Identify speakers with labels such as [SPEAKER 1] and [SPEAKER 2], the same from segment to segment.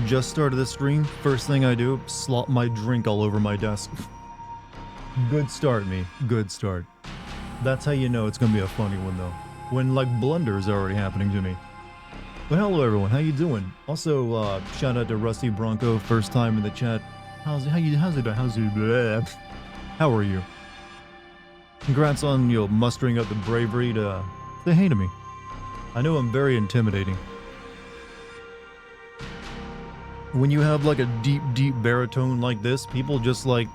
[SPEAKER 1] just started the stream. First thing I do, slop my drink all over my desk. Good start, me. Good start. That's how you know it's gonna be a funny one, though. When, like, blunders are already happening to me. But hello, everyone. How you doing? Also, shout out to Rusty Bronco, first time in the chat. How's it? Bleh. How are you? Congrats on, mustering up the bravery to say hey to me. I know I'm very intimidating. When you have, like, a deep, deep baritone like this, people just, like,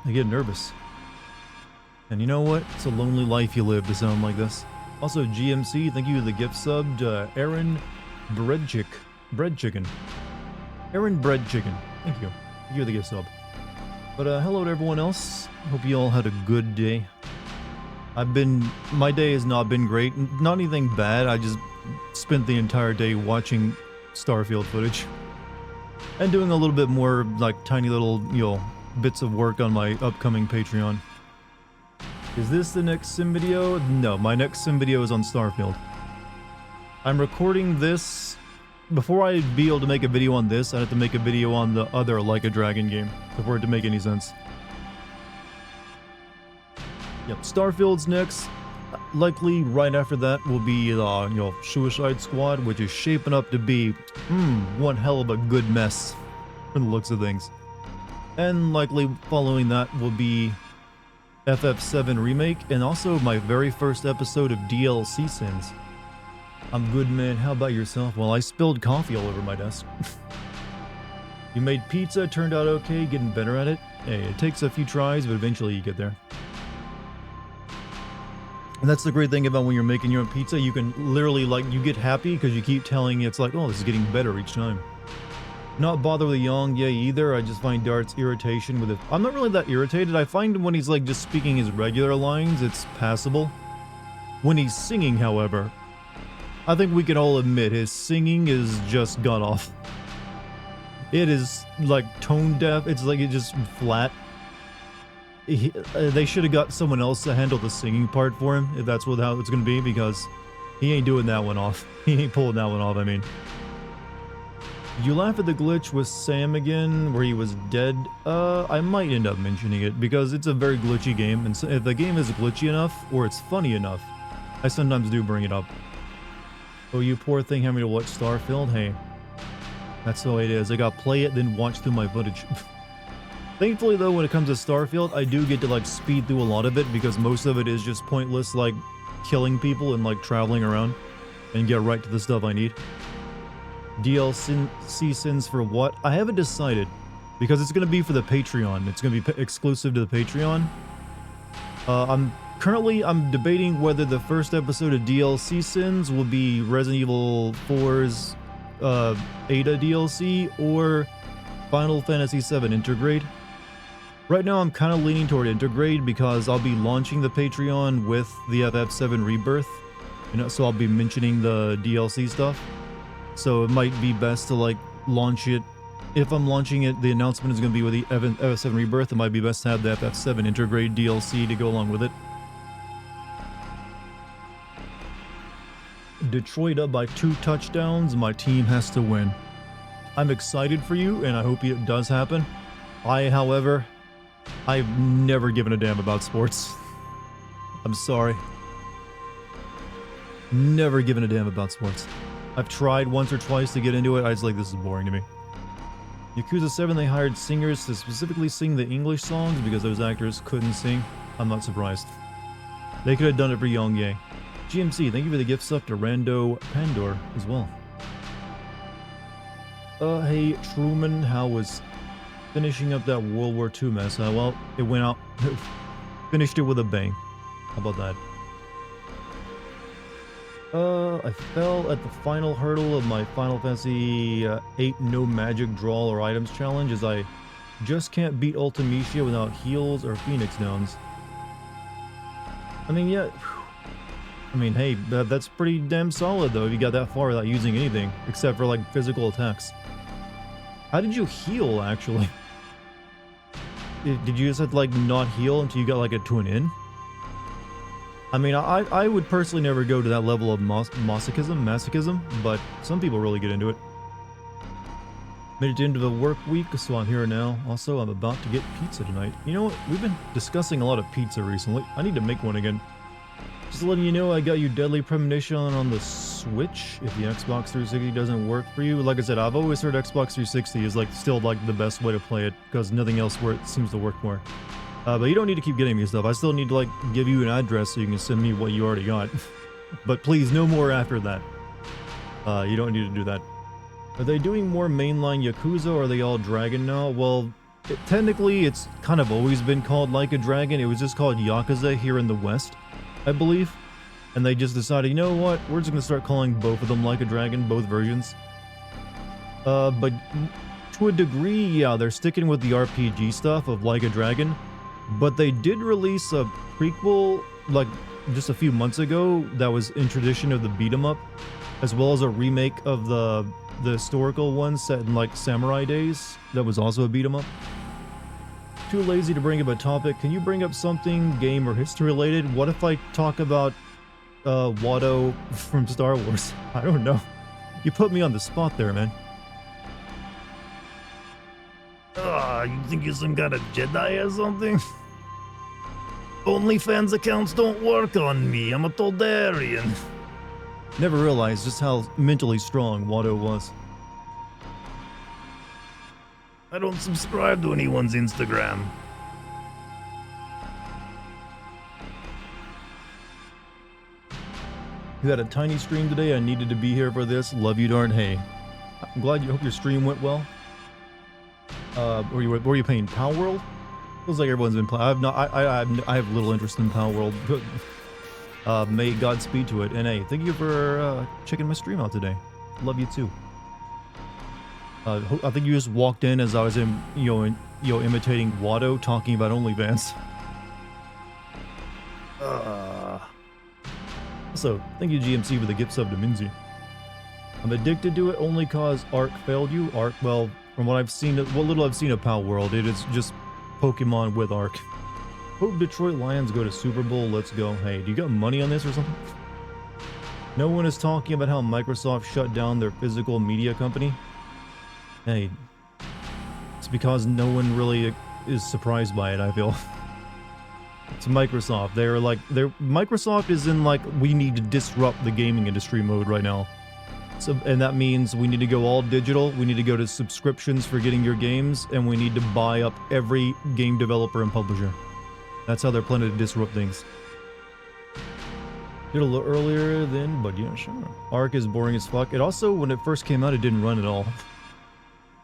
[SPEAKER 1] they get nervous. And you know what? It's a lonely life you live to sound like this. Also, GMC, thank you to the gift sub to Aaron Bread Chicken. Aaron Bread Chicken. Thank you. Thank you for the gift sub. But hello to everyone else. Hope you all had a good day. My day has not been great. Not anything bad. I just spent the entire day watching Starfield footage. And doing a little bit more, like, tiny little, bits of work on my upcoming Patreon. Is this the next sim video? No, my next sim video is on Starfield. I'm recording this. Before I'd be able to make a video on this, I'd have to make a video on the other Like a Dragon game, for it to make any sense. Yep, Starfield's next. Likely right after that will be, Suicide Squad, which is shaping up to be, one hell of a good mess from the looks of things. And likely following that will be FF7 Remake, and also my very first episode of DLC Sins. I'm good, man. How about yourself? Well, I spilled coffee all over my desk. You made pizza, turned out okay, getting better at it. Hey, it takes a few tries, but eventually you get there. And that's the great thing about when you're making your own pizza. You can literally, like, you get happy because you keep telling it's like, oh, this is getting better each time. Not bother with the Yang Ye either. I just find Dart's irritation with it. I'm not really that irritated. I find when he's, like, just speaking his regular lines, it's passable. When he's singing, however, I think we can all admit his singing is just god off. It is, like, tone deaf. It's like, it's just flat. They should have got someone else to handle the singing part for him, if that's how it's gonna be, because he ain't doing that one off. He ain't pulling that one off, I mean. Did you laugh at the glitch with Sam again, where he was dead? I might end up mentioning it, because it's a very glitchy game, and so if the game is glitchy enough, or it's funny enough, I sometimes do bring it up. Oh, you poor thing having to watch Starfield? Hey, that's the way it is. I gotta play it, then watch through my footage. Thankfully, though, when it comes to Starfield, I do get to, like, speed through a lot of it, because most of it is just pointless, like, killing people and, like, traveling around, and get right to the stuff I need. DLC Sins for what? I haven't decided, because it's going to be for the Patreon. It's going to be exclusive to the Patreon. I'm debating whether the first episode of DLC Sins will be Resident Evil 4's Ada DLC, or Final Fantasy VII Intergrade. Right now, I'm kind of leaning toward Intergrade because I'll be launching the Patreon with the FF7 Rebirth. So I'll be mentioning the DLC stuff. So it might be best to, like, launch it. If I'm launching it, the announcement is going to be with the FF7 Rebirth. It might be best to have the FF7 Intergrade DLC to go along with it. Detroit up by 2 touchdowns. My team has to win. I'm excited for you, and I hope it does happen. However, I've never given a damn about sports. I'm sorry. Never given a damn about sports. I've tried once or twice to get into it. I just like, this is boring to me. Yakuza 7, they hired singers to specifically sing the English songs because those actors couldn't sing. I'm not surprised. They could have done it for Yang Ye. GMC, thank you for the gift stuff to Rando Pandor as well. Hey, Truman, how was finishing up that World War II mess? Well, it went out. Finished it with a bang. How about that? I fell at the final hurdle of my Final Fantasy 8 no magic draw or items challenge, as I just can't beat Ultimecia without heals or Phoenix Downs. I mean, yeah. I mean, hey, that's pretty damn solid, though, if you got that far without using anything, except for, like, physical attacks. How did you heal, actually? Did you just have to, like, not heal until you got, like, to an inn? I mean, I would personally never go to that level of masochism, but some people really get into it. Made it into the work week, so I'm here now. Also, I'm about to get pizza tonight. You know what? We've been discussing a lot of pizza recently. I need to make one again. Just letting you know, I got you Deadly Premonition on the Switch. If the Xbox 360 doesn't work for you, like I said, I've always heard Xbox 360 is still the best way to play it because nothing else where it seems to work more. But you don't need to keep getting me stuff. I still need to give you an address so you can send me what you already got. But please, no more after that. You don't need to do that. Are they doing more mainline Yakuza or are they all Dragon now? Well, technically it's kind of always been called Like a Dragon. It was just called Yakuza here in the West, I believe. And they just decided, you know what, we're just going to start calling both of them Like a Dragon, both versions. But to a degree, yeah, they're sticking with the RPG stuff of Like a Dragon. But they did release a prequel, just a few months ago, that was in tradition of the beat-em up, as well as a remake of the historical one set in samurai days that was also a beat 'em up. Too lazy to bring up a topic. Can you bring up something game or history related? What if I talk about Watto from Star Wars? I don't know. You put me on the spot there, man. You think you're some kind of Jedi or something? OnlyFans accounts don't work on me. I'm a Toldarian. Never realized just how mentally strong Watto was. I don't subscribe to anyone's Instagram. You had a tiny stream today. I needed to be here for this. Love you, Dart. Hey, I'm glad you hope your stream went well. Were you playing Power World? Feels like everyone's been playing. I have little interest in Power World. May Godspeed to it. And hey, thank you for checking my stream out today. Love you too. I think you just walked in as I was imitating Watto talking about OnlyFans. Also, thank you GMC for the gift sub to Minzy. I'm addicted to it only cause Ark failed you. Ark, well, from what little I've seen of Power World, it is just Pokemon with Ark. Hope Detroit Lions go to Super Bowl. Let's go. Hey, do you got money on this or something? No one is talking about how Microsoft shut down their physical media company. Hey, it's because no one really is surprised by it, I feel. It's Microsoft. Microsoft is in we need to disrupt the gaming industry mode right now. So, and that means we need to go all digital, we need to go to subscriptions for getting your games, and we need to buy up every game developer and publisher. That's how they're planning to disrupt things. Did a little earlier then, but yeah, sure. Ark is boring as fuck. It also, when it first came out, it didn't run at all.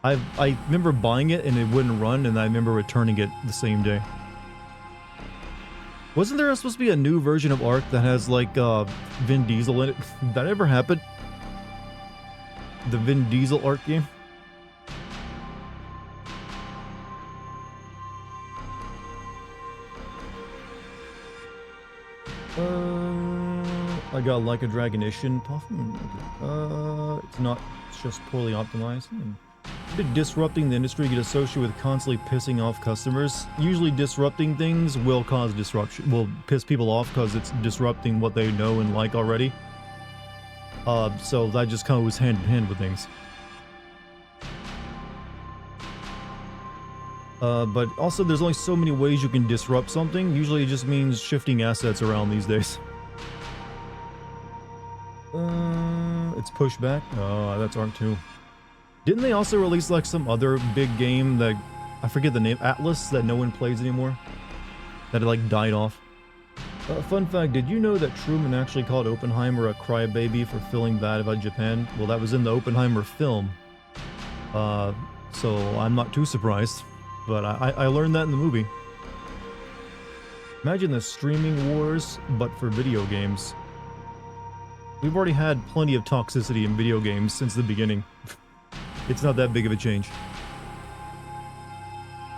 [SPEAKER 1] I remember buying it and it wouldn't run, and I remember returning it the same day. Wasn't there supposed to be a new version of Ark that has Vin Diesel in it? Did that ever happen? The Vin Diesel Ark game? I got Like a Dragonition. It's not, it's just poorly optimized. Disrupting the industry get associated with constantly pissing off customers. Usually disrupting things will cause disruption, will piss people off because it's disrupting what they know and like already. So that just kind of goes hand in hand with things. But also there's only so many ways you can disrupt something. Usually it just means shifting assets around these days. It's pushback. Oh, that's Ark 2. Didn't they also release some other big game that, I forget the name, Atlas, that no one plays anymore? That it died off? Fun fact, did you know that Truman actually called Oppenheimer a crybaby for feeling bad about Japan? Well, that was in the Oppenheimer film. So I'm not too surprised. But I learned that in the movie. Imagine the streaming wars, but for video games. We've already had plenty of toxicity in video games since the beginning. It's not that big of a change.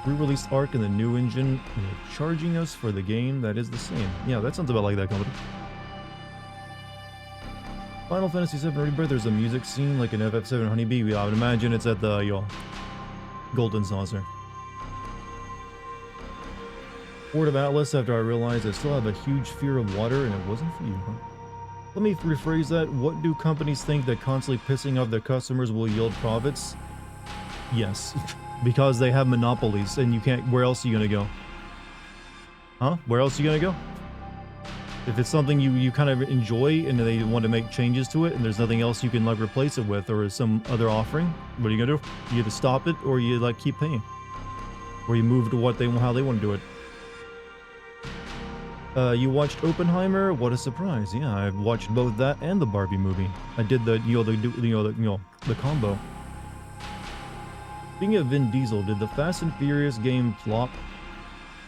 [SPEAKER 1] Re-released Ark and the new engine, and they're charging us for the game that is the same. Yeah, that sounds about like that company. Final Fantasy VII Rebirth, there's a music scene like an FF7 Honeybee. I would imagine it's at the Golden Saucer. Word of Atlas after I realized I still have a huge fear of water and it wasn't for you, huh? Let me rephrase that. What do companies think that constantly pissing off their customers will yield profits? Yes. Because they have monopolies and you can't, where else are you gonna go? Huh? Where else are you gonna go? If it's something you kind of enjoy and they want to make changes to it and there's nothing else you can like replace it with or some other offering, what are you gonna do? You either stop it or you like keep paying. Or you move to what they how they want to do it. You watched Oppenheimer? What a surprise. Yeah, I've watched both that and the Barbie movie. I did the the combo. Speaking of Vin Diesel, did the Fast and Furious game flop?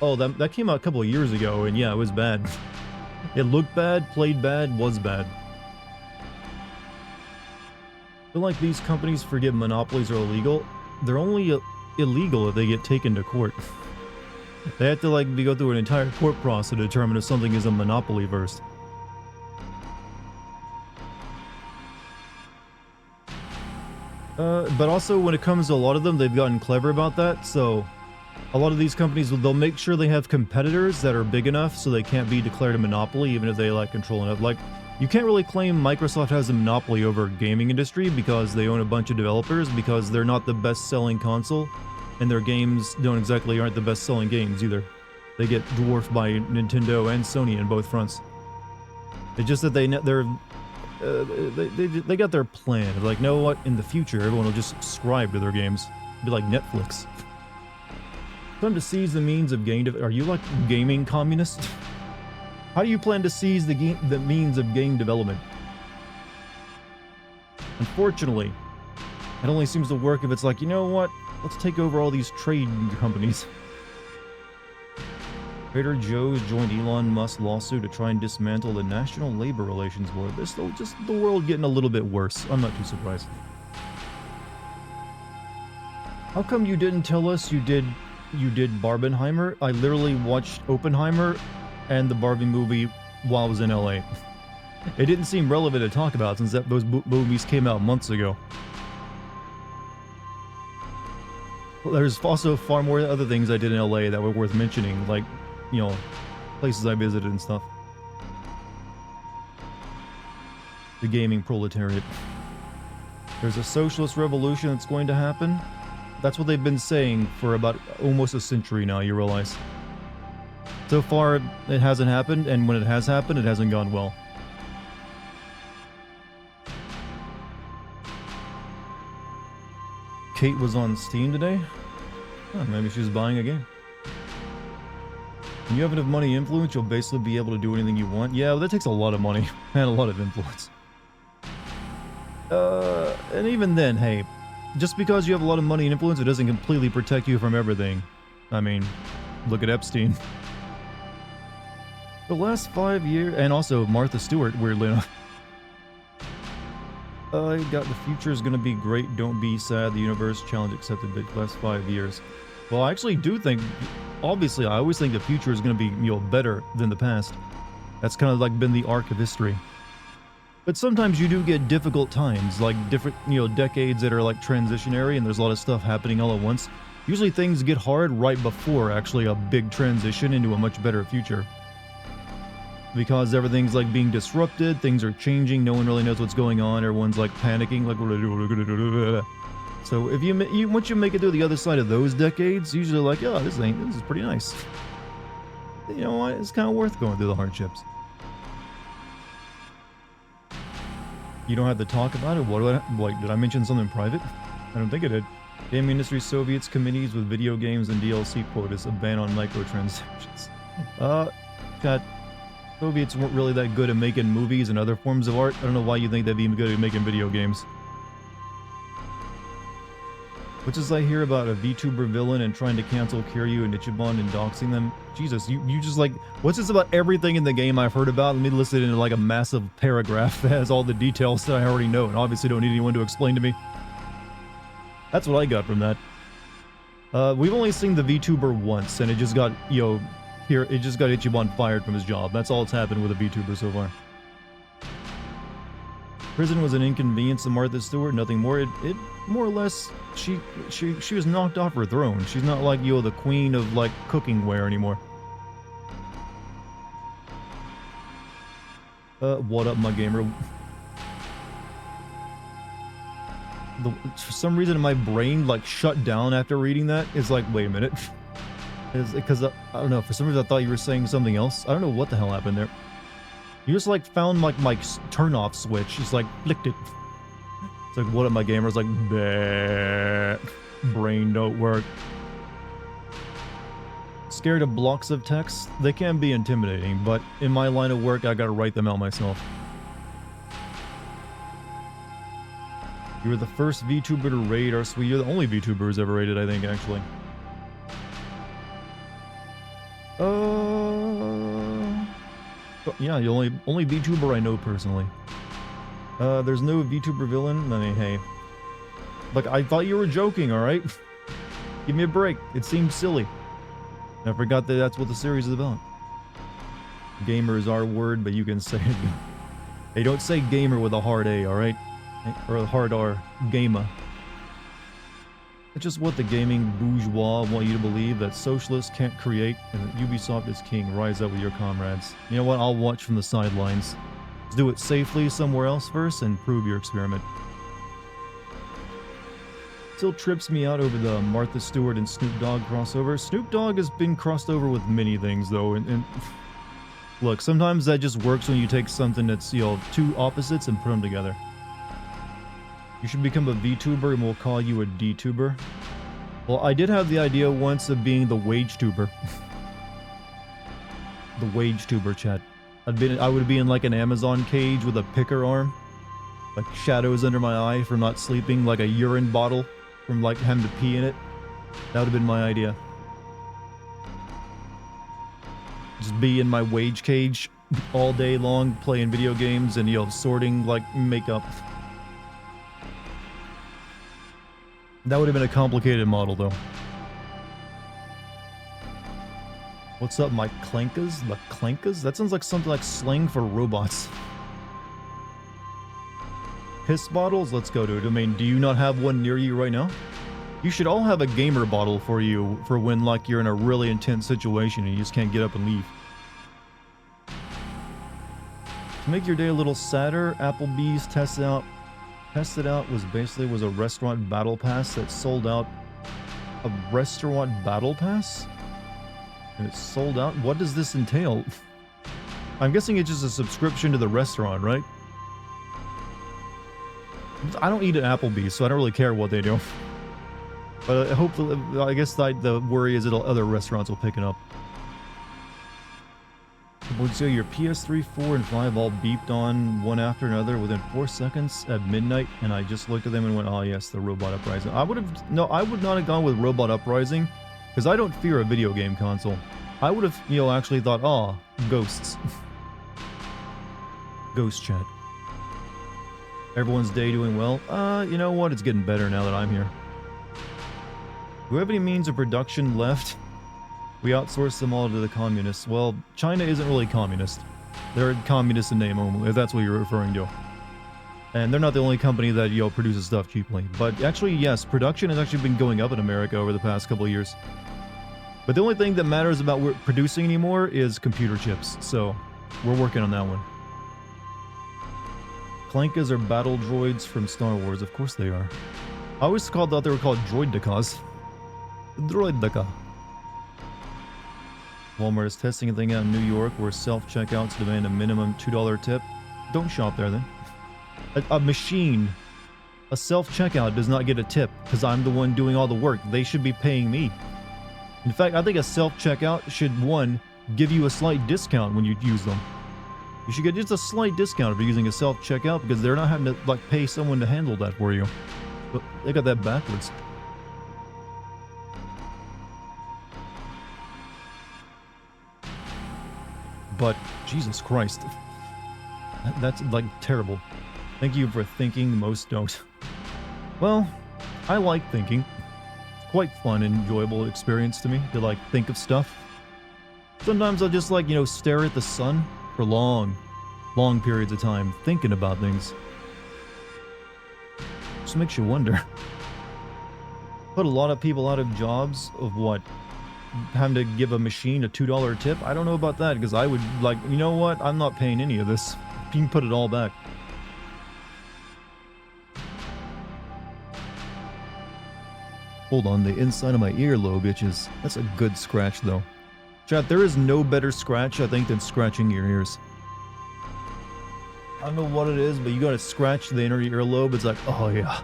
[SPEAKER 1] Oh, that came out a couple of years ago, and yeah, it was bad. It looked bad, played bad, was bad. I feel like these companies forget monopolies are illegal. They're only illegal if they get taken to court. They have to like go through an entire court process to determine if something is a monopoly first. But also when it comes to a lot of them, they've gotten clever about that. So a lot of these companies, they'll make sure they have competitors that are big enough so they can't be declared a monopoly even if they like control enough. Like, you can't really claim Microsoft has a monopoly over gaming industry because they own a bunch of developers because they're not the best-selling console and their games aren't the best-selling games either. They get dwarfed by Nintendo and Sony in both fronts. It's just that they got their plan. Like, know what? In the future, everyone will just subscribe to their games. Be like Netflix. Time to seize the means of gain. Are you like gaming communist? How do you plan to seize the means of game development? Unfortunately, it only seems to work if it's like, you know what? Let's take over all these trade companies. Trader Joe's joined Elon Musk's lawsuit to try and dismantle the National Labor Relations Board. There's still just the world getting a little bit worse. I'm not too surprised. How come you didn't tell us you did Barbenheimer? I literally watched Oppenheimer and the Barbie movie while I was in LA. It didn't seem relevant to talk about since those movies came out months ago. There's also far more other things I did in LA that were worth mentioning, like, you know, places I visited and stuff. The gaming proletariat. There's a socialist revolution that's going to happen. That's what they've been saying for about almost a century now, you realize. So far, it hasn't happened, and when it has happened, it hasn't gone well. Kate was on Steam today? Oh, maybe she was buying a game. When you have enough money and influence, you'll basically be able to do anything you want. Yeah, well, that takes a lot of money and a lot of influence. And even then, hey, just because you have a lot of money and influence, it doesn't completely protect you from everything. I mean, look at Epstein. The last 5 years, and also Martha Stewart, weirdly enough. I got the future is gonna be great, don't be sad, the universe challenge accepted the last 5 years. Well, I actually do think, obviously, I always think the future is gonna be, you know, better than the past. That's kind of like been the arc of history. But sometimes you do get difficult times, like different, you know, decades that are like transitionary and there's a lot of stuff happening all at once. Usually things get hard right before actually a big transition into a much better future. Because everything's like being disrupted, things are changing, no one really knows what's going on, everyone's like panicking, like, what do I do? So if you once you make it through the other side of those decades, usually like, oh, this is pretty nice. You know what, it's kind of worth going through the hardships. You don't have to talk about it? What do like, did I mention something private? I don't think I did. Gaming industry Soviets committees with video games and DLC quotas, a ban on microtransactions. Chat. Soviets weren't really that good at making movies and other forms of art. I don't know why you think they'd be good at making video games. Which is I hear about a VTuber villain and trying to cancel Kiryu and Ichiban and doxing them. Jesus, you just like, what's this about everything in the game I've heard about? Let me list it into like a massive paragraph that has all the details that I already know and obviously don't need anyone to explain to me. That's what I got from that. We've only seen the VTuber once and it just got, you know, it just got Ichiban fired from his job. That's all that's happened with a VTuber so far. Prison was an inconvenience to Martha Stewart, nothing more. It more or less, she was knocked off her throne. She's not like, you know, the queen of like cooking ware anymore. What up, my gamer? for some reason my brain like shut down after reading that. It's like, wait a minute. Is because I don't know, for some reason I thought you were saying something else. I don't know what the hell happened there. You just like found like my turn off switch. Just like flicked it. It's like, what up, my gamer's like, bleh. Brain don't work. Scared of blocks of text? They can be intimidating, but in my line of work, I gotta write them out myself. You were the first VTuber to raid our suite. You're the only VTuber who's ever raided, I think, actually. Yeah, the only VTuber I know personally. There's no VTuber villain. I mean, hey. Like, I thought you were joking, alright? Give me a break. It seems silly. I forgot that that's what the series is about. Gamer is our word, but you can say it. Hey, don't say gamer with a hard A, alright? Or a hard R. Gamer. It's just what the gaming bourgeois want you to believe, that socialists can't create and that Ubisoft is king. Rise up with your comrades. You know what? I'll watch from the sidelines. Let's do it safely somewhere else first and prove your experiment. Still trips me out over the Martha Stewart and Snoop Dogg crossover. Snoop Dogg has been crossed over with many things, though, and look, sometimes that just works when you take something that's, you know, two opposites and put them together. You should become a VTuber and we'll call you a DTuber. Well, I did have the idea once of being the wage tuber. The wage tuber, chat. I would be in like an Amazon cage with a picker arm. Like shadows under my eye from not sleeping, like a urine bottle from like having to pee in it. That would have been my idea. Just be in my wage cage all day long, playing video games and, you know, sorting like makeup. That would have been a complicated model, though. What's up, my clankas? The clankas? That sounds like something like slang for robots. Piss bottles? Let's go, dude. I mean, do you not have one near you right now? You should all have a gamer bottle for you for when, like, you're in a really intense situation and you just can't get up and leave. To make your day a little sadder, Applebee's tested out was a restaurant battle pass that sold out. A restaurant battle pass? And it sold out? What does this entail? I'm guessing it's just a subscription to the restaurant, right? I don't eat at Applebee's, so I don't really care what they do. But hopefully, I guess the worry is that other restaurants will pick it up. So your PS3, 4, and 5 all beeped on one after another within 4 seconds at midnight, and I just looked at them and went, oh yes, the Robot Uprising. I would not have gone with Robot Uprising, because I don't fear a video game console. I would have, you know, actually thought, oh, ghosts. Ghost chat. Everyone's day doing well? You know what? It's getting better now that I'm here. Do we have any means of production left? We outsource them all to the communists. Well, China isn't really communist. They're communist in name only, if that's what you're referring to. And they're not the only company that, you know, produces stuff cheaply. But actually, yes, production has actually been going up in America over the past couple of years. But the only thing that matters about producing anymore is computer chips. So, we're working on that one. Clankas are battle droids from Star Wars. Of course they are. I always thought they were called droidicas. Droidica. Walmart is testing a thing out in New York where self-checkouts demand a minimum $2 tip. Don't shop there then. A machine, a self-checkout does not get a tip because I'm the one doing all the work. They should be paying me. In fact, I think a self-checkout should, one, give you a slight discount when you use them. You should get just a slight discount if you're using a self-checkout because they're not having to, like, pay someone to handle that for you. But they got that backwards. But, Jesus Christ. That's, like, terrible. Thank you for thinking, most don't. Well, I like thinking. It's quite fun and enjoyable experience to me to, like, think of stuff. Sometimes I'll just, like, you know, stare at the sun for long periods of time, thinking about things. Just makes you wonder. Put a lot of people out of jobs of what? Having to give a machine a $2 tip? I don't know about that, because I would, like, you know what? I'm not paying any of this. You can put it all back. Hold on, the inside of my earlobe itches. That's a good scratch, though. Chat, there is no better scratch, I think, than scratching your ears. I don't know what it is, but you gotta scratch the inner earlobe. It's like, oh yeah.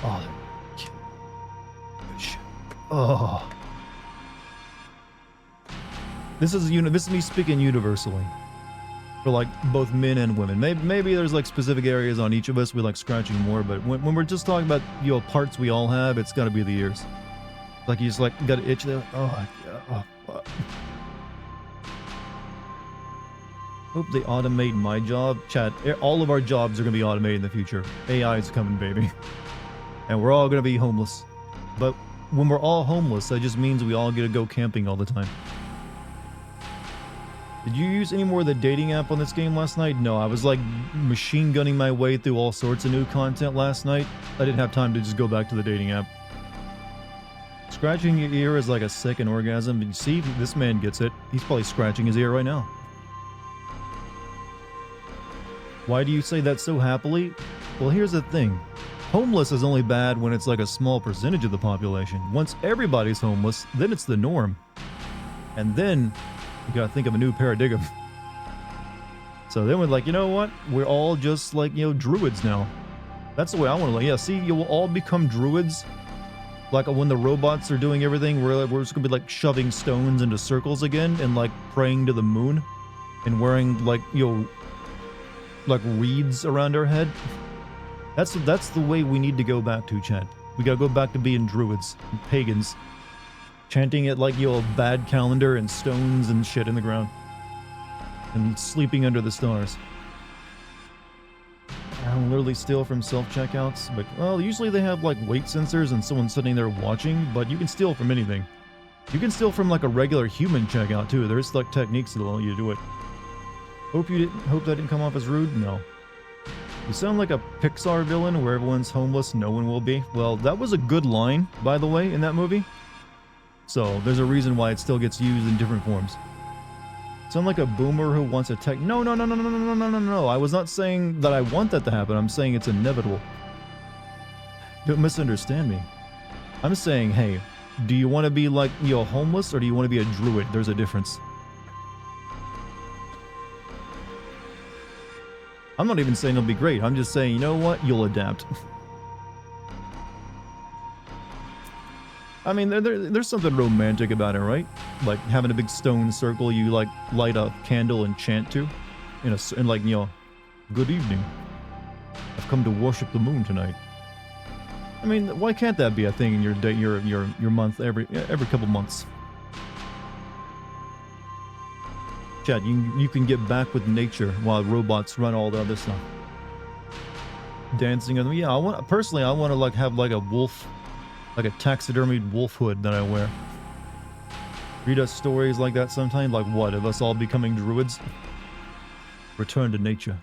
[SPEAKER 1] Oh, good shit. Oh. This is me speaking universally. For like both men and women. Maybe there's like specific areas on each of us we like scratching more, but when we're just talking about, you know, parts we all have, it's gotta be the ears. Like you just like gotta itch there. Oh, yeah. Oh. Hope they automate my job. Chat, all of our jobs are gonna be automated in the future. AI is coming, baby. And we're all gonna be homeless. But when we're all homeless, that just means we all get to go camping all the time. Did you use any more of the dating app on this game last night? No, I was like machine gunning my way through all sorts of new content last night. I didn't have time to just go back to the dating app. Scratching your ear is like a second orgasm. You see, this man gets it. He's probably scratching his ear right now. Why do you say that so happily? Well, here's the thing. Homeless is only bad when it's like a small percentage of the population. Once everybody's homeless, then it's the norm. And then you gotta think of a new paradigm. So then we're like, you know what? We're all just like, you know, druids now. That's the way I want to look. Yeah, see, you will all become druids. Like when the robots are doing everything, we're just gonna be like shoving stones into circles again and like praying to the moon and wearing like, you know, like reeds around our head. That's the way we need to go back to, chat. We gotta go back to being druids and pagans. Chanting it like, you know, a bad calendar and stones and shit in the ground. And sleeping under the stars. I'll literally steal from self-checkouts, but, well, usually they have, like, weight sensors and someone sitting there watching, but you can steal from anything. You can steal from, like, a regular human checkout, too. There's, like, techniques that allow you to do it. Hope that didn't come off as rude? No. You sound like a Pixar villain where everyone's homeless, no one will be. Well, that was a good line, by the way, in that movie. So, there's a reason why it still gets used in different forms. Sound like a boomer who wants a tech. No. I was not saying that I want that to happen. I'm saying it's inevitable. Don't misunderstand me. I'm saying, hey, do you want to be like, you know, homeless or do you want to be a druid? There's a difference. I'm not even saying it'll be great. I'm just saying, you know what? You'll adapt. I mean, there's something romantic about it, right? Like having a big stone circle you like light a candle and chant to, in like, you know, good evening. I've come to worship the moon tonight. I mean, why can't that be a thing in your day, your month, every couple months? Chad, you can get back with nature while robots run all the other stuff. Dancing on them. Yeah, I want to like have like a wolf. Like a taxidermied wolf hood that I wear. Read us stories like that sometime? Like what? Of us all becoming druids? Return to nature.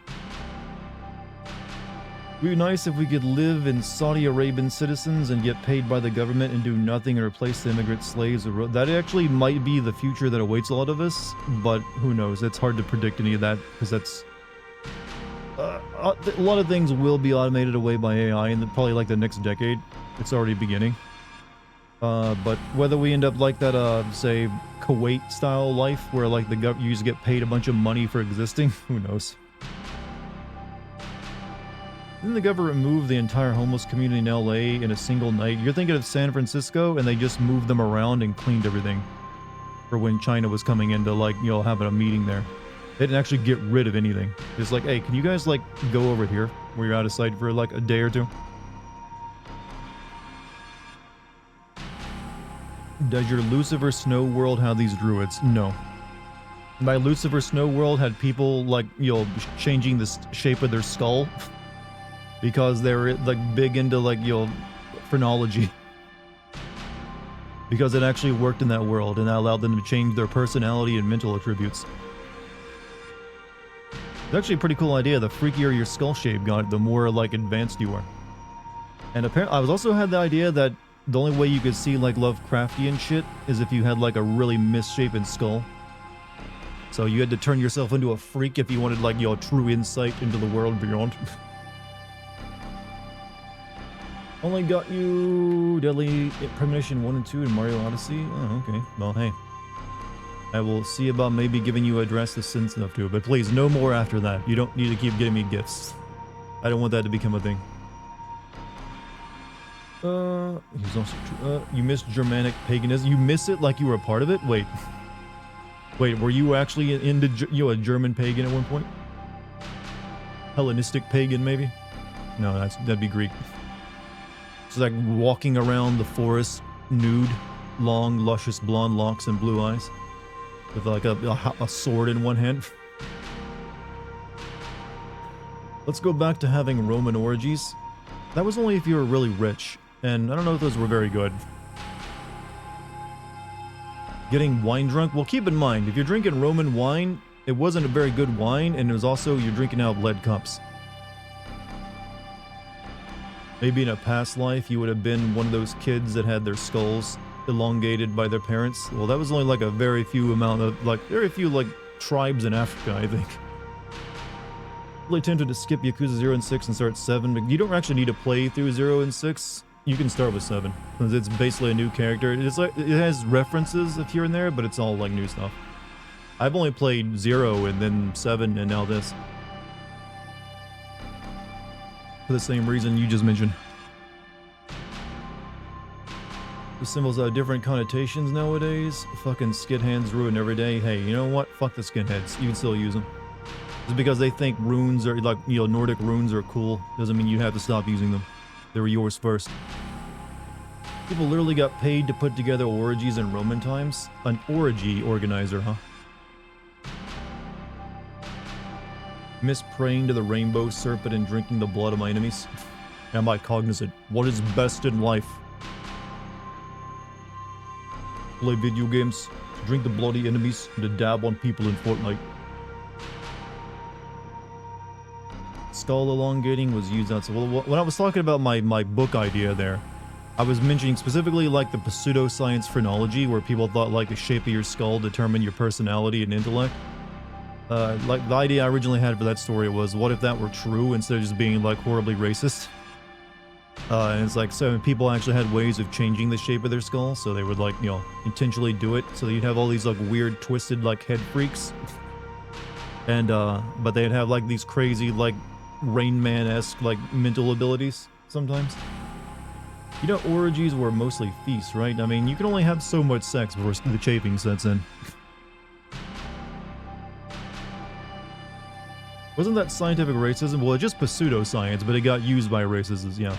[SPEAKER 1] It would be nice if we could live in Saudi Arabian citizens and get paid by the government and do nothing and replace the immigrant slaves. That actually might be the future that awaits a lot of us, but who knows? It's hard to predict any of that because that's... a lot of things will be automated away by AI in probably like the next decade. It's already beginning. But whether we end up like that, say, Kuwait-style life, where like you just get paid a bunch of money for existing, who knows? Didn't the government move the entire homeless community in LA in a single night? You're thinking of San Francisco, and they just moved them around and cleaned everything. For when China was coming in to like, you know, having a meeting there. They didn't actually get rid of anything. It's like, hey, can you guys like go over here where you're out of sight for like a day or two? Does your Lucifer Snow World have these druids? No. My Lucifer Snow World had people like, you know, changing the shape of their skull because they're like big into like, you know, phrenology. Because it actually worked in that world and that allowed them to change their personality and mental attributes. It's actually a pretty cool idea. The freakier your skull shape got, the more like advanced you are. And apparently, I was also had the idea that the only way you could see like Lovecraftian shit is if you had like a really misshapen skull. So you had to turn yourself into a freak if you wanted like, you know, true insight into the world beyond. Only got you Deadly Premonition 1 and 2 in Mario Odyssey. Oh, okay. Well, hey. I will see about maybe giving you a dress to send stuff to, but please, no more after that. You don't need to keep getting me gifts. I don't want that to become a thing. He's also you missed Germanic paganism. You miss it like you were a part of it? Wait. Wait, were you actually into a German pagan at one point? Hellenistic pagan, maybe? No, that'd be Greek. It's like walking around the forest, nude, long, luscious blonde locks and blue eyes, with like a sword in one hand. Let's go back to having Roman orgies. That was only if you were really rich, and I don't know if those were very good. Getting wine drunk? Well, keep in mind, if you're drinking Roman wine, it wasn't a very good wine, and it was also, you're drinking out of lead cups. Maybe in a past life, you would have been one of those kids that had their skulls elongated by their parents. Well, that was only like a very few tribes in Africa, I think. Really tempted to skip Yakuza 0 and 6 and start 7, but you don't actually need to play through 0 and 6. You can start with 7, because it's basically a new character. It's like, it has references here and there, but it's all like new stuff. I've only played 0 and then 7 and now this. For the same reason you just mentioned. The symbols have different connotations nowadays. Fucking skinheads ruin every day. Hey, you know what? Fuck the skinheads. You can still use them. Just because they think runes are like, Nordic runes are cool, doesn't mean you have to stop using them. They were yours first. People literally got paid to put together orgies in Roman times. An orgy organizer, huh? Miss praying to the rainbow serpent and drinking the blood of my enemies. Am I cognizant? What is best in life? Play video games, to drink the bloody enemies, and to dab on people in Fortnite. Skull elongating was used outside. Well, when I was talking about my book idea there, I was mentioning specifically like the pseudoscience phrenology, where people thought like the shape of your skull determined your personality and intellect. Like the idea I originally had for that story was, what if that were true instead of just being like horribly racist? And it's like, so people actually had ways of changing the shape of their skull, so they would like, intentionally do it, so that you'd have all these like weird twisted like head freaks. And but they'd have like these crazy like Rain Man-esque like mental abilities sometimes. Orgies were mostly feasts, right? I mean, you can only have so much sex before the chafing sets in. Wasn't that scientific racism? Well, it's just pseudoscience, but it got used by racists, yeah.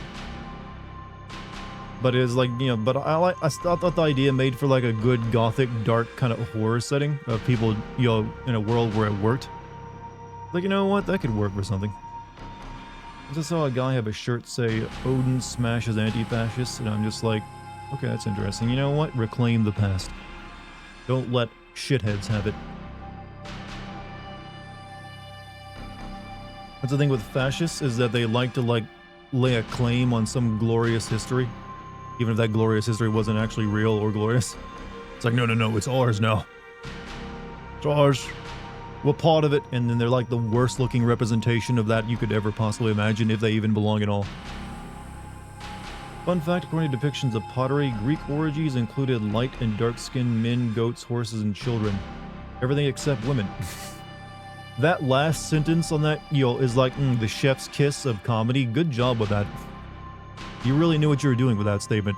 [SPEAKER 1] But it's like, but I thought the idea made for like a good gothic, dark kind of horror setting of people, in a world where it worked. Like, you know what? That could work for something. I just saw a guy have a shirt say, Odin smashes anti-fascists, and I'm just like, okay, that's interesting. You know what? Reclaim the past. Don't let shitheads have it. That's the thing with fascists, is that they like to, like, lay a claim on some glorious history, even if that glorious history wasn't actually real or glorious. It's like, no, it's ours now. It's ours. We're part of it, and then they're like the worst looking representation of that you could ever possibly imagine, if they even belong at all. Fun fact, according to depictions of pottery, Greek orgies included light and dark-skinned men, goats, horses, and children. Everything except women. That last sentence on that, is like the chef's kiss of comedy. Good job with that. You really knew what you were doing with that statement.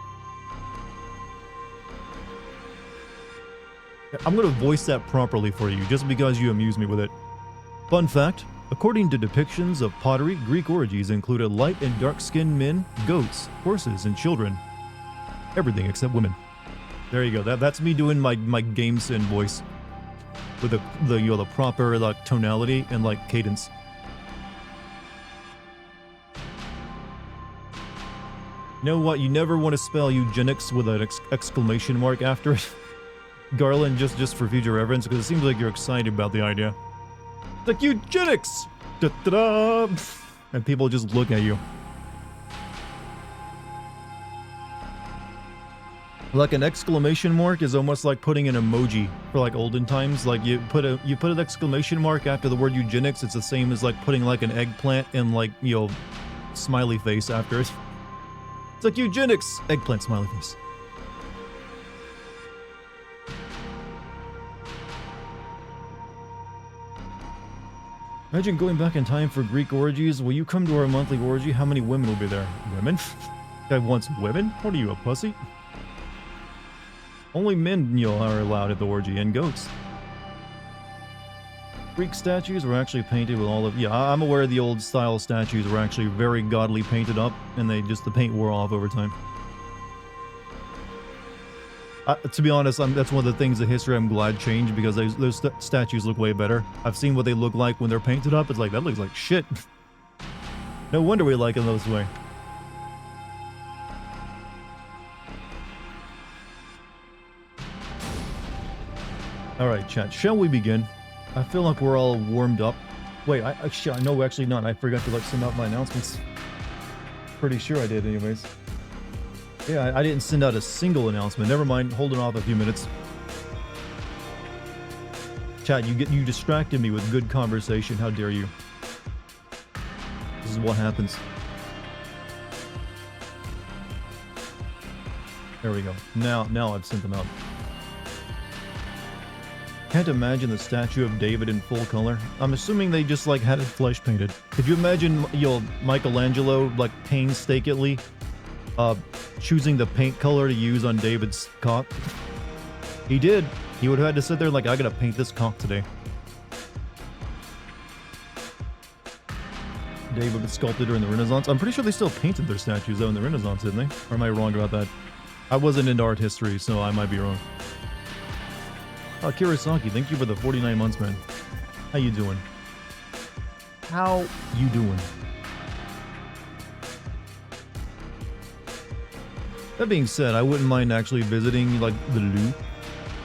[SPEAKER 1] I'm going to voice that properly for you, just because you amuse me with it. Fun fact, according to depictions of pottery, Greek orgies included light and dark-skinned men, goats, horses, and children. Everything except women. There you go. That's me doing my game sin voice. With the proper like tonality and like cadence. You know what? You never want to spell eugenics with an exclamation mark after it. Garland, just for future reference, because it seems like you're excited about the idea. It's like, eugenics! Da-da-da! And people just look at you. Like an exclamation mark is almost like putting an emoji for like olden times. Like you put an exclamation mark after the word eugenics, it's the same as like putting like an eggplant and like, smiley face after it. It's like eugenics! Eggplant smiley face. Imagine going back in time for Greek orgies. Will you come to our monthly orgy? How many women will be there? Women? Guy wants women? What are you, a pussy? Only men, are allowed at the orgy, and goats. Greek statues were actually painted with all of... Yeah, I'm aware the old style statues were actually very godly painted up, and the paint wore off over time. To be honest, that's one of the things in history I'm glad changed, because those statues look way better. I've seen what they look like when they're painted up. It's like, that looks like shit. No wonder we like them this way. Alright, chat. Shall we begin? I feel like we're all warmed up. Wait, actually not. I forgot to send out my announcements. Pretty sure I did anyways. Yeah, I didn't send out a single announcement. Never mind, holding off a few minutes. Chat, you distracted me with good conversation. How dare you? This is what happens. There we go. Now I've sent them out. Can't imagine the statue of David in full color. I'm assuming they just had it flesh painted. Could you imagine Michelangelo painstakingly choosing the paint color to use on David's cock? He did. He would have had to sit there I gotta paint this cock today. David was sculpted during the Renaissance. I'm pretty sure they still painted their statues though in the Renaissance, didn't they? Or am I wrong about that? I wasn't into art history, so I might be wrong. Kirasaki, thank you for the 49 months, man. How you doing? How you doing? That being said, I wouldn't mind actually visiting the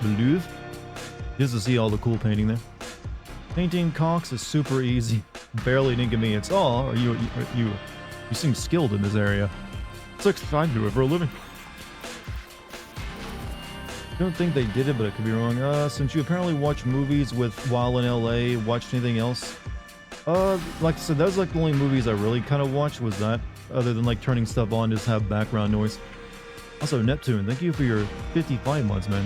[SPEAKER 1] Louvre, just to see all the cool painting there. Painting cocks is super easy, barely an inconvenience. Oh, you seem skilled in this area. It's like I do it for a living. Don't think they did it, but it could be wrong. Since you apparently watch movies while in LA, watched anything else? Like I said, that was the only movies I really kind of watched was that, other than turning stuff on, just have background noise. Also, Neptune, thank you for your 55 months, man.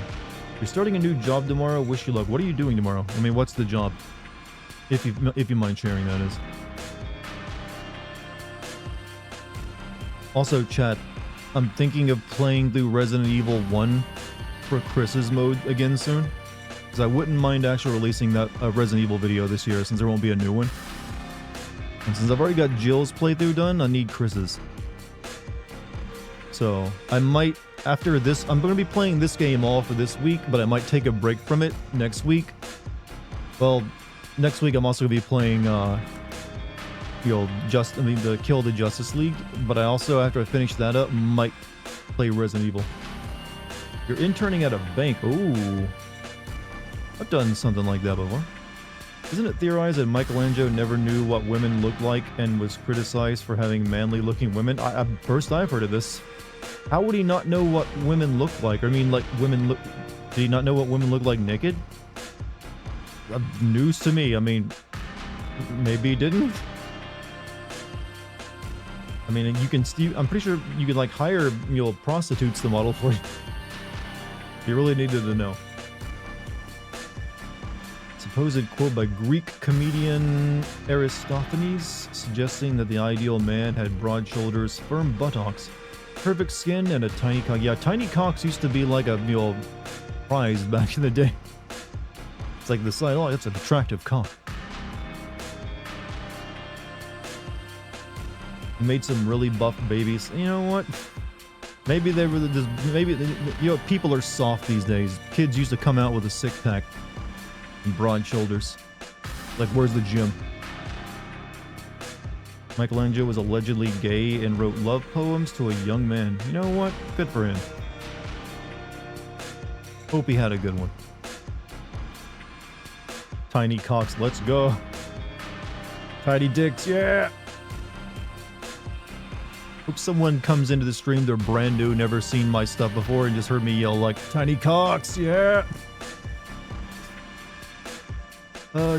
[SPEAKER 1] You're starting a new job tomorrow. Wish you luck. What are you doing tomorrow? I mean, what's the job? If you mind sharing, that is. Also, chat, I'm thinking of playing through Resident Evil 1 for Chris's mode again soon, because I wouldn't mind actually releasing that Resident Evil video this year, since there won't be a new one. And since I've already got Jill's playthrough done, I need Chris's. So I might, after this, I'm going to be playing this game all for this week, but I might take a break from it next week. Well, next week I'm also going to be playing the Kill the Justice League, but I also, after I finish that up, might play Resident Evil. You're interning at a bank. Ooh. I've done something like that before. Isn't it theorized that Michelangelo never knew what women looked like and was criticized for having manly-looking women? First I've heard of this. How would he not know what women look like? I mean, did he not know what women look like naked? News to me. I mean, maybe he didn't. I mean, I'm pretty sure you could hire prostitutes to model for you. You really needed to know. Supposed quote by Greek comedian Aristophanes, suggesting that the ideal man had broad shoulders, firm buttocks, perfect skin, and a tiny cock. Yeah, tiny cocks used to be a prize back in the day. It's like the sight. Oh, it's an attractive cock. Made some really buff babies. You know what? Maybe they were just, people are soft these days. Kids used to come out with a six pack and broad shoulders. Where's the gym? Michelangelo was allegedly gay and wrote love poems to a young man. You know what? Good for him. Hope he had a good one. Tiny cocks, let's go. Tiny dicks, yeah! Hope someone comes into the stream, they're brand new, never seen my stuff before, and just heard me yell tiny cocks, yeah!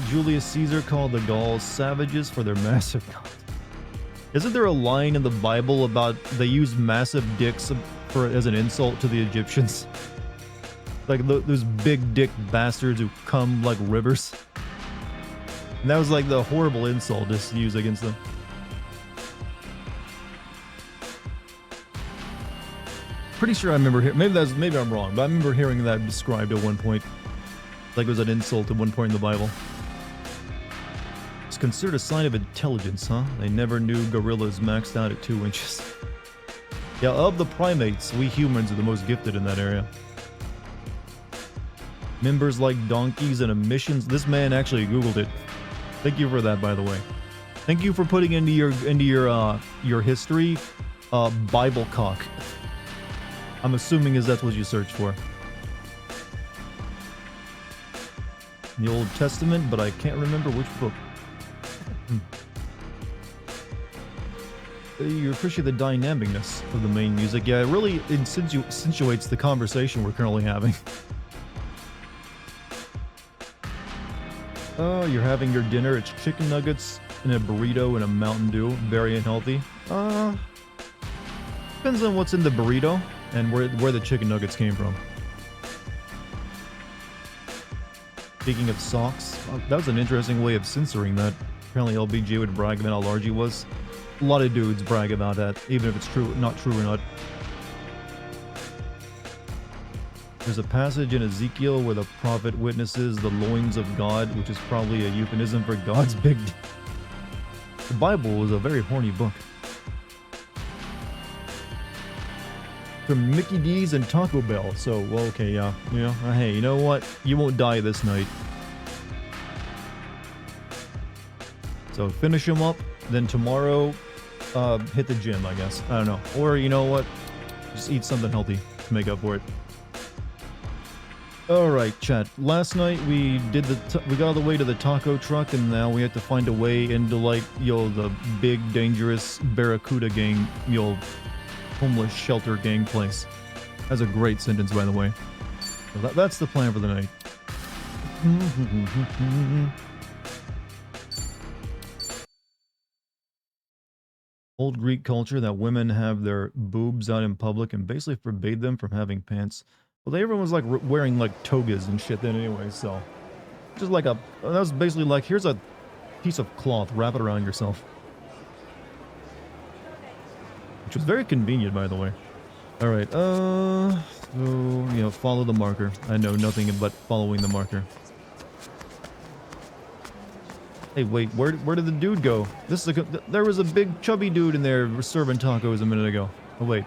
[SPEAKER 1] Julius Caesar called the Gauls savages for their massive cocks. Isn't there a line in the Bible about they use massive dicks as an insult to the Egyptians? Like those big dick bastards who come like rivers. And that was like the horrible insult just used against them. Pretty sure I remember maybe I'm wrong, but I remember hearing that described at one point. Like it was an insult at one point in the Bible. It's considered a sign of intelligence, huh? They never knew gorillas maxed out at 2 inches. Yeah, of the primates, we humans are the most gifted in that area. Members like donkeys and emissions. This man actually Googled it. Thank you for that, by the way. Thank you for putting into your history, Bible cock. I'm assuming that's what you searched for. The Old Testament, but I can't remember which book. You appreciate the dynamicness of the main music. Yeah, it really accentuates the conversation we're currently having. Oh, you're having your dinner. It's chicken nuggets and a burrito and a Mountain Dew. Very unhealthy. Depends on what's in the burrito and where the chicken nuggets came from. Speaking of socks, that was an interesting way of censoring that. Apparently LBG would brag about how large he was. A lot of dudes brag about that, even if it's not true or not. There's a passage in Ezekiel where the prophet witnesses the loins of God, which is probably a euphemism for God's big dick. The Bible was a very horny book. From Mickey D's and Taco Bell. So, well, okay, yeah. Hey, you know what? You won't die this night. So finish him up, then tomorrow, hit the gym, I guess. I don't know. Or, you know what? Just eat something healthy to make up for it. Alright, chat. Last night we got all the way to the taco truck, and now we have to find a way into, like, the big, dangerous Barracuda gang, homeless shelter gang place. That's a great sentence, by the way. So that's the plan for the night. Old Greek culture that women have their boobs out in public and basically forbade them from having pants. Well, everyone was like wearing like togas and shit then anyway, so just like that was basically like, here's a piece of cloth, wrap it around yourself. Which was very convenient, by the way. All right, so, follow the marker. I know nothing but following the marker. Hey, wait, where did the dude go? There was a big chubby dude in there serving tacos a minute ago. Oh wait,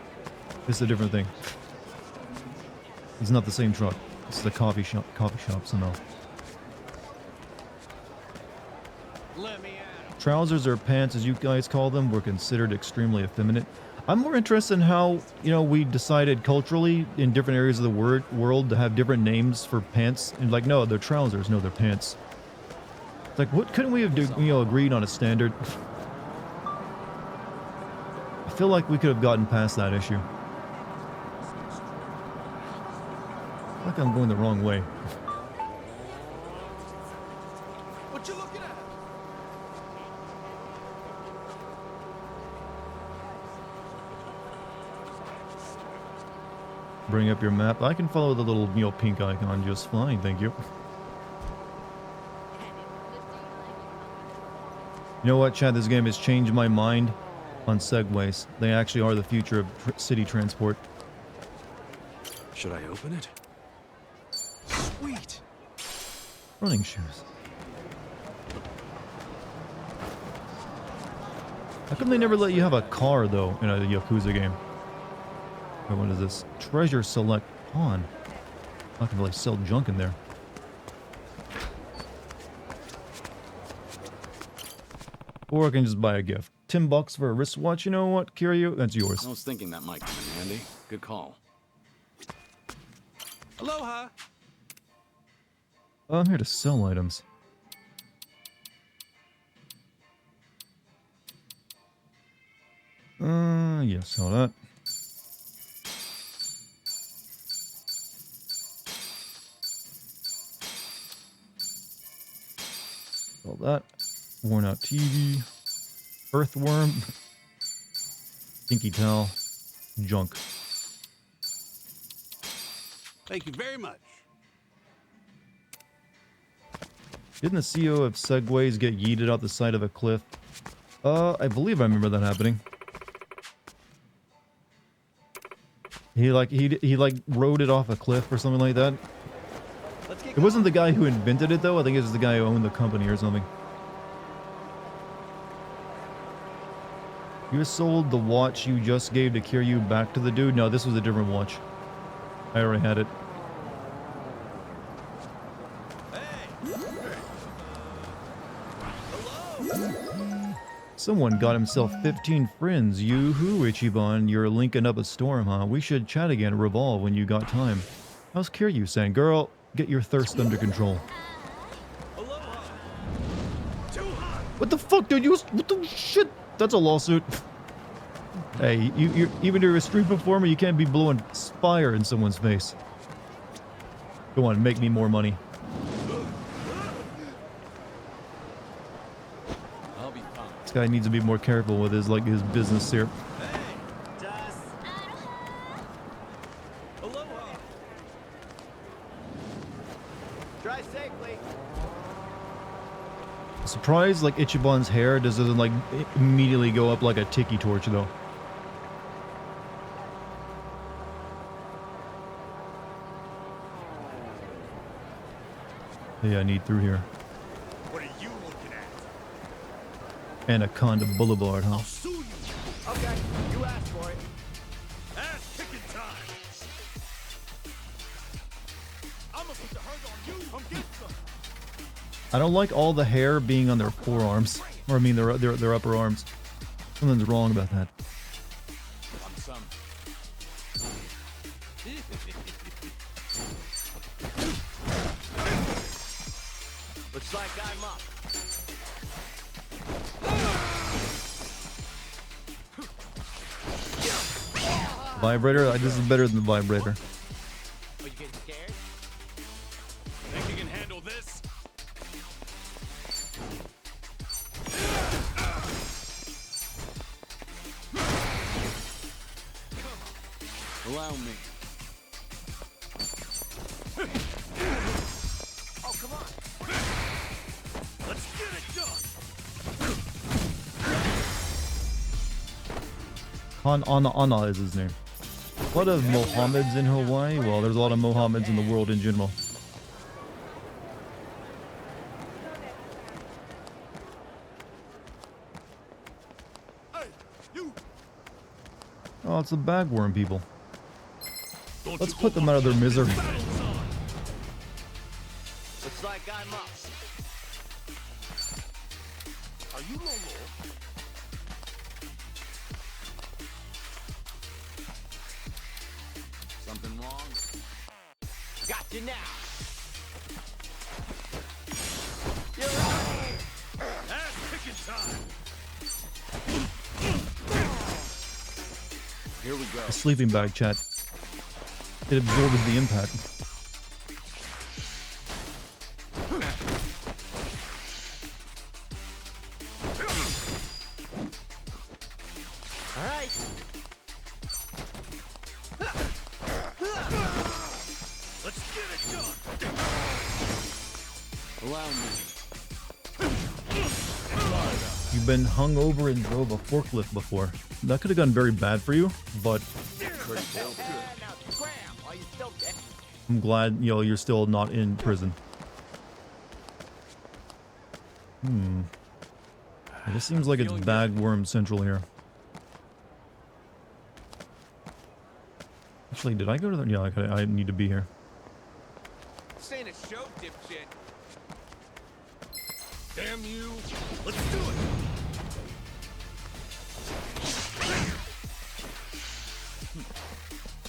[SPEAKER 1] this is a different thing. It's not the same truck. This is a coffee shop somehow. Trousers or pants, as you guys call them, were considered extremely effeminate. I'm more interested in how, we decided culturally in different areas of the world to have different names for pants. And like, no, they're trousers. No, they're pants. It's like, what couldn't we have agreed on a standard? I feel like we could have gotten past that issue. I feel like I'm going the wrong way.
[SPEAKER 2] What you looking at?
[SPEAKER 1] Bring up your map. I can follow the little pink icon just fine, thank you. You know what, Chad? This game has changed my mind on segways. They actually are the future of city transport.
[SPEAKER 2] Should I open it? Sweet.
[SPEAKER 1] Running shoes. How come they never let you have a car, though, in a Yakuza game? What is this? Treasure select pawn. I can really sell junk in there. Or I can just buy a gift. $10 for a wristwatch. You know what, Kiryu? That's yours.
[SPEAKER 2] I was thinking that might come in handy. Good call. Aloha.
[SPEAKER 1] I'm here to sell items. Yeah, sell that. Sell that. Worn out TV. Earthworm. Pinky towel. Junk.
[SPEAKER 3] Thank you very much.
[SPEAKER 1] Didn't the CEO of Segways get yeeted out the side of a cliff? I believe I remember that happening. He rode it off a cliff or something like that. It wasn't the guy who invented it though. I think it was the guy who owned the company or something. You sold the watch you just gave to Kiryu back to the dude? No, this was a different watch. I already had it. Someone got himself 15 friends. Yoo-hoo, Ichiban. You're linking up a storm, huh? We should chat again at Revolve when you got time. How's Kiryu saying? Girl, get your thirst under control. What the fuck, dude? What the shit? That's a lawsuit. Hey, you even if you're a street performer, you can't be blowing fire in someone's face. Go on, make me more money.
[SPEAKER 2] I'll be fine.
[SPEAKER 1] This guy needs to be more careful with his business here.
[SPEAKER 3] Drive safely.
[SPEAKER 1] Surprised like Ichiban's hair doesn't like immediately go up like a tiki torch though. Yeah, I need through here.
[SPEAKER 3] What are you looking at?
[SPEAKER 1] Anaconda Boulevard, huh?
[SPEAKER 3] I'll sue you. Okay, you asked for it. Ass kicking time. I'm gonna put the hurt on you. Come get some.
[SPEAKER 1] I don't like all the hair being on their forearms. Or I mean their upper arms. Something's wrong about that.
[SPEAKER 2] I'm some.
[SPEAKER 3] Looks like I'm up.
[SPEAKER 1] Vibrator? This is better than the vibrator.
[SPEAKER 3] Are you getting scared?
[SPEAKER 2] Think you can handle this? Allow me.
[SPEAKER 3] Oh, come on. Let's get it done.
[SPEAKER 1] Ana is his name. A lot of Mohammeds in Hawaii. Well, there's a lot of Mohammeds in the world in general.
[SPEAKER 3] Hey, you.
[SPEAKER 1] Oh, it's the bagworm people.
[SPEAKER 3] Don't
[SPEAKER 1] Let's
[SPEAKER 3] you
[SPEAKER 1] put
[SPEAKER 3] go
[SPEAKER 1] them out of their
[SPEAKER 3] off.
[SPEAKER 1] misery.
[SPEAKER 3] Battle's on. Looks like I'm up. Are you Lolo?
[SPEAKER 2] Something wrong?
[SPEAKER 3] Got you now. You're out. Ass kicking time.
[SPEAKER 2] Here we go.
[SPEAKER 1] A sleeping bag, chat. It absorbs the impact.
[SPEAKER 3] All right. Let's get it done.
[SPEAKER 2] Allow me.
[SPEAKER 1] You've been hung over and drove a forklift before. That could have gone very bad for you, but
[SPEAKER 3] Now scram while you still can.
[SPEAKER 1] I'm glad, you're still not in prison. This seems like it's bagworm central here. Actually, did I go to the... Yeah, I need to be here.
[SPEAKER 3] This ain't a show, dipshit. Damn you. Let's do it.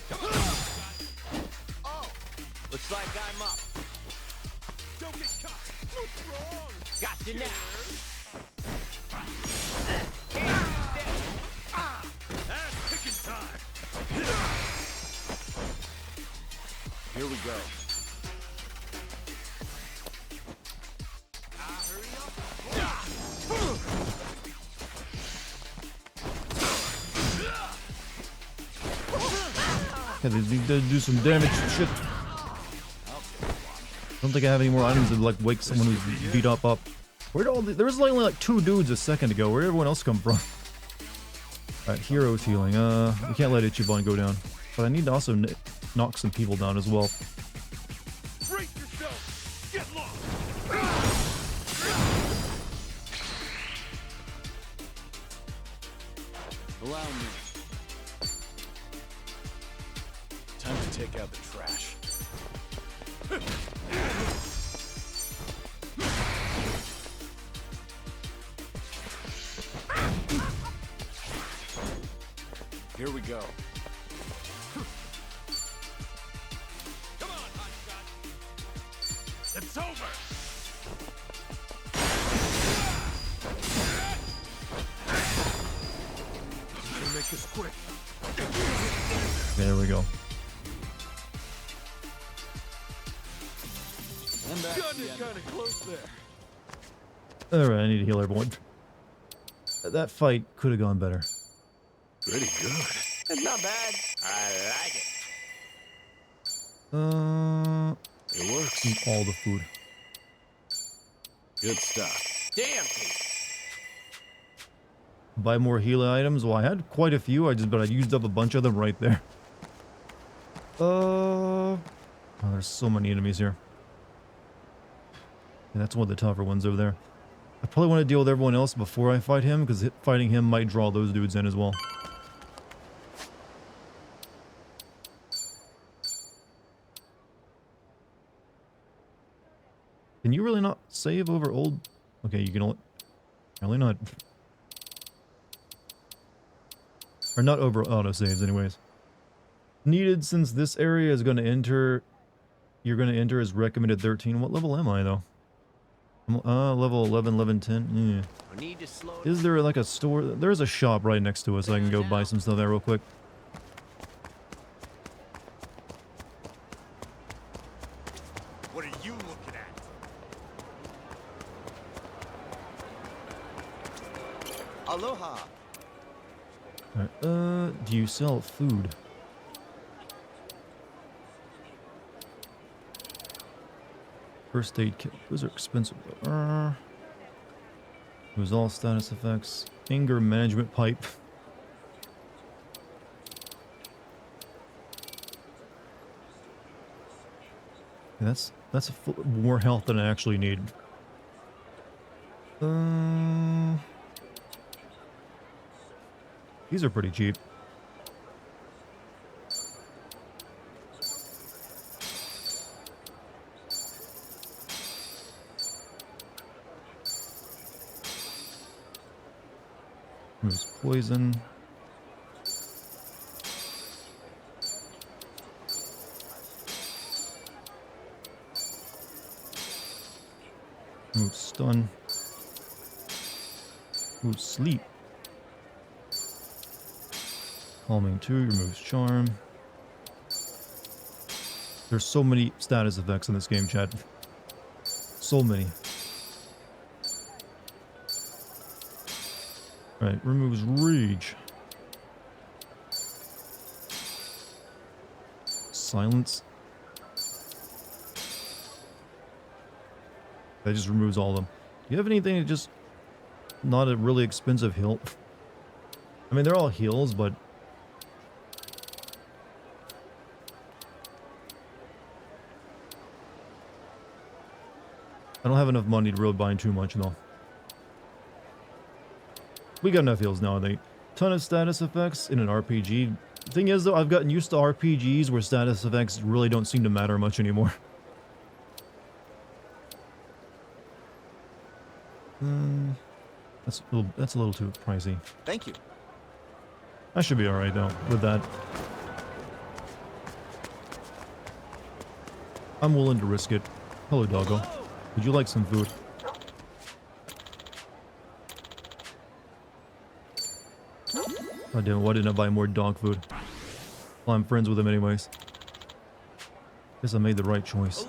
[SPEAKER 3] Come on. Oh, looks like I'm up. Don't get caught. What's wrong? Got you now. Ass kicking time.
[SPEAKER 2] Here we go.
[SPEAKER 3] Hurry up.
[SPEAKER 1] Okay, they need to do some damage. Shit. I don't think I have any more items that like wake someone who's beat up. Where'd all there was only like 2 dudes a second ago. Where'd everyone else come from? Alright, heroes healing. We can't let Ichiban go down. But I need to also knock some people down as well.
[SPEAKER 3] Brace yourself. Get lost.
[SPEAKER 2] Allow me. Time to take out the trash. Here we go.
[SPEAKER 3] Come on, hotshot. It's over. Gonna make this quick.
[SPEAKER 1] There we go.
[SPEAKER 2] And back
[SPEAKER 3] Gun is
[SPEAKER 2] again.
[SPEAKER 3] kind of close there.
[SPEAKER 1] Alright, I need to heal everyone. That fight could have gone better.
[SPEAKER 2] Pretty good.
[SPEAKER 3] It's not bad. I like it.
[SPEAKER 2] It works.
[SPEAKER 1] Eat all the food.
[SPEAKER 2] Good stuff.
[SPEAKER 3] Damn, Pete.
[SPEAKER 1] Buy more healing items. Well, I had quite a few. But I used up a bunch of them right there. Oh, there's so many enemies here. Yeah, that's one of the tougher ones over there. I probably want to deal with everyone else before I fight him, because fighting him might draw those dudes in as well. Can you really not save over old? Okay, you can only... Really not. Or not over autosaves anyways. Needed since this area is going to enter... You're going to enter as recommended 13. What level am I though? Level 11, 11, 10.
[SPEAKER 3] I need to slow
[SPEAKER 1] Is there like a store? There's a shop right next to us. I can go buy some stuff there real quick.
[SPEAKER 3] What are you looking at? Aloha.
[SPEAKER 1] Alright, do you sell food? First aid kit. Those are expensive. It was all status effects. Anger management pipe. Yeah, that's more health than I actually need. These are pretty cheap. Removes poison. Removes stun. Removes sleep. Calming 2, removes charm. There's so many status effects in this game, chat. So many. Right, removes rage. Silence. That just removes all of them. Do you have anything that just not a really expensive heal? I mean, they're all heals, but I don't have enough money to really buy too much though. We got enough heals now, I think. Ton of status effects in an RPG. The thing is though, I've gotten used to RPGs where status effects really don't seem to matter much anymore. That's a little too pricey.
[SPEAKER 3] Thank you.
[SPEAKER 1] I should be alright though, with that. I'm willing to risk it. Hello, doggo. Would you like some food? Oh damn, why didn't I buy more dog food? Well, I'm friends with him anyways. Guess I made the right choice.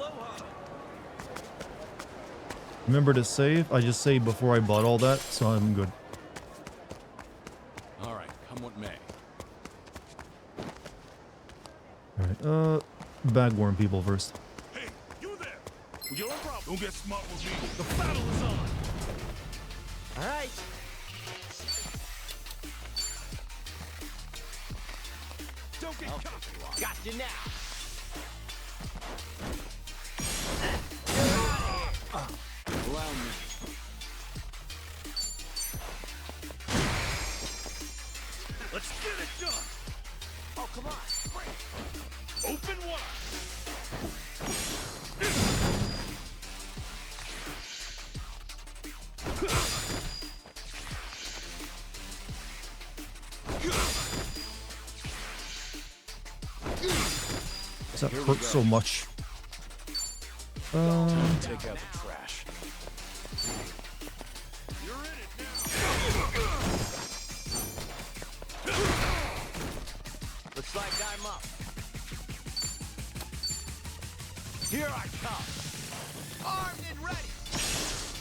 [SPEAKER 1] Remember to save? I just saved before I bought all that, so I'm good.
[SPEAKER 2] All right, come what may.
[SPEAKER 1] Bagworm people first.
[SPEAKER 3] Hey, you there! You're a problem. Don't get smart with me. The battle is on. All right. Don't get caught. Got you now.
[SPEAKER 2] Allow me.
[SPEAKER 3] Let's get it done.
[SPEAKER 2] Oh, come on. Break.
[SPEAKER 3] Open wide.
[SPEAKER 1] That hurts so much.
[SPEAKER 2] Take out the trash.
[SPEAKER 3] You're in it now.
[SPEAKER 2] Looks like I'm up. Here I come. Armed and ready.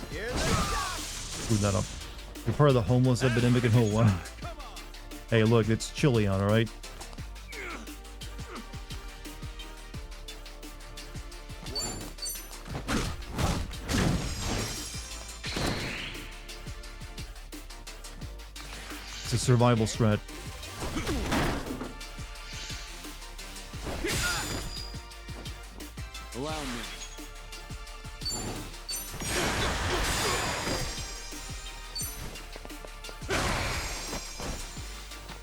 [SPEAKER 2] Here they come.
[SPEAKER 1] Screw that up. You're part of the homeless epidemic in Hawaii. Hey, look, it's chilly out, alright? It's a survival strat.
[SPEAKER 2] Allow me.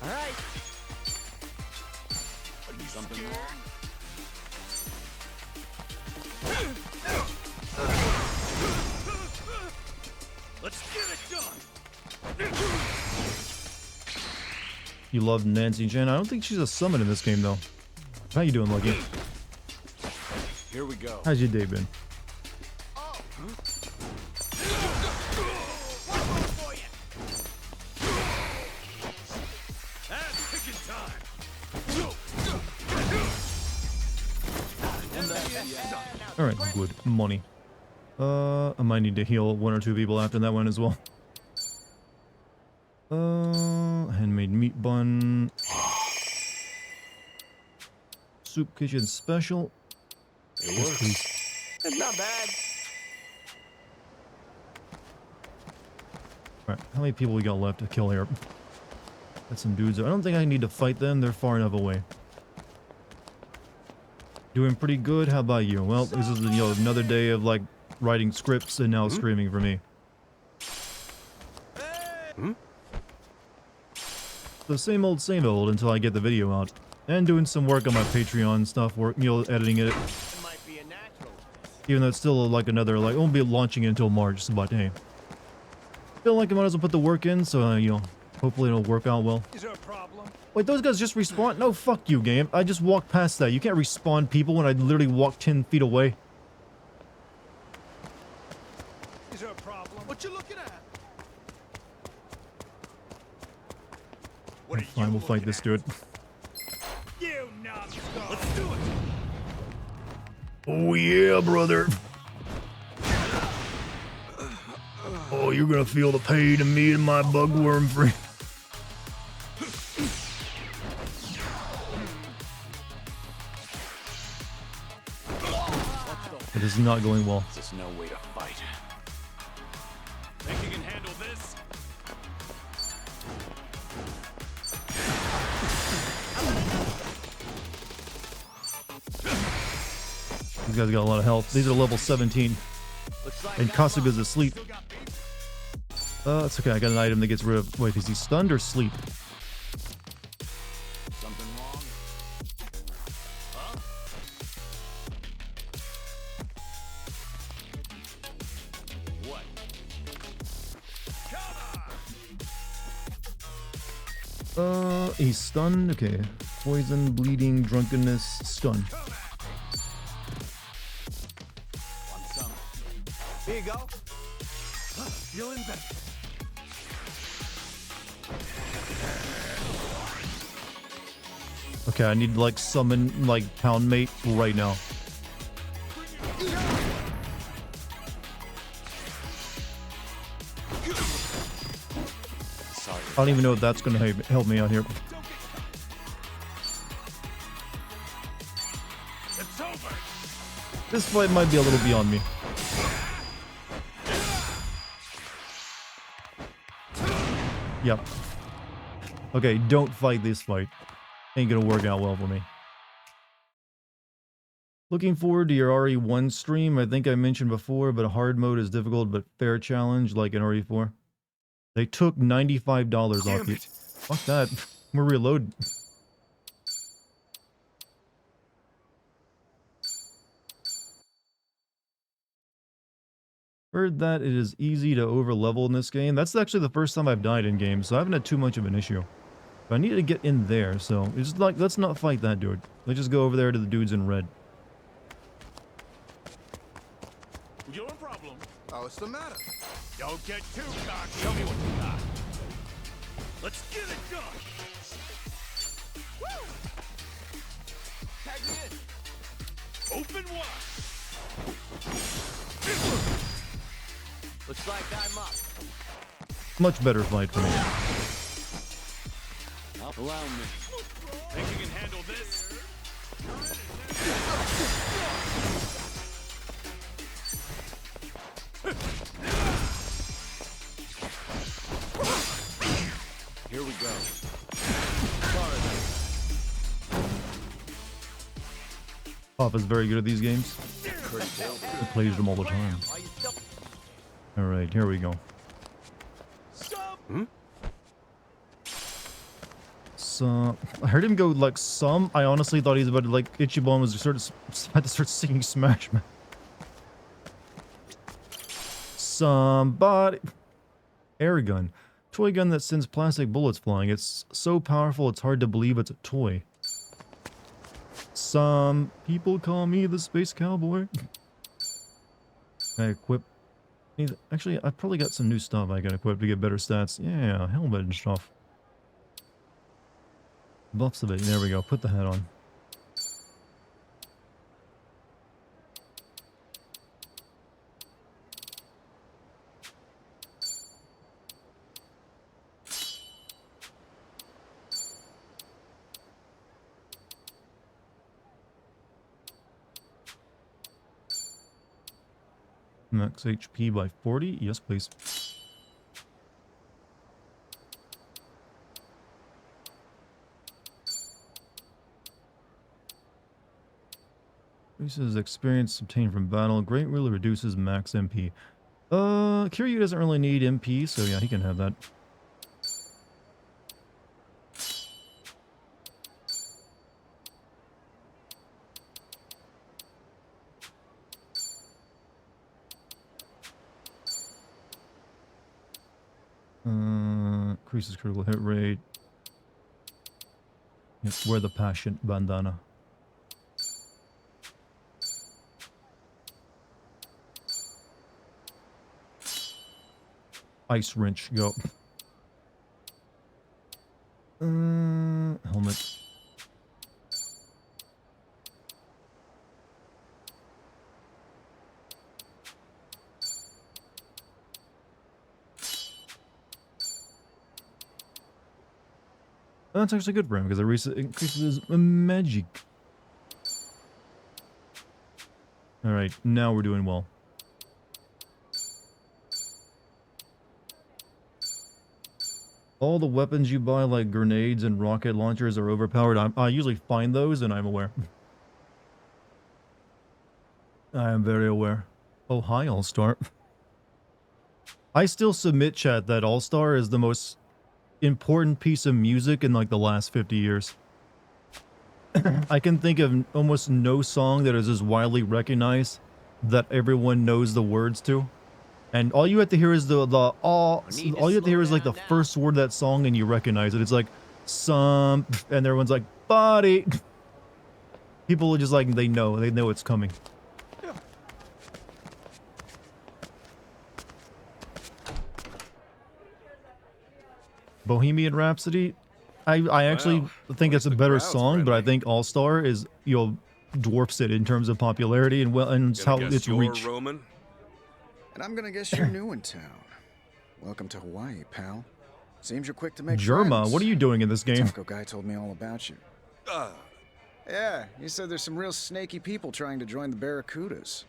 [SPEAKER 3] All right.
[SPEAKER 2] Something wrong?
[SPEAKER 3] Let's get it done.
[SPEAKER 1] You love Nancy Jen. I don't think she's a summon in this game, though. How you doing, Lucky?
[SPEAKER 2] Here we go.
[SPEAKER 1] How's your day been?
[SPEAKER 3] That's picking time.
[SPEAKER 1] Alright, good. Money. I might need to heal one or two people after that one as well. Handmade meat bun. Soup kitchen special.
[SPEAKER 2] It
[SPEAKER 1] Yes,
[SPEAKER 2] works.
[SPEAKER 1] please.
[SPEAKER 3] It's not bad.
[SPEAKER 1] Alright, how many people we got left to kill here? Got some dudes. I don't think I need to fight them. They're far enough away. Doing pretty good. How about you? Well, this is, another day of, like, writing scripts and now screaming for me. The same old until I get the video out. And doing some work on my Patreon stuff, editing it.
[SPEAKER 3] It might be a natural.
[SPEAKER 1] Even though it's still like another, like, I won't be launching it until March, but hey. Feel like I might as well put the work in, so, hopefully it'll work out well.
[SPEAKER 3] Is there a problem?
[SPEAKER 1] Wait, those guys just respawn? No, fuck you, game. I just walked past that. You can't respawn people when I literally walked 10 feet away.
[SPEAKER 3] Is there a problem? What you looking at? What are
[SPEAKER 1] Fine, we'll fight this dude.
[SPEAKER 3] You numbskull. Let's do it.
[SPEAKER 1] Oh yeah, brother. Oh, you're gonna feel the pain of me and my bugworm friend. It is not going well.
[SPEAKER 2] There's no way to fight.
[SPEAKER 3] Think you can handle this?
[SPEAKER 1] These guys got a lot of health. These are level 17.
[SPEAKER 2] Looks like
[SPEAKER 1] And
[SPEAKER 2] I'm
[SPEAKER 1] Kasuga's
[SPEAKER 2] up.
[SPEAKER 1] asleep.
[SPEAKER 3] Still got beef?
[SPEAKER 1] It's okay. I got an item that gets rid of... Wait, is he stunned or asleep?
[SPEAKER 2] Something wrong? Huh? What?
[SPEAKER 3] Counter!
[SPEAKER 1] He's stunned. Okay. Poison, bleeding, drunkenness, stun.
[SPEAKER 2] Want some?
[SPEAKER 3] Here you go. Feeling better.
[SPEAKER 1] Okay, I need to, like, summon, like, Pound Mate right now.
[SPEAKER 2] Sorry.
[SPEAKER 1] I don't even know if that's gonna help me out here.
[SPEAKER 2] It's over.
[SPEAKER 1] This fight might be a little beyond me. Yep. Okay, don't fight this fight. Ain't gonna work out well for me. Looking forward to your RE1 stream. I think I mentioned before, but hard mode is difficult, but fair challenge like in RE4. They took $95 off you. Fuck that. We're reloading. Heard that it is easy to overlevel in this game. That's actually the first time I've died in games, so I haven't had too much of an issue. But I need to get in there, so it's like, let's not fight that dude. Let's just go over there to the dudes in red.
[SPEAKER 2] Your problem. Oh, what's the matter? Don't get too cocky. Show me what you got. Let's get it done. Woo! Tag me in. Open wide.
[SPEAKER 3] Looks like I'm up.
[SPEAKER 1] Much better fight for me.
[SPEAKER 3] Allow me.
[SPEAKER 2] Think you can handle this?
[SPEAKER 3] Here we go.
[SPEAKER 1] Pop is very good at these games. He plays them all the time. Alright, here we go. So, I heard him go like some. I honestly thought he was about to like Ichiban was had to start singing Smash Man. Somebody. Air gun. Toy gun that sends plastic bullets flying. It's so powerful it's hard to believe it's a toy. Some people call me the Space Cowboy. I equip. Actually, I probably got some new stuff I can equip to get better stats. Yeah, helmet and stuff. Buffs of it. There we go. Put the hat on. Max HP by 40? Yes, please. Reduces experience obtained from battle. Great really reduces max MP. Kiryu doesn't really need MP, so yeah, he can have that. Increases critical hit rate. Yep, wear the passion bandana. Ice wrench, go. Helmet. That's actually good for him because it increases his magic. Alright, now we're doing well. All the weapons you buy, like grenades and rocket launchers, are overpowered. I usually find those, and I'm aware. I am very aware. Oh, hi, All-Star. I still submit, chat, that All-Star is the most important piece of music in, like, the last 50 years. I can think of almost no song that is as widely recognized that everyone knows the words to. And all you have to hear is all you have to hear is like the first word of that song and you recognize it. It's like some, and everyone's like body. People are just like they know it's coming. Bohemian Rhapsody, I actually think it's a better song, but I think All Star is dwarfs it in terms of popularity and how its reach.
[SPEAKER 4] Roman? And I'm gonna guess you're new in town. Welcome to Hawaii, pal. Seems you're quick to make
[SPEAKER 1] Germa,
[SPEAKER 4] friends.
[SPEAKER 1] what are you doing in this game?
[SPEAKER 4] Taco guy told me all about you. Yeah, he said there's some real snaky people trying to join the Barracudas.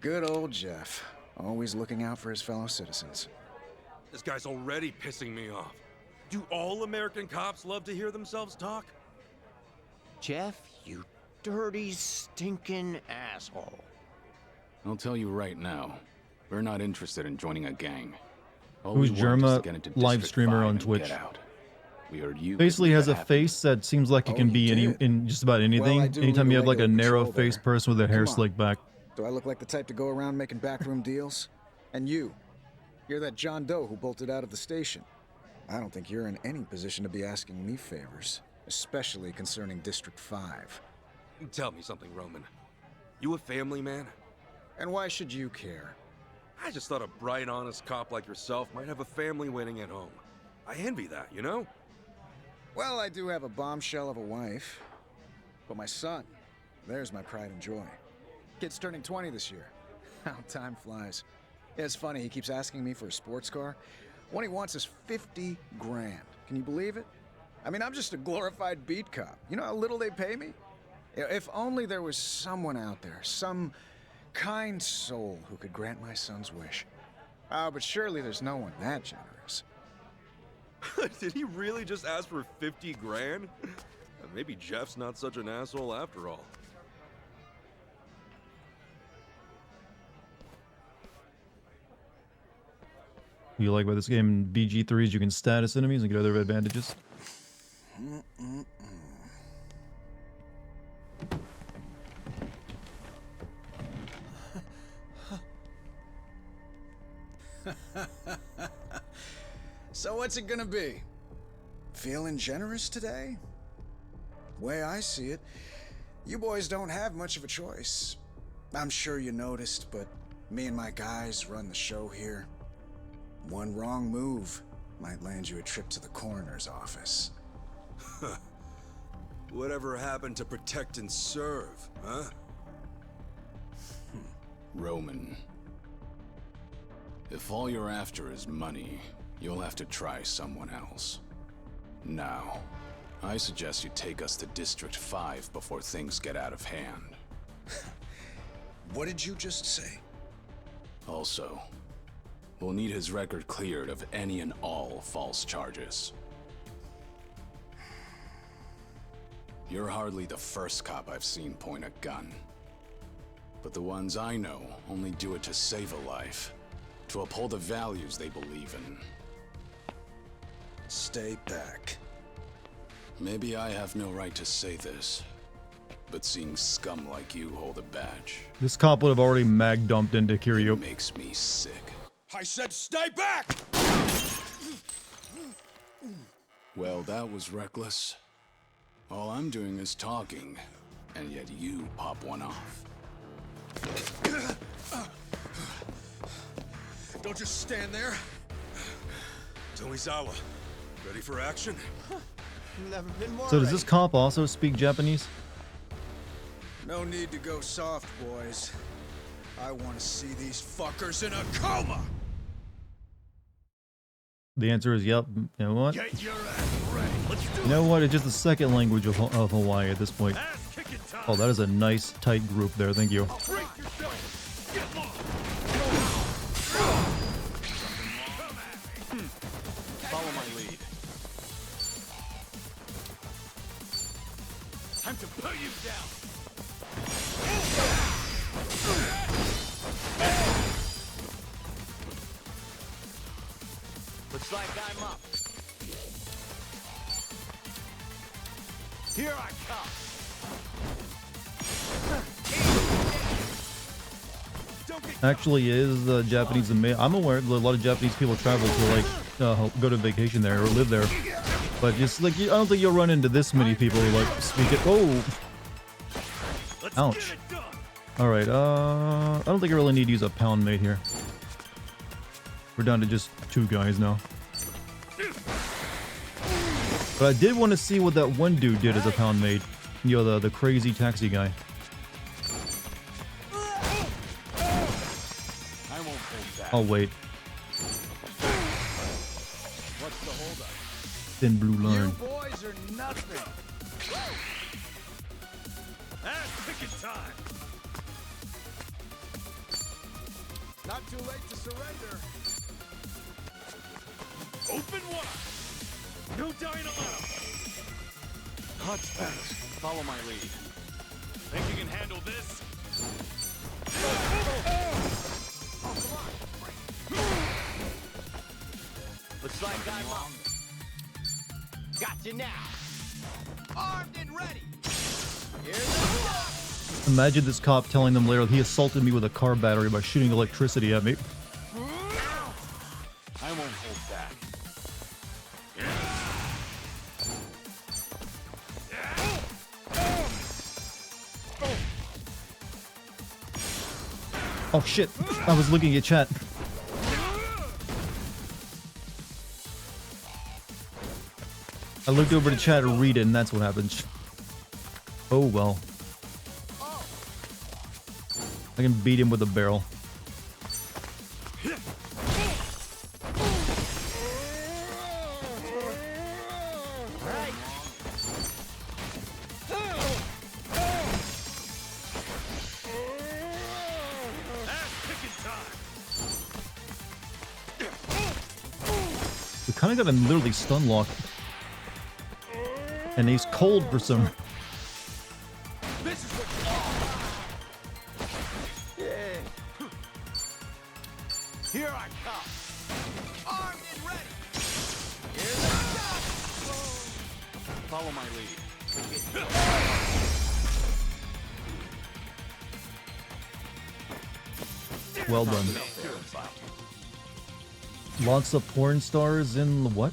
[SPEAKER 4] Good old Jeff. Always looking out for his fellow citizens.
[SPEAKER 3] This guy's already pissing me off. Do all American cops love to hear themselves talk?
[SPEAKER 5] Jeff, you dirty, stinking asshole.
[SPEAKER 6] I'll tell you right now, we're not interested in joining a gang. All
[SPEAKER 1] Who's
[SPEAKER 6] we want is to
[SPEAKER 1] Jerma,
[SPEAKER 6] get into
[SPEAKER 1] live
[SPEAKER 6] District
[SPEAKER 1] streamer
[SPEAKER 6] 5
[SPEAKER 1] on
[SPEAKER 6] and
[SPEAKER 1] Twitch.
[SPEAKER 6] get out. We heard you
[SPEAKER 1] Basically
[SPEAKER 6] could
[SPEAKER 1] has a
[SPEAKER 6] make that happen.
[SPEAKER 1] face that seems like it
[SPEAKER 4] Oh,
[SPEAKER 1] can be
[SPEAKER 4] you did?
[SPEAKER 1] in just about anything.
[SPEAKER 4] Well, I do
[SPEAKER 1] Anytime
[SPEAKER 4] need
[SPEAKER 1] you
[SPEAKER 4] a
[SPEAKER 1] have like a
[SPEAKER 4] regular
[SPEAKER 1] narrow-faced
[SPEAKER 4] patrol
[SPEAKER 1] person with their hair
[SPEAKER 4] Come on.
[SPEAKER 1] slicked back.
[SPEAKER 4] Do I look like the type to go around making backroom deals? And you're that John Doe who bolted out of the station. I don't think you're in any position to be asking me favors, especially concerning District 5.
[SPEAKER 3] Tell me something, Roman. You a family man?
[SPEAKER 4] And why should you care?
[SPEAKER 3] I just thought a bright, honest cop like yourself might have a family waiting at home. I envy that, you know?
[SPEAKER 4] Well, I do have a bombshell of a wife. But my son, there's my pride and joy. Kid's turning 20 this year. How time flies. Yeah, it's funny, he keeps asking me for a sports car. What he wants is 50 grand. Can you believe it? I mean, I'm just a glorified beat cop. You know how little they pay me? If only there was someone out there, some kind soul who could grant my son's wish. Oh, but surely there's no one that generous.
[SPEAKER 3] Did he really just ask for 50 grand? Maybe Jeff's not such an asshole after all.
[SPEAKER 1] What you like about this game in BG3 is you can status enemies and get other advantages.
[SPEAKER 4] So what's it gonna be? Feeling generous today? Way I see it, you boys don't have much of a choice. I'm sure you noticed, but me and my guys run the show here. One wrong move might land you a trip to the coroner's office.
[SPEAKER 3] Whatever happened to protect and serve, huh?
[SPEAKER 6] Roman. If all you're after is money, you'll have to try someone else. Now, I suggest you take us to District 5 before things get out of hand.
[SPEAKER 4] What did you just say?
[SPEAKER 6] Also, we'll need his record cleared of any and all false charges. You're hardly the first cop I've seen point a gun. But the ones I know only do it to save a life, to uphold the values they believe in.
[SPEAKER 4] Stay back.
[SPEAKER 6] Maybe I have no right to say this, but seeing scum like you hold a badge,
[SPEAKER 1] This cop would have already mag dumped into
[SPEAKER 6] it
[SPEAKER 1] Kiryu.
[SPEAKER 6] makes me sick.
[SPEAKER 2] I said stay back!
[SPEAKER 6] Well, that was reckless. All I'm doing is talking, and yet you pop one off.
[SPEAKER 2] Don't just stand there. Tomizawa, ready for action?
[SPEAKER 5] Never been more
[SPEAKER 1] So does this cop also speak Japanese?
[SPEAKER 4] No need to go soft, boys. I want to see these
[SPEAKER 2] Fuckers in a coma!
[SPEAKER 1] The answer is yep. You know what?
[SPEAKER 2] Get your ass ready. Let's do
[SPEAKER 1] You know what? It's just the second language of Hawaii at this point.
[SPEAKER 2] it. Ass kicking time.
[SPEAKER 1] Oh, that is a nice tight group there. Thank you.
[SPEAKER 2] Break yourself. Get lost.
[SPEAKER 3] Follow my lead.
[SPEAKER 2] Time to put you down.
[SPEAKER 3] Looks like I'm up. Here I come. Don't get
[SPEAKER 1] Actually, is Japanese I'm aware that a lot of Japanese people travel to like go to vacation there or live there, but just like I don't think you'll run into this many people who like speak it. Oh,
[SPEAKER 2] Let's
[SPEAKER 1] ouch.
[SPEAKER 2] get it done.
[SPEAKER 1] All right. I don't think I really need to use a pound mate here. We're down to just 2 guys now. But I did want to see what that one dude did as a pound mate. You know, the crazy taxi guy.
[SPEAKER 3] I won't hold back.
[SPEAKER 1] I'll wait.
[SPEAKER 3] What's the holdup?
[SPEAKER 1] Thin blue line.
[SPEAKER 4] boys are nothing.
[SPEAKER 2] picking time.
[SPEAKER 4] Not too late to surrender.
[SPEAKER 2] Open wide. No dying allowed.
[SPEAKER 3] Hunchbacks, follow my lead.
[SPEAKER 2] Think you can handle this?
[SPEAKER 3] Looks like I'm up. Got you now. Armed and ready. Here's the
[SPEAKER 1] Imagine this cop telling them later he assaulted me with a car battery by shooting electricity at me.
[SPEAKER 3] I won't hold back.
[SPEAKER 1] Oh shit, I was looking at chat. I looked over to chat to read it and that's what happened. Oh well. I can beat him with a barrel. We kind of got him literally stun locked. And he's cold for some.
[SPEAKER 2] This is what
[SPEAKER 3] Here I come. Armed and ready. Here's the Follow my lead.
[SPEAKER 1] Well done. Lots of porn stars in what?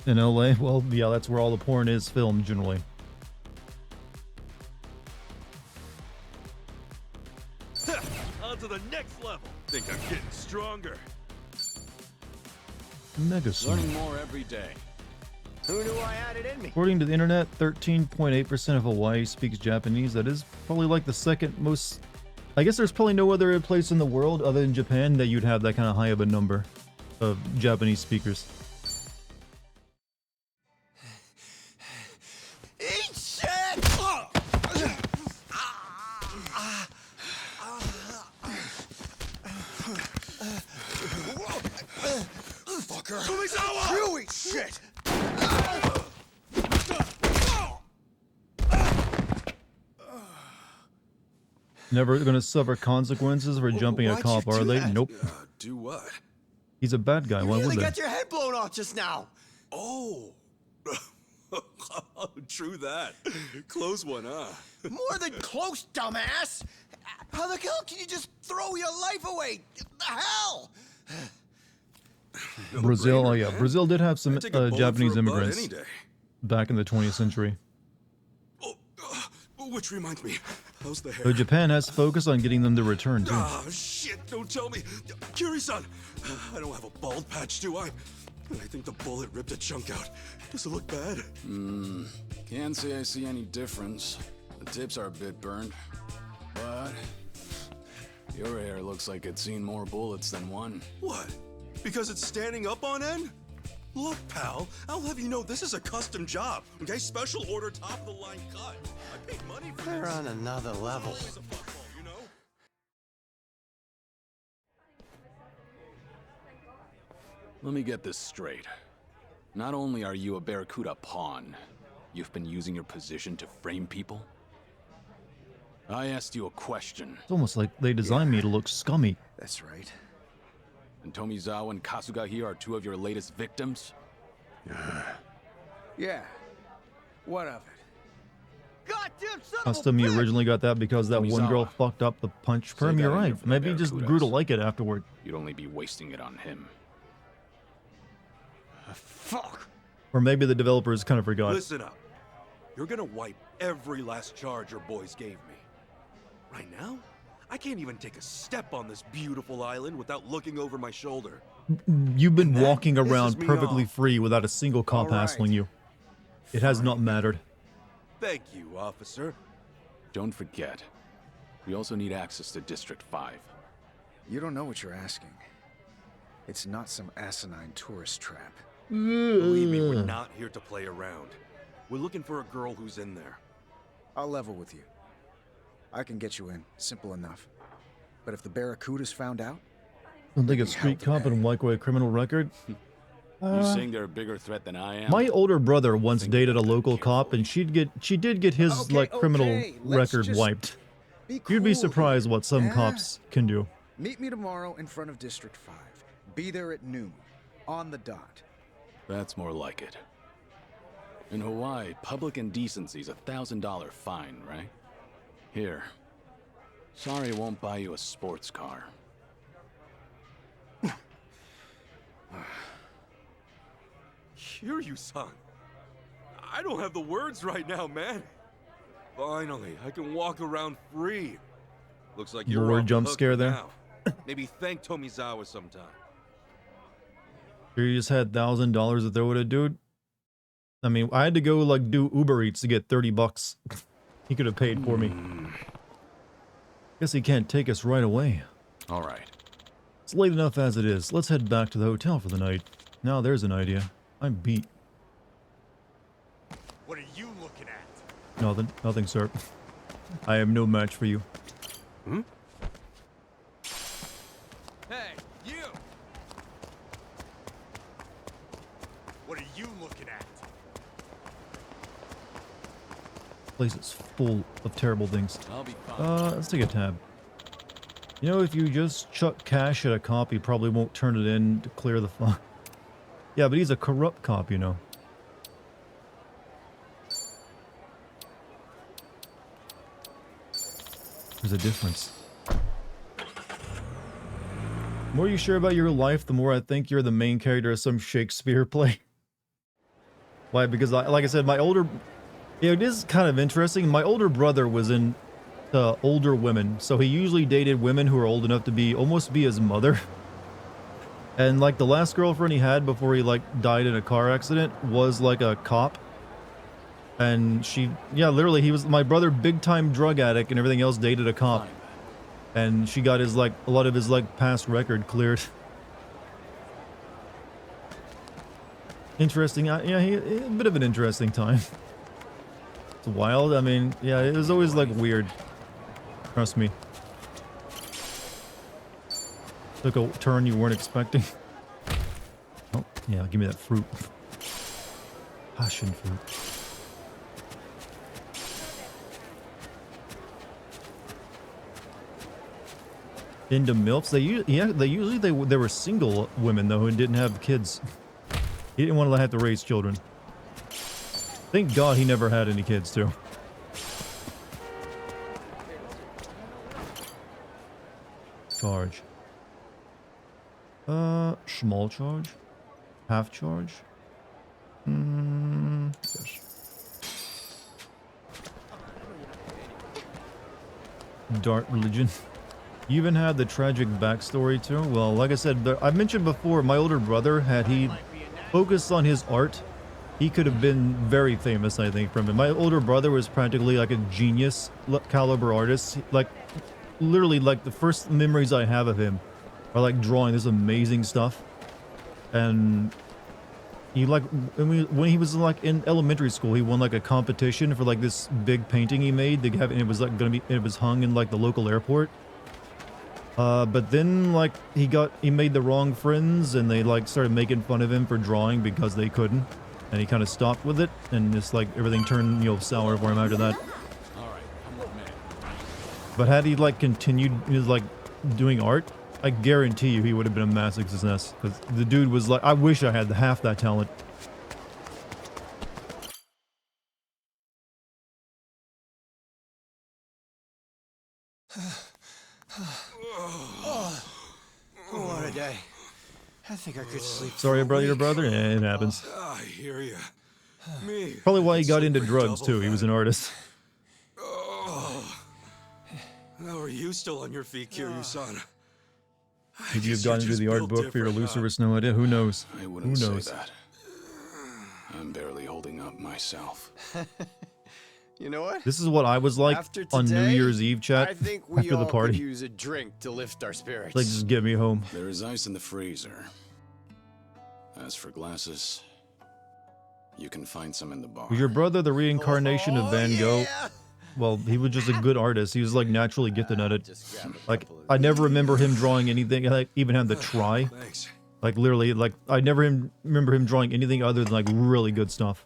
[SPEAKER 1] In LA? Well, yeah, that's where all the porn is filmed generally.
[SPEAKER 2] on to the next level. Think I'm getting stronger.
[SPEAKER 1] Mega suit.
[SPEAKER 6] Learning more every day.
[SPEAKER 5] Who knew I had it in me?
[SPEAKER 1] According to the internet, 13.8% of Hawaii speaks Japanese. That is probably like the second most... I guess there's probably no other place in the world other than Japan that you'd have that kind of high of a number of Japanese speakers.
[SPEAKER 5] Eat shit!
[SPEAKER 4] Fucker!
[SPEAKER 2] Kumisawa!
[SPEAKER 4] You eat shit!
[SPEAKER 1] Never gonna suffer consequences for jumping a
[SPEAKER 5] Why'd
[SPEAKER 1] cop,
[SPEAKER 5] you
[SPEAKER 1] are
[SPEAKER 5] do
[SPEAKER 1] they?
[SPEAKER 5] that?
[SPEAKER 1] Nope.
[SPEAKER 6] Do what?
[SPEAKER 1] He's a bad guy.
[SPEAKER 5] You
[SPEAKER 1] Why
[SPEAKER 5] nearly
[SPEAKER 1] would they?
[SPEAKER 5] got your head blown off just now.
[SPEAKER 6] Oh. True that. Close one, huh?
[SPEAKER 5] More than close, dumbass. How the hell can you just throw your life away? The hell?
[SPEAKER 1] Brazil, oh yeah, Brazil did have some
[SPEAKER 6] I'd take a bullet
[SPEAKER 1] Japanese
[SPEAKER 6] for a butt
[SPEAKER 1] immigrants
[SPEAKER 6] any day.
[SPEAKER 1] back in the 20th century.
[SPEAKER 6] Oh, which reminds me, how's the hair?
[SPEAKER 1] Though Japan has focused on getting them to return too.
[SPEAKER 6] Ah, shit, don't tell me. Kiri-san, I don't have a bald patch, do I? I think the bullet ripped a chunk out. Does it look bad? Can't say I see any difference. The tips are a bit burned. But your hair looks like it's seen more bullets than one.
[SPEAKER 7] What? Because it's standing up on end? Look, pal, I'll have you know this is a custom job, okay? Special order, top of the line cut. I paid money for
[SPEAKER 5] They're
[SPEAKER 7] this.
[SPEAKER 5] on another level.
[SPEAKER 7] Always a fuckball, you know?
[SPEAKER 6] Let me get this straight. Not only are you a Barracuda pawn, you've been using your position to frame people? I asked you a question,
[SPEAKER 1] It's almost like they designed me to look scummy.
[SPEAKER 4] That's right.
[SPEAKER 6] and Tomizawa and Kasuga here are two of your latest victims?
[SPEAKER 4] Yeah. What of it?
[SPEAKER 5] Goddamn son
[SPEAKER 1] Custom,
[SPEAKER 5] of a
[SPEAKER 1] you
[SPEAKER 5] bitch!
[SPEAKER 1] originally got that because that one girl
[SPEAKER 6] Tomizawa.
[SPEAKER 1] fucked up the punch perm.
[SPEAKER 6] that
[SPEAKER 1] You're
[SPEAKER 6] in here
[SPEAKER 1] right.
[SPEAKER 6] for the
[SPEAKER 1] Maybe you just
[SPEAKER 6] Barracudas.
[SPEAKER 1] grew to like it afterward.
[SPEAKER 6] You'd only be wasting it on him.
[SPEAKER 5] Fuck.
[SPEAKER 1] Or maybe the developers kind of forgot.
[SPEAKER 7] Listen up. You're gonna wipe every last charge your boys gave me. Right now, I can't even take a step on this beautiful island without looking over my shoulder.
[SPEAKER 1] You've been
[SPEAKER 7] that
[SPEAKER 1] walking
[SPEAKER 7] pisses
[SPEAKER 1] around
[SPEAKER 7] me
[SPEAKER 1] perfectly
[SPEAKER 7] off.
[SPEAKER 1] free without a single cop
[SPEAKER 4] All right.
[SPEAKER 1] hassling you. It has not mattered.
[SPEAKER 7] Thank you, officer.
[SPEAKER 6] Don't forget, we also need access to District 5.
[SPEAKER 4] You don't know what you're asking. It's not some asinine tourist trap.
[SPEAKER 7] Believe me, we're not here to play around. We're looking for a girl who's in there.
[SPEAKER 4] I'll level with you. I can get you in. Simple enough. But if the Barracuda's found out,
[SPEAKER 1] Don't think a
[SPEAKER 4] be hell
[SPEAKER 1] street
[SPEAKER 4] to
[SPEAKER 1] cop
[SPEAKER 4] pay.
[SPEAKER 1] and wipe away a criminal record.
[SPEAKER 6] You saying they're a bigger threat than I am?
[SPEAKER 1] My older brother once dated a local cop, and she did get his
[SPEAKER 4] Okay,
[SPEAKER 1] like criminal
[SPEAKER 4] okay, let's
[SPEAKER 1] record
[SPEAKER 4] just
[SPEAKER 1] wiped.
[SPEAKER 4] be
[SPEAKER 1] You'd be
[SPEAKER 4] cool
[SPEAKER 1] surprised
[SPEAKER 4] here,
[SPEAKER 1] what some
[SPEAKER 4] yeah?
[SPEAKER 1] cops can do.
[SPEAKER 4] Meet me tomorrow in front of District 5. Be there at noon. On the dot.
[SPEAKER 6] That's more like it. In Hawaii, public indecency's $1,000 fine, right? Here. Sorry, won't buy you a sports car.
[SPEAKER 7] Kiryu-san. I don't have the words right now, man. Finally, I can walk around free. Looks like you're
[SPEAKER 1] More
[SPEAKER 7] off the
[SPEAKER 1] jump
[SPEAKER 7] hook
[SPEAKER 1] scare
[SPEAKER 7] for
[SPEAKER 1] there.
[SPEAKER 7] now. Maybe thank Tomizawa sometime.
[SPEAKER 1] You just had $1,000 to throw at a dude. I mean, I had to go like do Uber Eats to get $30. He could have paid for me. Guess he can't take us right away.
[SPEAKER 6] All right.
[SPEAKER 1] It's late enough as it is. Let's head back to the hotel for the night. Now there's an idea. I'm beat.
[SPEAKER 2] What are you looking at?
[SPEAKER 1] Nothing, sir. I am no match for you.
[SPEAKER 3] Hey, you!
[SPEAKER 2] What are you looking at?
[SPEAKER 1] Place is full of terrible things.
[SPEAKER 6] I'll be fine.
[SPEAKER 1] Let's take a tab. You know, if you just chuck cash at a cop, he probably won't turn it in to clear the file. Yeah, but he's a corrupt cop, you know. There's a difference. The more you share about your life, the more I think you're the main character of some Shakespeare play. Why? Because, like I said, my older... Yeah, it is kind of interesting. My older brother was in older women, so he usually dated women who were old enough to be almost be his mother. And like the last girlfriend he had before he like died in a car accident was like a cop. And she, yeah, literally he was, my brother, big time drug addict and everything else, dated a cop.
[SPEAKER 6] Fine.
[SPEAKER 1] And she got his like, a lot of his like past record cleared. Interesting, yeah, a bit of an interesting time. It's wild, I mean, yeah, it was always like weird. Trust me. Took a turn you weren't expecting. Oh, yeah, give me that fruit. Passion fruit. Into MILFs? They were single women though and didn't have kids. He didn't want to have to raise children. Thank God he never had any kids too. Charge. Small charge? Half charge? Yes. Dart religion. You even had the tragic backstory too? Well, like I said, I mentioned before, my older brother, had he focused on his art, he could have been very famous, I think, from it. My older brother was practically like a genius caliber artist. Like, literally, like, the first memories I have of him are like drawing this amazing stuff. And he like, when he was like in elementary school, he won like a competition for like this big painting he made. They have, and it was like it was hung in like the local airport. But then like he made the wrong friends and they like started making fun of him for drawing because they couldn't. And he kind of stopped with it and just like everything turned, you know, sour for him after that.
[SPEAKER 6] All right, come with me.
[SPEAKER 1] But had he like continued his like doing art, I guarantee you he would have been a massive success. Because the dude was like, I wish I had half that talent.
[SPEAKER 5] What a day. I think I could sleep.
[SPEAKER 1] Sorry
[SPEAKER 5] for a
[SPEAKER 1] about your
[SPEAKER 5] week.
[SPEAKER 1] brother? Yeah, it happens.
[SPEAKER 6] I hear you. Me.
[SPEAKER 1] Probably why he got
[SPEAKER 6] Sleep
[SPEAKER 1] into
[SPEAKER 6] like
[SPEAKER 1] drugs
[SPEAKER 6] double
[SPEAKER 1] too. He was
[SPEAKER 6] that.
[SPEAKER 1] an artist.
[SPEAKER 6] Oh. How are you still on your feet, Kiryu-san?
[SPEAKER 1] Could you have
[SPEAKER 6] guess
[SPEAKER 1] gotten
[SPEAKER 6] you're
[SPEAKER 1] into
[SPEAKER 6] just
[SPEAKER 1] the art
[SPEAKER 6] built
[SPEAKER 1] book for your
[SPEAKER 6] different, huh?
[SPEAKER 1] Lucerus? No idea. Who knows?
[SPEAKER 6] I wouldn't
[SPEAKER 1] Who
[SPEAKER 6] say
[SPEAKER 1] knows?
[SPEAKER 6] that. I'm barely holding up myself.
[SPEAKER 5] You know what?
[SPEAKER 1] This is what I was like
[SPEAKER 5] After
[SPEAKER 1] on New
[SPEAKER 5] today,
[SPEAKER 1] Year's Eve chat
[SPEAKER 5] I think we
[SPEAKER 1] after
[SPEAKER 5] all
[SPEAKER 1] the party.
[SPEAKER 5] could use a drink to lift our spirits.
[SPEAKER 1] Like, just get me home.
[SPEAKER 6] There is ice in the freezer. As for glasses, you can find some in the bar.
[SPEAKER 1] Was your brother the reincarnation of Van Gogh?
[SPEAKER 5] Yeah.
[SPEAKER 1] well, he was just a good artist. He was like naturally gifted at it.
[SPEAKER 5] Just grab a
[SPEAKER 1] Like,
[SPEAKER 5] couple of
[SPEAKER 1] I never remember him drawing anything, like, even had to try.
[SPEAKER 6] Thanks.
[SPEAKER 1] Like, literally, like, I never remember him drawing anything other than, like, really good stuff.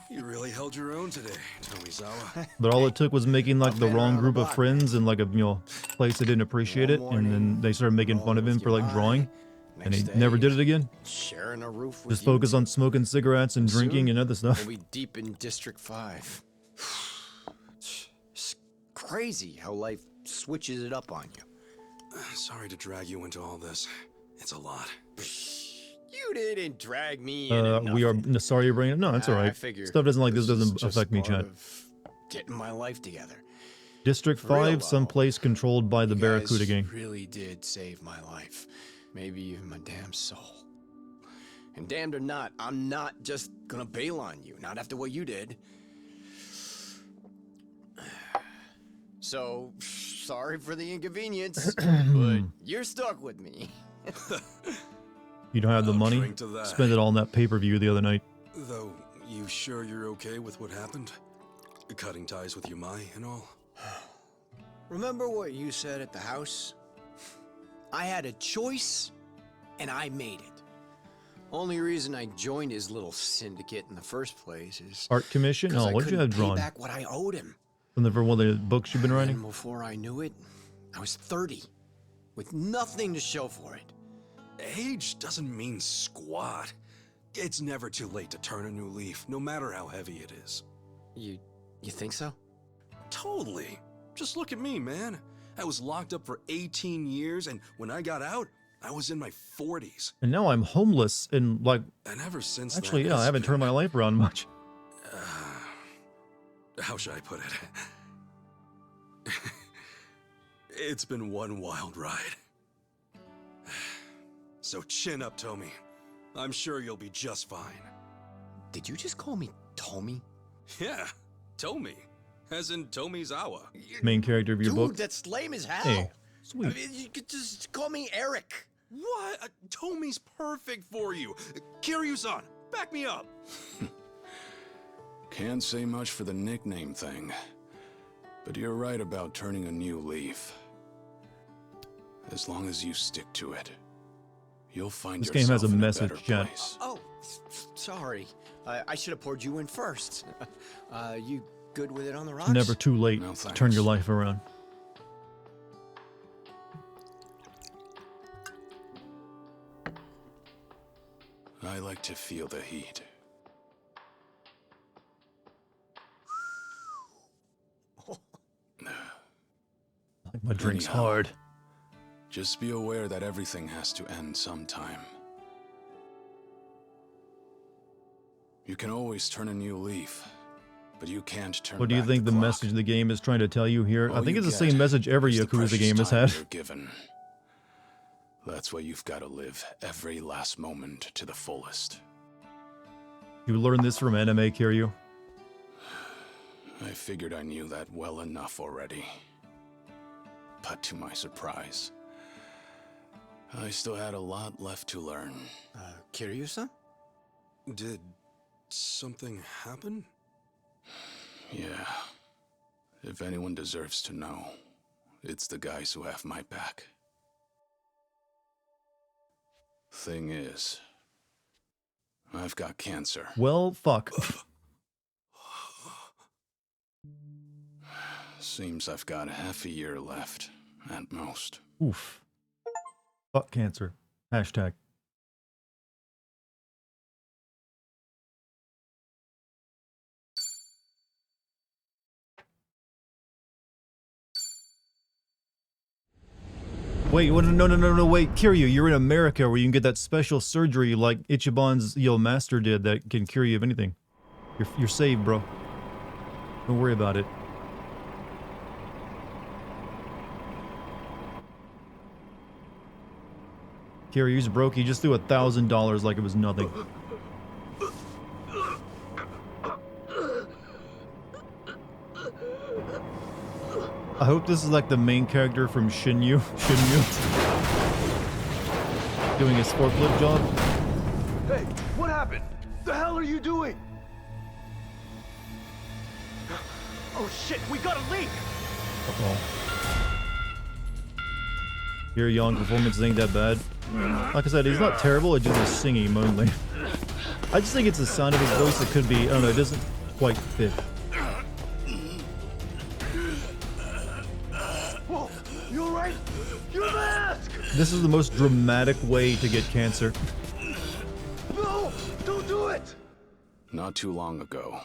[SPEAKER 6] You really held your own today, Tomizawa.
[SPEAKER 1] But all it took was making, like, the
[SPEAKER 5] been
[SPEAKER 1] wrong
[SPEAKER 5] around the
[SPEAKER 1] group of
[SPEAKER 5] block,
[SPEAKER 1] friends in, like, a, place that didn't appreciate it, and then they started making fun of him for, like, drawing, and he never did it again.
[SPEAKER 4] Sharing a roof with
[SPEAKER 1] Just focus on smoking cigarettes and drinking and other stuff.
[SPEAKER 4] We'll be deep in District 5. It's crazy how life switches it up on you.
[SPEAKER 6] Sorry to drag you into all this. It's a lot.
[SPEAKER 4] You didn't drag me in.
[SPEAKER 1] We are sorry you're bringing it. No, that's all
[SPEAKER 4] I
[SPEAKER 1] right.
[SPEAKER 4] figure
[SPEAKER 1] Stuff doesn't like this
[SPEAKER 4] is
[SPEAKER 1] doesn't
[SPEAKER 4] just
[SPEAKER 1] affect me,
[SPEAKER 4] part
[SPEAKER 1] Chad.
[SPEAKER 4] of getting my life together.
[SPEAKER 1] District
[SPEAKER 4] For real,
[SPEAKER 1] 5,
[SPEAKER 4] though.
[SPEAKER 1] someplace controlled by the
[SPEAKER 4] You
[SPEAKER 1] Barracuda
[SPEAKER 4] guys
[SPEAKER 1] gang.
[SPEAKER 4] really did save my life. Maybe even my damn soul. And damned or not, I'm not just gonna bail on you. Not after what you did. So, sorry for the inconvenience, but you're stuck with me.
[SPEAKER 1] You don't have the
[SPEAKER 6] I'll
[SPEAKER 1] money?
[SPEAKER 6] drink to that.
[SPEAKER 1] Spend it all on that pay-per-view the other night.
[SPEAKER 6] Though, you sure you're okay with what happened? Cutting ties with Yumai and all?
[SPEAKER 4] Remember what you said at the house? I had a choice, and I made it. Only reason I joined his little syndicate in the first place is
[SPEAKER 1] Art commission?
[SPEAKER 4] 'cause
[SPEAKER 1] Oh,
[SPEAKER 4] I
[SPEAKER 1] what did you have
[SPEAKER 4] couldn't pay
[SPEAKER 1] drawn?
[SPEAKER 4] back what I owed him.
[SPEAKER 1] From one of the books you've been writing?
[SPEAKER 4] And before I knew it, I was 30, with nothing to show for it.
[SPEAKER 6] Age doesn't mean squat. It's never too late to turn a new leaf, no matter how heavy it is.
[SPEAKER 4] You think so?
[SPEAKER 6] Totally. Just look at me, man. I was locked up for 18 years, and when I got out, I was in my 40s.
[SPEAKER 1] And now I'm homeless and, like,
[SPEAKER 6] And ever since
[SPEAKER 1] actually,
[SPEAKER 6] then,
[SPEAKER 1] yeah, I
[SPEAKER 6] it's
[SPEAKER 1] haven't
[SPEAKER 6] been-
[SPEAKER 1] turned my life around much.
[SPEAKER 6] How should I put it? It's been one wild ride. So chin up, Tommy. I'm sure you'll be just fine.
[SPEAKER 4] Did you just call me Tommy?
[SPEAKER 6] Yeah, Tommy. As in Tomizawa.
[SPEAKER 1] Main character of your
[SPEAKER 4] Dude,
[SPEAKER 1] book.
[SPEAKER 4] that's lame as hell.
[SPEAKER 1] Hey,
[SPEAKER 4] I
[SPEAKER 1] sweet.
[SPEAKER 4] mean, you could just call me Eric.
[SPEAKER 6] What? Tommy's perfect for you. Kiryu-san, back me up.
[SPEAKER 8] Can't say much for the nickname thing, but you're right about turning a new leaf. As long as you stick to it, you'll find
[SPEAKER 1] This game
[SPEAKER 8] yourself
[SPEAKER 1] has a
[SPEAKER 8] in
[SPEAKER 1] message,
[SPEAKER 8] better
[SPEAKER 1] Chad.
[SPEAKER 8] place.
[SPEAKER 4] Oh, sorry. I should have poured you in first. You good with it on the rocks?
[SPEAKER 1] Never too late
[SPEAKER 8] No,
[SPEAKER 1] to turn your
[SPEAKER 8] thanks.
[SPEAKER 1] life around.
[SPEAKER 8] I like to feel the heat.
[SPEAKER 1] Like my drink's
[SPEAKER 8] Anyhow.
[SPEAKER 1] hard.
[SPEAKER 8] Just be aware that everything has to end sometime. You can always turn a new leaf, but you can't turn
[SPEAKER 1] What do you
[SPEAKER 8] back
[SPEAKER 1] think the
[SPEAKER 8] clock.
[SPEAKER 1] message the game is trying to tell you here? I
[SPEAKER 8] All
[SPEAKER 1] think
[SPEAKER 8] you
[SPEAKER 1] it's the
[SPEAKER 8] get
[SPEAKER 1] same message every
[SPEAKER 8] is the
[SPEAKER 1] Yakuza
[SPEAKER 8] precious
[SPEAKER 1] game has
[SPEAKER 8] time
[SPEAKER 1] had.
[SPEAKER 8] you're given. That's why you've got to live every last moment to the fullest.
[SPEAKER 1] You learned this from anime, Kiryu.
[SPEAKER 8] I figured I knew that well enough already. But to my surprise, I still had a lot left to learn.
[SPEAKER 4] Kiryu-san?
[SPEAKER 6] Did something happen?
[SPEAKER 8] Yeah. If anyone deserves to know, it's the guys who have my back. Thing is, I've got cancer.
[SPEAKER 1] Well, fuck.
[SPEAKER 8] Seems I've got half a year left, at most.
[SPEAKER 1] Oof. Fuck cancer. Hashtag. Wait, no, wait, Kiryu, you're in America where you can get that special surgery like Ichiban's, master did that can cure you of anything. You're saved, bro. Don't worry about it. Kiryu's broke, he just threw $1,000 like it was nothing. I hope this is like the main character from Shinyu. Doing his forklift job.
[SPEAKER 2] Hey, what happened? The hell are you doing?
[SPEAKER 3] Oh shit, we got a leak!
[SPEAKER 1] Uh-oh. Your young performance ain't that bad. Like I said, he's not terrible, it's just his singing mainly. I just think it's the sound of his voice that could be, I don't know, it doesn't quite fit.
[SPEAKER 3] Whoa, you alright? Your mask!
[SPEAKER 1] This is the most dramatic way to get cancer.
[SPEAKER 3] No! Don't do it!
[SPEAKER 8] Not too long ago,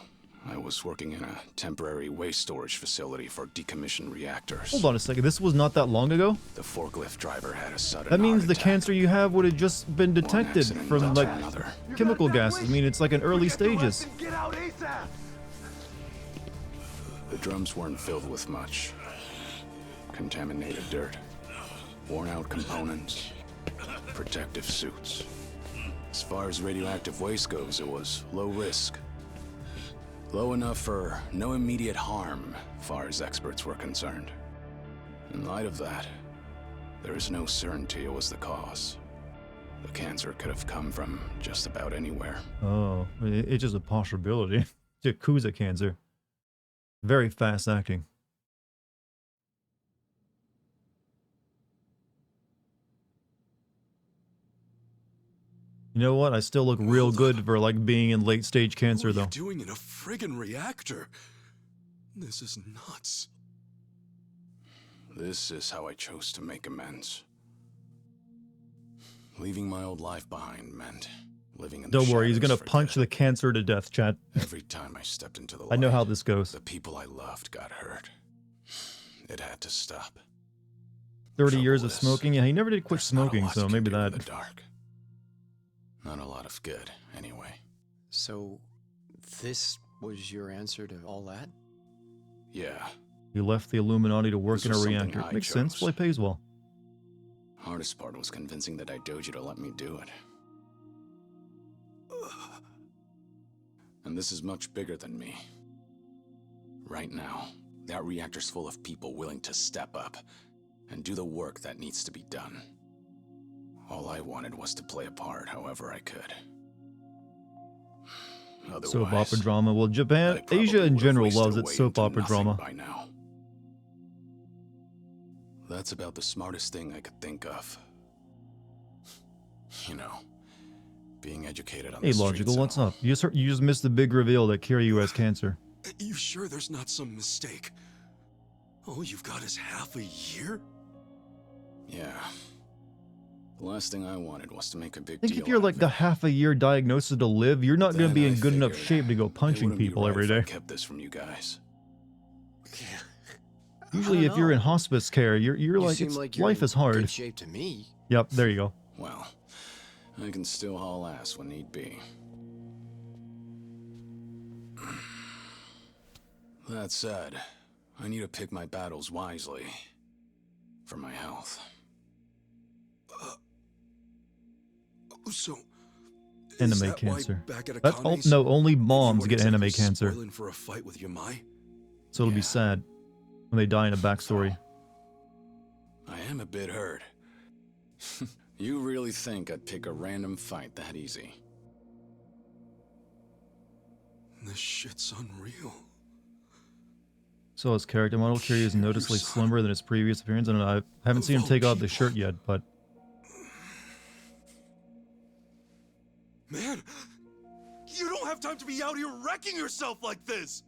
[SPEAKER 8] I was working in a temporary waste storage facility for decommissioned reactors.
[SPEAKER 1] Hold on a second, this was not that long ago?
[SPEAKER 8] The forklift driver had a sudden
[SPEAKER 1] That means
[SPEAKER 8] heart
[SPEAKER 1] the
[SPEAKER 8] attack.
[SPEAKER 1] cancer you have would have just been detected
[SPEAKER 8] accident
[SPEAKER 1] from,
[SPEAKER 8] led to
[SPEAKER 1] like,
[SPEAKER 8] another.
[SPEAKER 1] chemical gases. I mean, it's like in early stages.
[SPEAKER 3] Get out ASAP!
[SPEAKER 8] The drums weren't filled with much. Contaminated dirt, worn out components, protective suits. As far as radioactive waste goes, it was low risk. Low enough for no immediate harm, far as experts were concerned. In light of that, there is no certainty it was the cause. The cancer could have come from just about anywhere.
[SPEAKER 1] Oh, it's just a possibility. Yakuza cancer. Very fast acting. You know what? I still look real good for like being in late stage cancer
[SPEAKER 6] What are
[SPEAKER 1] though.
[SPEAKER 6] you doing in a friggin' reactor? This is nuts.
[SPEAKER 8] This is how I chose to make amends. Leaving my old life behind meant living in the
[SPEAKER 1] Don't worry, he's
[SPEAKER 8] shadows
[SPEAKER 1] gonna
[SPEAKER 8] for
[SPEAKER 1] punch
[SPEAKER 8] good.
[SPEAKER 1] the cancer to death, chat.
[SPEAKER 8] Every time I stepped into the light,
[SPEAKER 1] I know how this goes.
[SPEAKER 8] the people I loved got hurt. It had to stop.
[SPEAKER 1] 30 years of
[SPEAKER 8] Trouble is,
[SPEAKER 1] smoking. Yeah, he never did quit
[SPEAKER 8] there's not a
[SPEAKER 1] smoking,
[SPEAKER 8] lot
[SPEAKER 1] so
[SPEAKER 8] you can
[SPEAKER 1] maybe
[SPEAKER 8] do in
[SPEAKER 1] that.
[SPEAKER 8] the dark. Not a lot of good, anyway.
[SPEAKER 9] So, this was your answer to all that?
[SPEAKER 8] Yeah,
[SPEAKER 1] You left the Illuminati to work
[SPEAKER 8] This
[SPEAKER 1] in a
[SPEAKER 8] was something
[SPEAKER 1] reactor.
[SPEAKER 8] I
[SPEAKER 1] Makes sense.
[SPEAKER 8] chose.
[SPEAKER 1] Well, it pays well.
[SPEAKER 8] hardest part was convincing that Doji to let me do it. And this is much bigger than me. Right now, that reactor's full of people willing to step up and do the work that needs to be done. All I wanted was to play a part however I could. Otherwise,
[SPEAKER 1] Soap opera drama. Well,
[SPEAKER 8] I
[SPEAKER 1] Japan,
[SPEAKER 8] probably
[SPEAKER 1] Asia in
[SPEAKER 8] would've
[SPEAKER 1] general
[SPEAKER 8] wasted
[SPEAKER 1] loves its
[SPEAKER 8] away
[SPEAKER 1] soap
[SPEAKER 8] into
[SPEAKER 1] opera
[SPEAKER 8] nothing
[SPEAKER 1] drama.
[SPEAKER 8] by now. That's about the smartest thing I could think of. You know, being educated on
[SPEAKER 1] Hey,
[SPEAKER 8] the streets
[SPEAKER 1] Logical,
[SPEAKER 8] and
[SPEAKER 1] what's
[SPEAKER 8] all.
[SPEAKER 1] up? You just missed the big reveal that Kiryu has cancer.
[SPEAKER 6] You sure there's not some mistake? All you've got is half a year?
[SPEAKER 8] Yeah. The last thing I wanted was to make a big
[SPEAKER 1] I think
[SPEAKER 8] deal
[SPEAKER 1] if you're
[SPEAKER 8] out
[SPEAKER 1] like
[SPEAKER 8] of
[SPEAKER 1] the
[SPEAKER 8] it.
[SPEAKER 1] half a year diagnosis to live, you're not going to
[SPEAKER 8] Then
[SPEAKER 1] be
[SPEAKER 8] I
[SPEAKER 1] in good enough
[SPEAKER 8] figured
[SPEAKER 1] shape to go
[SPEAKER 8] it
[SPEAKER 1] punching
[SPEAKER 8] wouldn't be
[SPEAKER 1] people
[SPEAKER 8] right
[SPEAKER 1] every
[SPEAKER 8] if I
[SPEAKER 1] day.
[SPEAKER 8] kept this from you guys.
[SPEAKER 1] Usually, if you're in hospice care, you're
[SPEAKER 9] You
[SPEAKER 1] like,
[SPEAKER 9] seem
[SPEAKER 1] it's,
[SPEAKER 9] like you're
[SPEAKER 1] life
[SPEAKER 9] in
[SPEAKER 1] is hard.
[SPEAKER 9] good shape to me.
[SPEAKER 1] Yep, there you go.
[SPEAKER 8] Well, I can still haul ass when need be. That said, I need to pick my battles wisely. For my health.
[SPEAKER 6] So, is
[SPEAKER 1] Anime
[SPEAKER 6] that why
[SPEAKER 1] cancer.
[SPEAKER 6] back at
[SPEAKER 1] That's all.
[SPEAKER 6] Akane's,
[SPEAKER 1] No, only
[SPEAKER 6] you
[SPEAKER 1] moms
[SPEAKER 6] weren't
[SPEAKER 1] get anime
[SPEAKER 6] exactly
[SPEAKER 1] cancer,
[SPEAKER 6] spoiling for a fight with Yamai?
[SPEAKER 1] so it'll be
[SPEAKER 8] Yeah.
[SPEAKER 1] sad when they die in a backstory.
[SPEAKER 8] I am a bit hurt. You really think I'd pick a random fight that easy?
[SPEAKER 6] This shit's unreal.
[SPEAKER 1] So his character model Kiryu is noticeably slimmer than his previous appearance. I don't know. I haven't seen him take off the shirt yet, but
[SPEAKER 7] Man, you don't have time to be out here wrecking yourself like this!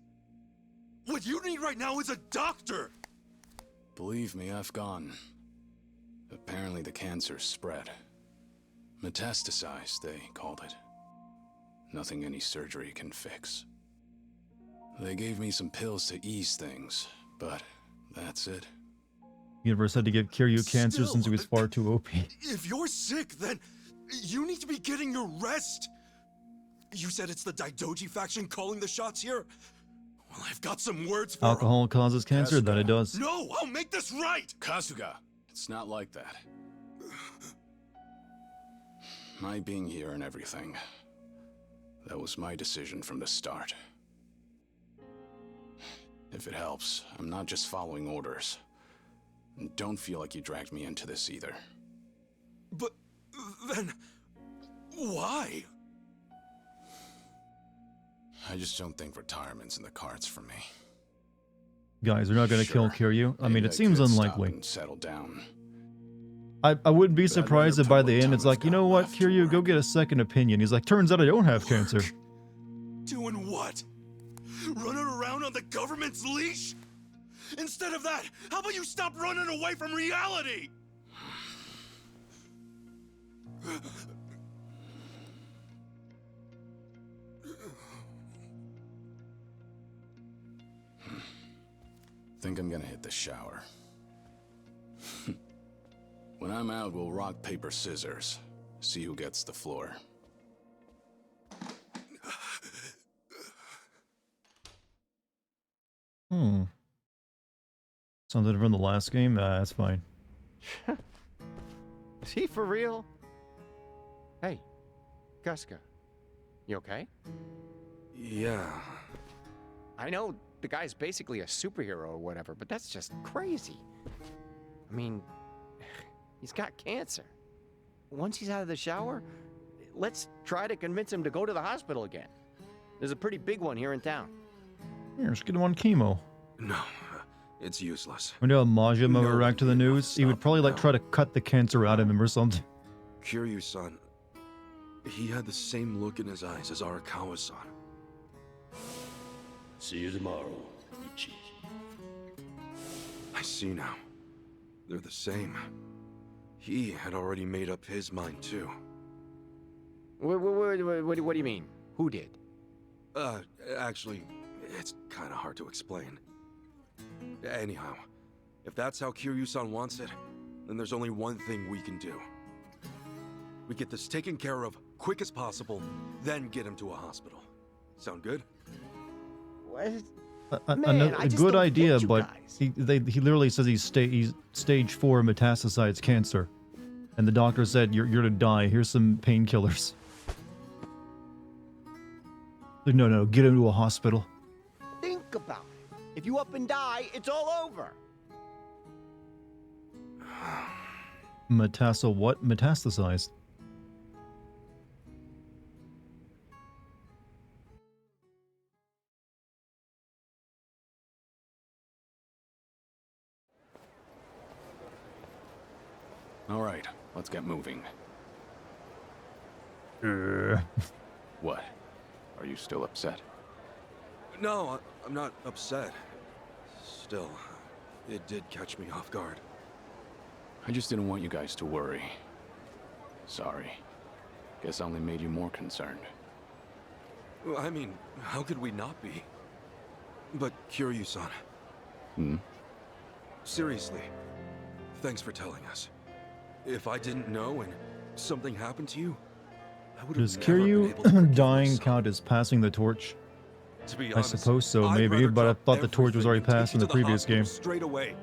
[SPEAKER 7] What you need right now is a doctor!
[SPEAKER 8] Believe me, I've gone. Apparently the cancer spread. Metastasized, they called it. Nothing any surgery can fix. They gave me some pills to ease things, but that's it.
[SPEAKER 1] Universe had to give Kiryu cancer
[SPEAKER 7] Still,
[SPEAKER 1] since he was far too OP.
[SPEAKER 7] If you're sick, then you need to be getting your rest. You said it's the Daidoji faction calling the shots here? Well, I've got some words for 'em.
[SPEAKER 1] Alcohol causes cancer? That it does.
[SPEAKER 7] No, I'll make this right!
[SPEAKER 8] Kasuga! It's not like that. My being here and everything. That was my decision from the start. If it helps, I'm not just following orders. And don't feel like you dragged me into this either.
[SPEAKER 7] But then, why?
[SPEAKER 8] I just don't think retirement's in the cards for me.
[SPEAKER 1] Guys, they're not going to kill Kiryu. I mean,
[SPEAKER 8] Maybe
[SPEAKER 1] it seems
[SPEAKER 8] could stop
[SPEAKER 1] unlikely.
[SPEAKER 8] and settle down.
[SPEAKER 1] I wouldn't be
[SPEAKER 8] But I'd rather
[SPEAKER 1] surprised if
[SPEAKER 8] put
[SPEAKER 1] by
[SPEAKER 8] what
[SPEAKER 1] the end
[SPEAKER 8] time
[SPEAKER 1] it's
[SPEAKER 8] I've
[SPEAKER 1] like, you
[SPEAKER 8] got
[SPEAKER 1] know what,
[SPEAKER 8] left to
[SPEAKER 1] Kiryu, go
[SPEAKER 8] work.
[SPEAKER 1] get a second opinion. He's like, turns out I don't have cancer.
[SPEAKER 6] Doing what? Running around on the government's leash? Instead of that, how about you stop running away from reality?
[SPEAKER 8] Think I'm gonna hit the shower. When I'm out, we'll rock, paper, scissors. See who gets the floor.
[SPEAKER 1] Something from the last game? That's fine.
[SPEAKER 10] Is he for real? Hey, Guska, you okay?
[SPEAKER 7] Yeah.
[SPEAKER 10] I know the guy's basically a superhero or whatever, but that's just crazy. I mean, he's got cancer. Once he's out of the shower, let's try to convince him to go to the hospital again. There's a pretty big one here in town.
[SPEAKER 1] Here, just get him on chemo.
[SPEAKER 7] No, it's useless.
[SPEAKER 1] When Majima
[SPEAKER 7] No
[SPEAKER 1] would
[SPEAKER 7] one
[SPEAKER 1] react to the
[SPEAKER 7] can
[SPEAKER 1] news, he would
[SPEAKER 7] stop
[SPEAKER 1] probably
[SPEAKER 7] him
[SPEAKER 1] like
[SPEAKER 7] now.
[SPEAKER 1] try to cut the cancer out of him or something.
[SPEAKER 7] Kiryu-san, he had the same look in his eyes as Arakawa-san.
[SPEAKER 11] See you tomorrow, Ichi.
[SPEAKER 7] I see now. They're the same. He had already made up his mind, too.
[SPEAKER 10] What do you mean? Who did?
[SPEAKER 7] Actually, it's kind of hard to explain. Anyhow, if that's how Kiryu-san wants it, then there's only one thing we can do. We get this taken care of quick as possible, then get him to a hospital. Sound good?
[SPEAKER 10] What?
[SPEAKER 1] A
[SPEAKER 10] Man, I just
[SPEAKER 1] good
[SPEAKER 10] don't
[SPEAKER 1] idea,
[SPEAKER 10] get you
[SPEAKER 1] but
[SPEAKER 10] guys.
[SPEAKER 1] he literally says he's stage 4 metastasized cancer, and the doctor said you're to die. Here's some painkillers. Like, no, get him to a hospital.
[SPEAKER 10] Think about it. If you up and die, it's all over.
[SPEAKER 1] What? Metastasized.
[SPEAKER 8] All right, let's get moving. What? Are you still upset?
[SPEAKER 7] No, I'm not upset. Still, it did catch me off guard.
[SPEAKER 8] I just didn't want you guys to worry. Sorry. Guess I only made you more concerned.
[SPEAKER 7] I mean, how could we not be? But Kiryu-san.
[SPEAKER 8] Hmm?
[SPEAKER 7] Seriously, thanks for telling us. If I didn't know and something happened to you, I would have
[SPEAKER 1] Does
[SPEAKER 7] never been able to
[SPEAKER 1] Kiryu
[SPEAKER 7] forgive
[SPEAKER 1] dying
[SPEAKER 7] myself.
[SPEAKER 1] count as passing the torch?
[SPEAKER 7] To be
[SPEAKER 1] I
[SPEAKER 7] honest,
[SPEAKER 1] suppose so,
[SPEAKER 7] I'd
[SPEAKER 1] maybe,
[SPEAKER 7] rather
[SPEAKER 1] but I
[SPEAKER 7] drop
[SPEAKER 1] thought the torch was
[SPEAKER 7] everything
[SPEAKER 1] already
[SPEAKER 7] and take
[SPEAKER 1] passed in
[SPEAKER 7] you
[SPEAKER 1] the
[SPEAKER 7] to
[SPEAKER 1] previous
[SPEAKER 7] hospital
[SPEAKER 1] game.
[SPEAKER 7] Straight away.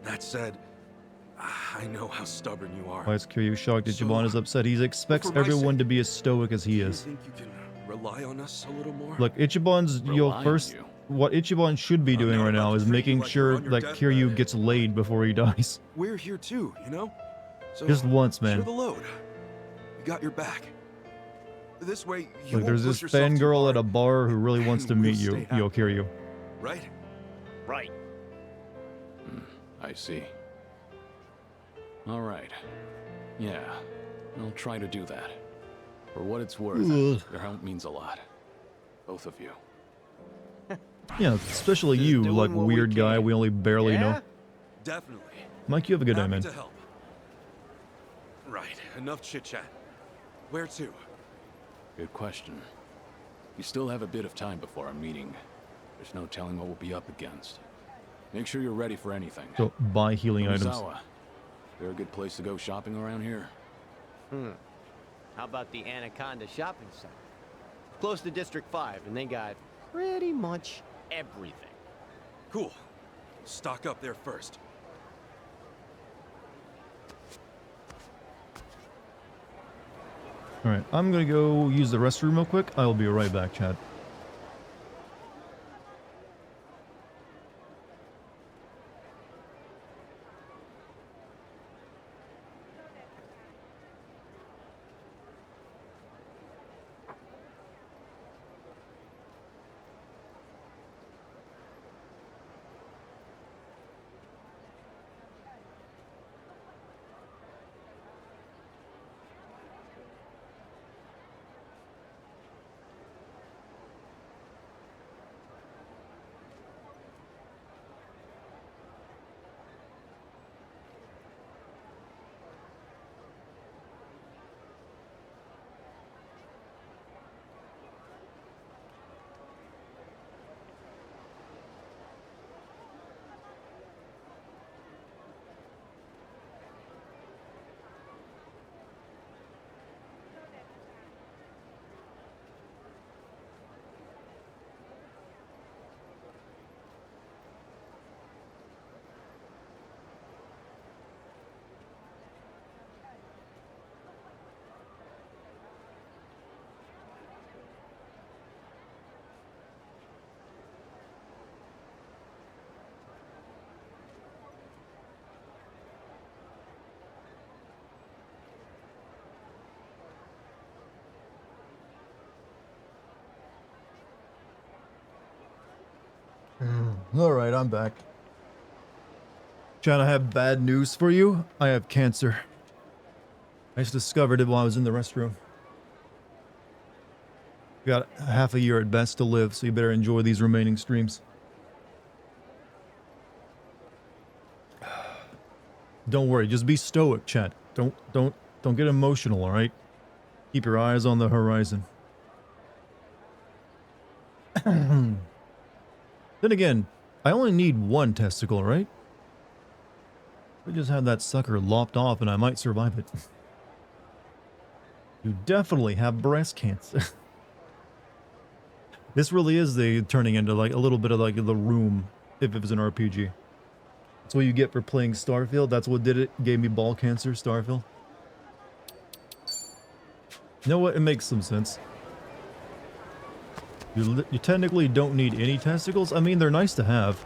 [SPEAKER 7] That said, I know how stubborn you are.
[SPEAKER 1] Why is Kiryu shocked?
[SPEAKER 7] So,
[SPEAKER 1] Ichiban is upset. He expects
[SPEAKER 7] for my
[SPEAKER 1] everyone
[SPEAKER 7] sake,
[SPEAKER 1] to be as stoic as he
[SPEAKER 7] Do you
[SPEAKER 1] is.
[SPEAKER 7] think you can rely on us a little more?
[SPEAKER 1] Look, Ichiban's
[SPEAKER 8] Rely on you.
[SPEAKER 1] what Ichiban should be
[SPEAKER 7] I'm
[SPEAKER 1] doing
[SPEAKER 7] not
[SPEAKER 1] right
[SPEAKER 7] about
[SPEAKER 1] now
[SPEAKER 7] to
[SPEAKER 1] is
[SPEAKER 7] treat you
[SPEAKER 1] making
[SPEAKER 7] like you're
[SPEAKER 1] sure
[SPEAKER 7] on your
[SPEAKER 1] that
[SPEAKER 7] deathbed.
[SPEAKER 1] Kiryu gets laid before he dies.
[SPEAKER 7] We're here too, you know? So
[SPEAKER 1] Just once, man.
[SPEAKER 7] share the load. We got your back. This way, you
[SPEAKER 1] Look,
[SPEAKER 7] won't
[SPEAKER 1] there's
[SPEAKER 7] push
[SPEAKER 1] this
[SPEAKER 7] yourself too
[SPEAKER 1] fangirl
[SPEAKER 7] hard,
[SPEAKER 1] at a bar who really wants to
[SPEAKER 7] and
[SPEAKER 1] meet
[SPEAKER 7] we'll
[SPEAKER 1] you,
[SPEAKER 7] stay happy.
[SPEAKER 1] Kiryu.
[SPEAKER 7] right?
[SPEAKER 10] Right.
[SPEAKER 8] I see. All right. Yeah, I'll try to do that. For what it's worth,
[SPEAKER 1] Ugh.
[SPEAKER 8] your help means a lot. Both of you.
[SPEAKER 1] Yeah, especially
[SPEAKER 10] Just
[SPEAKER 1] you,
[SPEAKER 10] doing
[SPEAKER 1] like
[SPEAKER 10] what we
[SPEAKER 1] weird guy
[SPEAKER 10] can.
[SPEAKER 1] we only barely
[SPEAKER 10] Yeah?
[SPEAKER 1] know.
[SPEAKER 7] Definitely.
[SPEAKER 1] Mike, you have a good day,
[SPEAKER 7] Happy
[SPEAKER 1] man.
[SPEAKER 7] to help. Right, enough chit-chat. Where to?
[SPEAKER 8] Good question. We still have a bit of time before our meeting. There's no telling what we'll be up against. Make sure you're ready for anything.
[SPEAKER 1] So, buy healing items.
[SPEAKER 8] Uzawa, there a good place to go shopping around here?
[SPEAKER 10] How about the Anaconda Shopping Center? Close to District 5, and they got pretty much everything.
[SPEAKER 7] Cool. Stock up there first.
[SPEAKER 1] Alright, I'm gonna go use the restroom real quick. I will be right back, Chad. Alright, I'm back. Chan, I have bad news for you. I have cancer. I just discovered it while I was in the restroom. You got half a year at best to live, so you better enjoy these remaining streams. Don't worry, just be stoic, chat. Don't get emotional, alright? Keep your eyes on the horizon. Then again, I only need one testicle, right? I just had that sucker lopped off and I might survive it. You definitely have breast cancer. This really is turning into like a little bit of like the Room if it was an RPG. That's what you get for playing Starfield. That's what did it. Gave me ball cancer, Starfield. You know what? It makes some sense. You technically don't need any testicles. I mean, they're nice to have.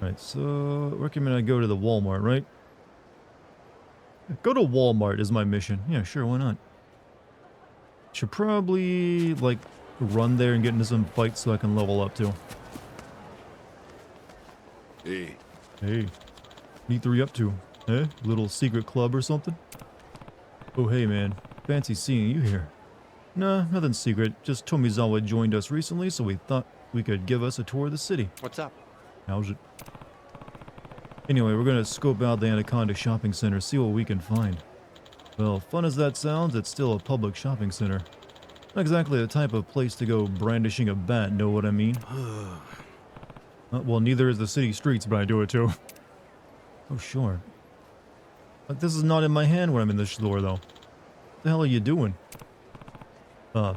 [SPEAKER 1] Alright, so recommend I go to the Walmart, right? Go to Walmart is my mission. Yeah, sure, why not? Should probably, like, run there and get into some fights so I can level up, too.
[SPEAKER 6] Hey.
[SPEAKER 1] Hey. What are you up to? Eh? Little secret club or something? Oh, hey, man. Fancy seeing you here. Nah, nothing secret. Just Tomizawa joined us recently, so we thought we could give us a tour of the city.
[SPEAKER 10] What's up?
[SPEAKER 1] How's it? Anyway, we're gonna scope out the Anaconda Shopping Center, see what we can find. Well, fun as that sounds, it's still a public shopping center. Not exactly the type of place to go brandishing a bat, know what I mean? Well, neither is the city streets, but I do it too. Oh, sure. But this is not in my hand when I'm in the store, though. What the hell are you doing?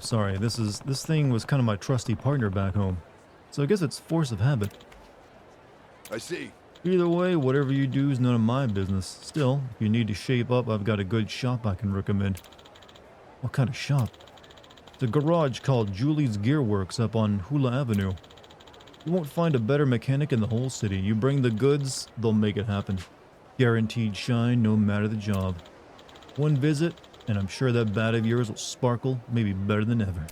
[SPEAKER 1] Sorry, this thing was kind of my trusty partner back home. So I guess it's force of habit.
[SPEAKER 6] I see.
[SPEAKER 1] Either way, whatever you do is none of my business. Still, if you need to shape up, I've got a good shop I can recommend. What kind of shop? It's a garage called Julie's Gear Works up on Hula Avenue. You won't find a better mechanic in the whole city. You bring the goods, they'll make it happen. Guaranteed shine, no matter the job. One visit, and I'm sure that bat of yours will sparkle, maybe better than ever.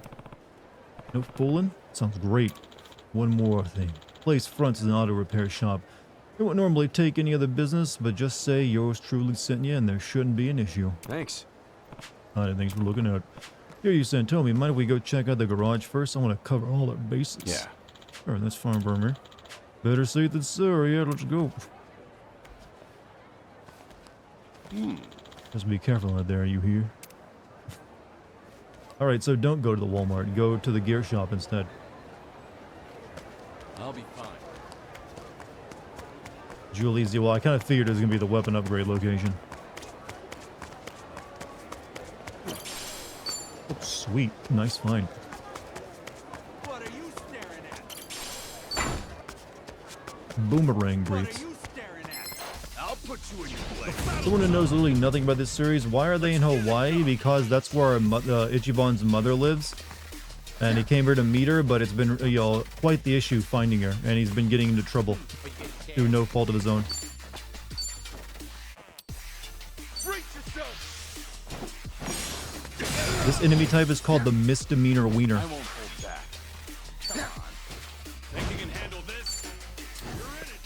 [SPEAKER 1] No fooling? Sounds great. One more thing. Place fronts an auto repair shop. It won't normally take any other business, but just say yours truly sent you and there shouldn't be an issue.
[SPEAKER 7] Thanks.
[SPEAKER 1] Alright, thanks for looking out. Here you sent Tommy. Mind if we go check out the garage first? I want to cover all our bases.
[SPEAKER 8] Yeah.
[SPEAKER 1] Alright, that's fine for me. Better safe than sorry. Yeah, let's go. Just be careful out there, you hear? Alright, so don't go to the Walmart. Go to the gear shop instead.
[SPEAKER 3] I'll be fine.
[SPEAKER 1] Julie's, well, I kind of figured it was going to be the weapon upgrade location. Oh, sweet. Nice find.
[SPEAKER 3] What are you staring at?
[SPEAKER 1] Boomerang
[SPEAKER 3] What
[SPEAKER 1] briefs.
[SPEAKER 3] are you staring at? I'll put you in your place.
[SPEAKER 1] Someone who knows literally nothing about this series, why are they in Hawaii? Because that's where Ichiban's mother lives. And he came here to meet her, but it's been, quite the issue finding her. And he's been getting into trouble. Through no fault of his own. This enemy type is called the misdemeanor wiener.
[SPEAKER 3] I won't hold back. Come on. Think you can handle this? You're in it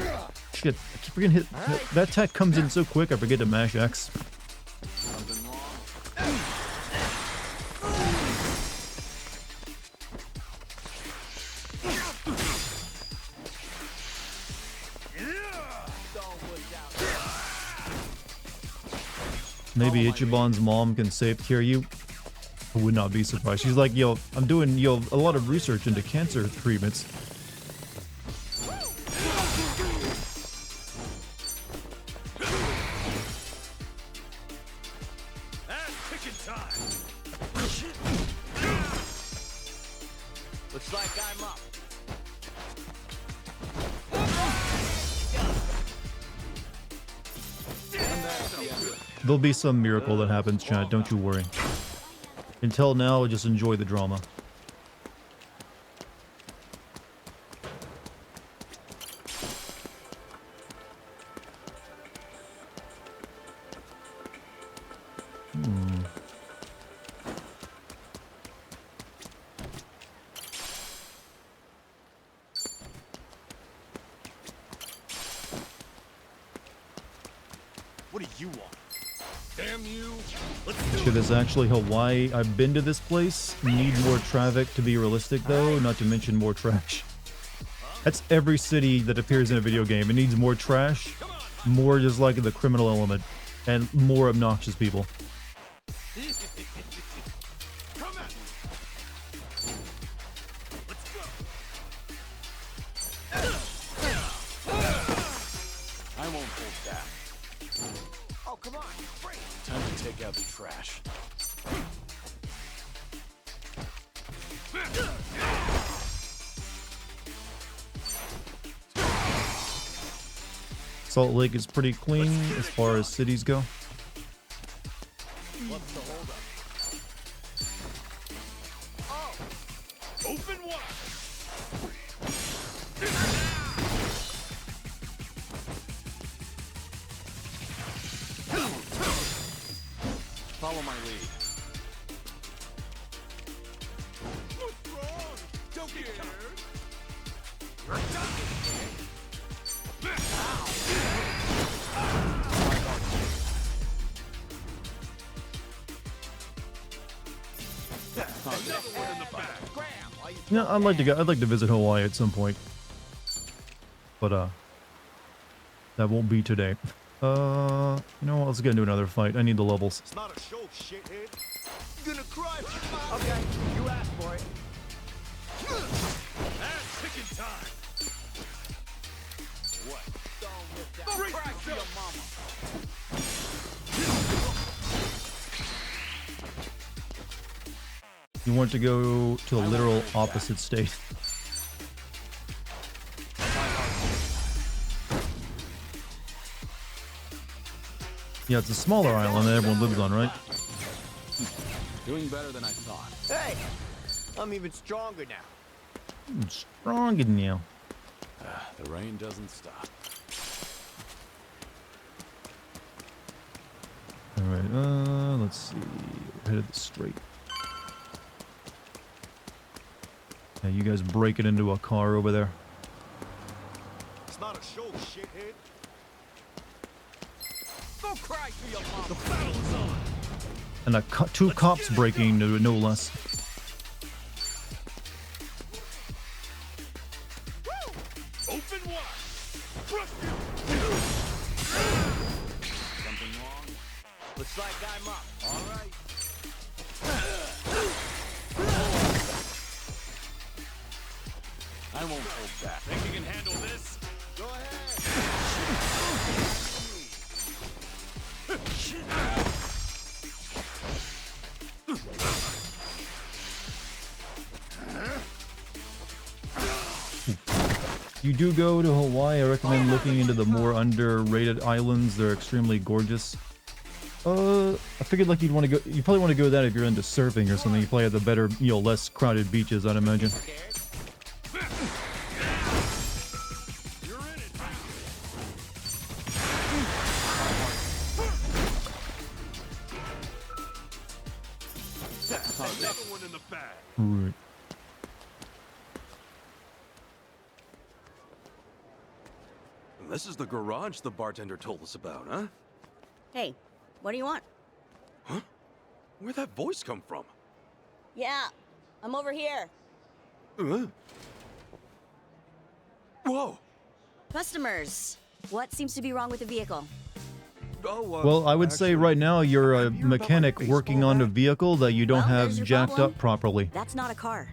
[SPEAKER 3] now.
[SPEAKER 1] Shit, I keep forgetting hit. That tech comes in so quick, I forget to mash X.
[SPEAKER 3] Something wrong?
[SPEAKER 1] Maybe Ichiban's mom can save cure you. I would not be surprised. She's like, yo, I'm doing, a lot of research into cancer treatments.
[SPEAKER 3] Looks like I'm up.
[SPEAKER 1] There'll be some miracle that happens, chat. Don't you worry. Until now, just enjoy the drama.
[SPEAKER 2] What do you want? Damn you! Let's do
[SPEAKER 1] Shit, is actually Hawaii. I've been to this place. Need more traffic to be realistic, though. Not to mention more trash. That's every city that appears in a video game. It needs more trash, more just like the criminal element, and more obnoxious people.
[SPEAKER 2] Come at me. Let's go.
[SPEAKER 8] I won't hold back.
[SPEAKER 10] Oh, come on. Break.
[SPEAKER 8] Time to take out the trash.
[SPEAKER 1] Salt Lake is pretty clean as far as cities go.
[SPEAKER 2] What's the holdup? Oh! Open wide!
[SPEAKER 8] Follow my lead.
[SPEAKER 2] What's wrong? Don't get scared! You're done! Another one in the back.
[SPEAKER 1] Yeah, I'd like to go. I'd like to visit Hawaii at some point, but that won't be today. You know what? Let's get into another fight. I need the levels.
[SPEAKER 2] It's not a show, shithead. You're gonna cry for your mom.
[SPEAKER 10] Okay, you asked for it.
[SPEAKER 2] Ass kicking time. What?
[SPEAKER 10] Don't cry for your mama.
[SPEAKER 1] You want to go to the literal opposite state. Yeah, it's a smaller island that everyone lives on, right?
[SPEAKER 8] Doing better than I thought.
[SPEAKER 10] Hey, I'm even stronger now.
[SPEAKER 1] Strong in you.
[SPEAKER 8] The rain doesn't stop.
[SPEAKER 1] Alright, let's see. We're headed straight. Yeah, you guys break it into a car over there.
[SPEAKER 2] It's not a show, shithead.
[SPEAKER 10] Go cry for your mama.
[SPEAKER 2] The battle is on.
[SPEAKER 1] And two cops breaking into it, no less.
[SPEAKER 2] Woo! Open wide. Trust you.
[SPEAKER 3] Something wrong?
[SPEAKER 10] Looks like I'm up.
[SPEAKER 3] All right.
[SPEAKER 8] I won't hold back.
[SPEAKER 2] Think you can handle this?
[SPEAKER 10] Go ahead.
[SPEAKER 1] You do go to Hawaii, I recommend looking into the more underrated islands. They're extremely gorgeous. I figured like you probably want to go that if you're into surfing or something. You probably have the better, less crowded beaches, I'd imagine.
[SPEAKER 2] You're in it. Another one in the bag.
[SPEAKER 1] Right.
[SPEAKER 7] This is the garage the bartender told us about, huh?
[SPEAKER 12] Hey, what do you want?
[SPEAKER 7] Huh? Where'd that voice come from?
[SPEAKER 12] Yeah, I'm over here.
[SPEAKER 7] Whoa!
[SPEAKER 12] Customers, what seems to be wrong with the vehicle?
[SPEAKER 7] Oh,
[SPEAKER 1] Well, I would say right now you're a mechanic working on a vehicle that you don't
[SPEAKER 12] Well,
[SPEAKER 1] have
[SPEAKER 12] there's your
[SPEAKER 1] jacked
[SPEAKER 12] problem.
[SPEAKER 1] up properly.
[SPEAKER 12] That's not a car.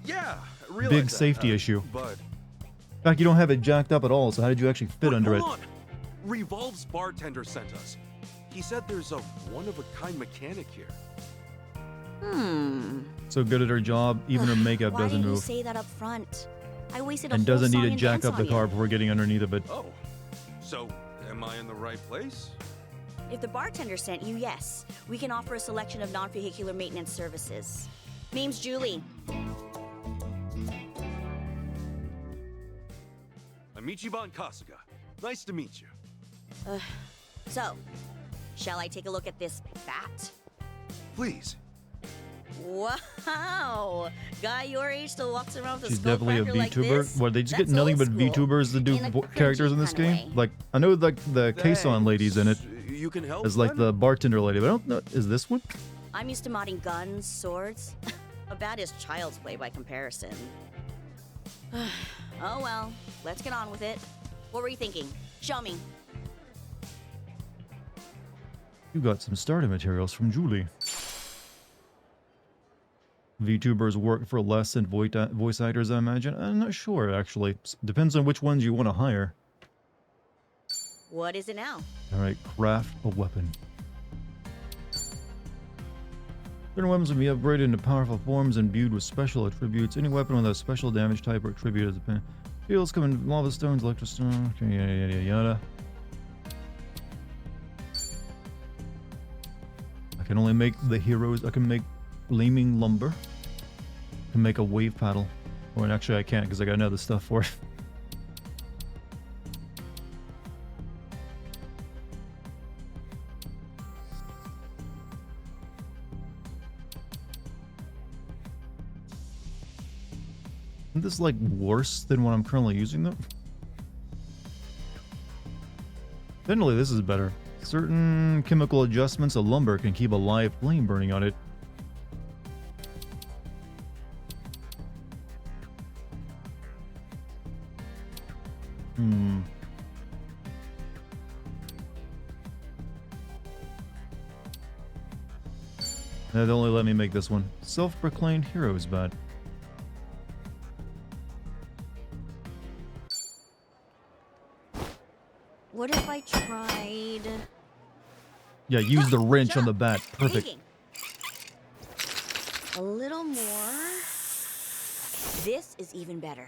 [SPEAKER 7] Yeah, I realize
[SPEAKER 1] Big
[SPEAKER 7] that,
[SPEAKER 1] safety issue.
[SPEAKER 7] But
[SPEAKER 1] In fact, you don't have it jacked up at all, so how did you actually fit under it?
[SPEAKER 7] hold on. Revolve's bartender sent us. He said there's a one-of-a-kind mechanic here.
[SPEAKER 1] So good at her job, even her makeup
[SPEAKER 12] Why
[SPEAKER 1] doesn't
[SPEAKER 12] didn't you
[SPEAKER 1] move.
[SPEAKER 12] say that up front? I wasted a
[SPEAKER 1] And
[SPEAKER 12] whole
[SPEAKER 1] doesn't
[SPEAKER 12] song
[SPEAKER 1] need to
[SPEAKER 12] and
[SPEAKER 1] jack
[SPEAKER 12] dance
[SPEAKER 1] up the
[SPEAKER 12] on
[SPEAKER 1] car
[SPEAKER 12] you.
[SPEAKER 1] before getting underneath of it.
[SPEAKER 7] Oh, so am I in the right place?
[SPEAKER 12] If the bartender sent you, yes. We can offer a selection of non-vehicular maintenance services. Name's Julie.
[SPEAKER 7] I'm Ichiban Kasuga. Nice to meet you.
[SPEAKER 12] So, shall I take a look at this bat?
[SPEAKER 7] Please.
[SPEAKER 12] Wow! Guy your age still walks around with
[SPEAKER 1] She's
[SPEAKER 12] a skull
[SPEAKER 1] definitely a
[SPEAKER 12] cracker like
[SPEAKER 1] VTuber.
[SPEAKER 12] this?
[SPEAKER 1] What, they just
[SPEAKER 12] That's
[SPEAKER 1] get nothing
[SPEAKER 12] old
[SPEAKER 1] but
[SPEAKER 12] school.
[SPEAKER 1] VTubers to do
[SPEAKER 12] In a
[SPEAKER 1] characters in
[SPEAKER 12] cringy
[SPEAKER 1] this
[SPEAKER 12] kinda
[SPEAKER 1] game?
[SPEAKER 12] way.
[SPEAKER 1] Like, I know like the Kason ladies in it.
[SPEAKER 7] you can help.
[SPEAKER 1] as like
[SPEAKER 7] then?
[SPEAKER 1] the bartender lady. But I don't know. Is this one?
[SPEAKER 12] I'm used to modding guns, swords. A bat is child's play by comparison. Oh well, let's get on with it. What were you thinking? Show me.
[SPEAKER 1] You got some starter materials from Julie. VTubers work for less than voice actors, I imagine. I'm not sure, actually. Depends on which ones you want to hire.
[SPEAKER 12] What is it now?
[SPEAKER 1] Alright, craft a weapon. Certain weapons can be upgraded into powerful forms and imbued with special attributes. Any weapon with a special damage type or attribute has been... Fields come in lava stones, electrostone, yada yada yada. I can only make the heroes. I can make flaming lumber. I can make a wave paddle. Or actually I can't because I got another stuff for it. Isn't this like worse than what I'm currently using though? Generally this is better. Certain chemical adjustments of lumber can keep a live flame burning on it. They'd only let me make this one. Self-proclaimed hero is bad.
[SPEAKER 12] What if I tried...
[SPEAKER 1] Yeah, use the wrench on the bat. Perfect.
[SPEAKER 12] Digging. A little more. This is even better.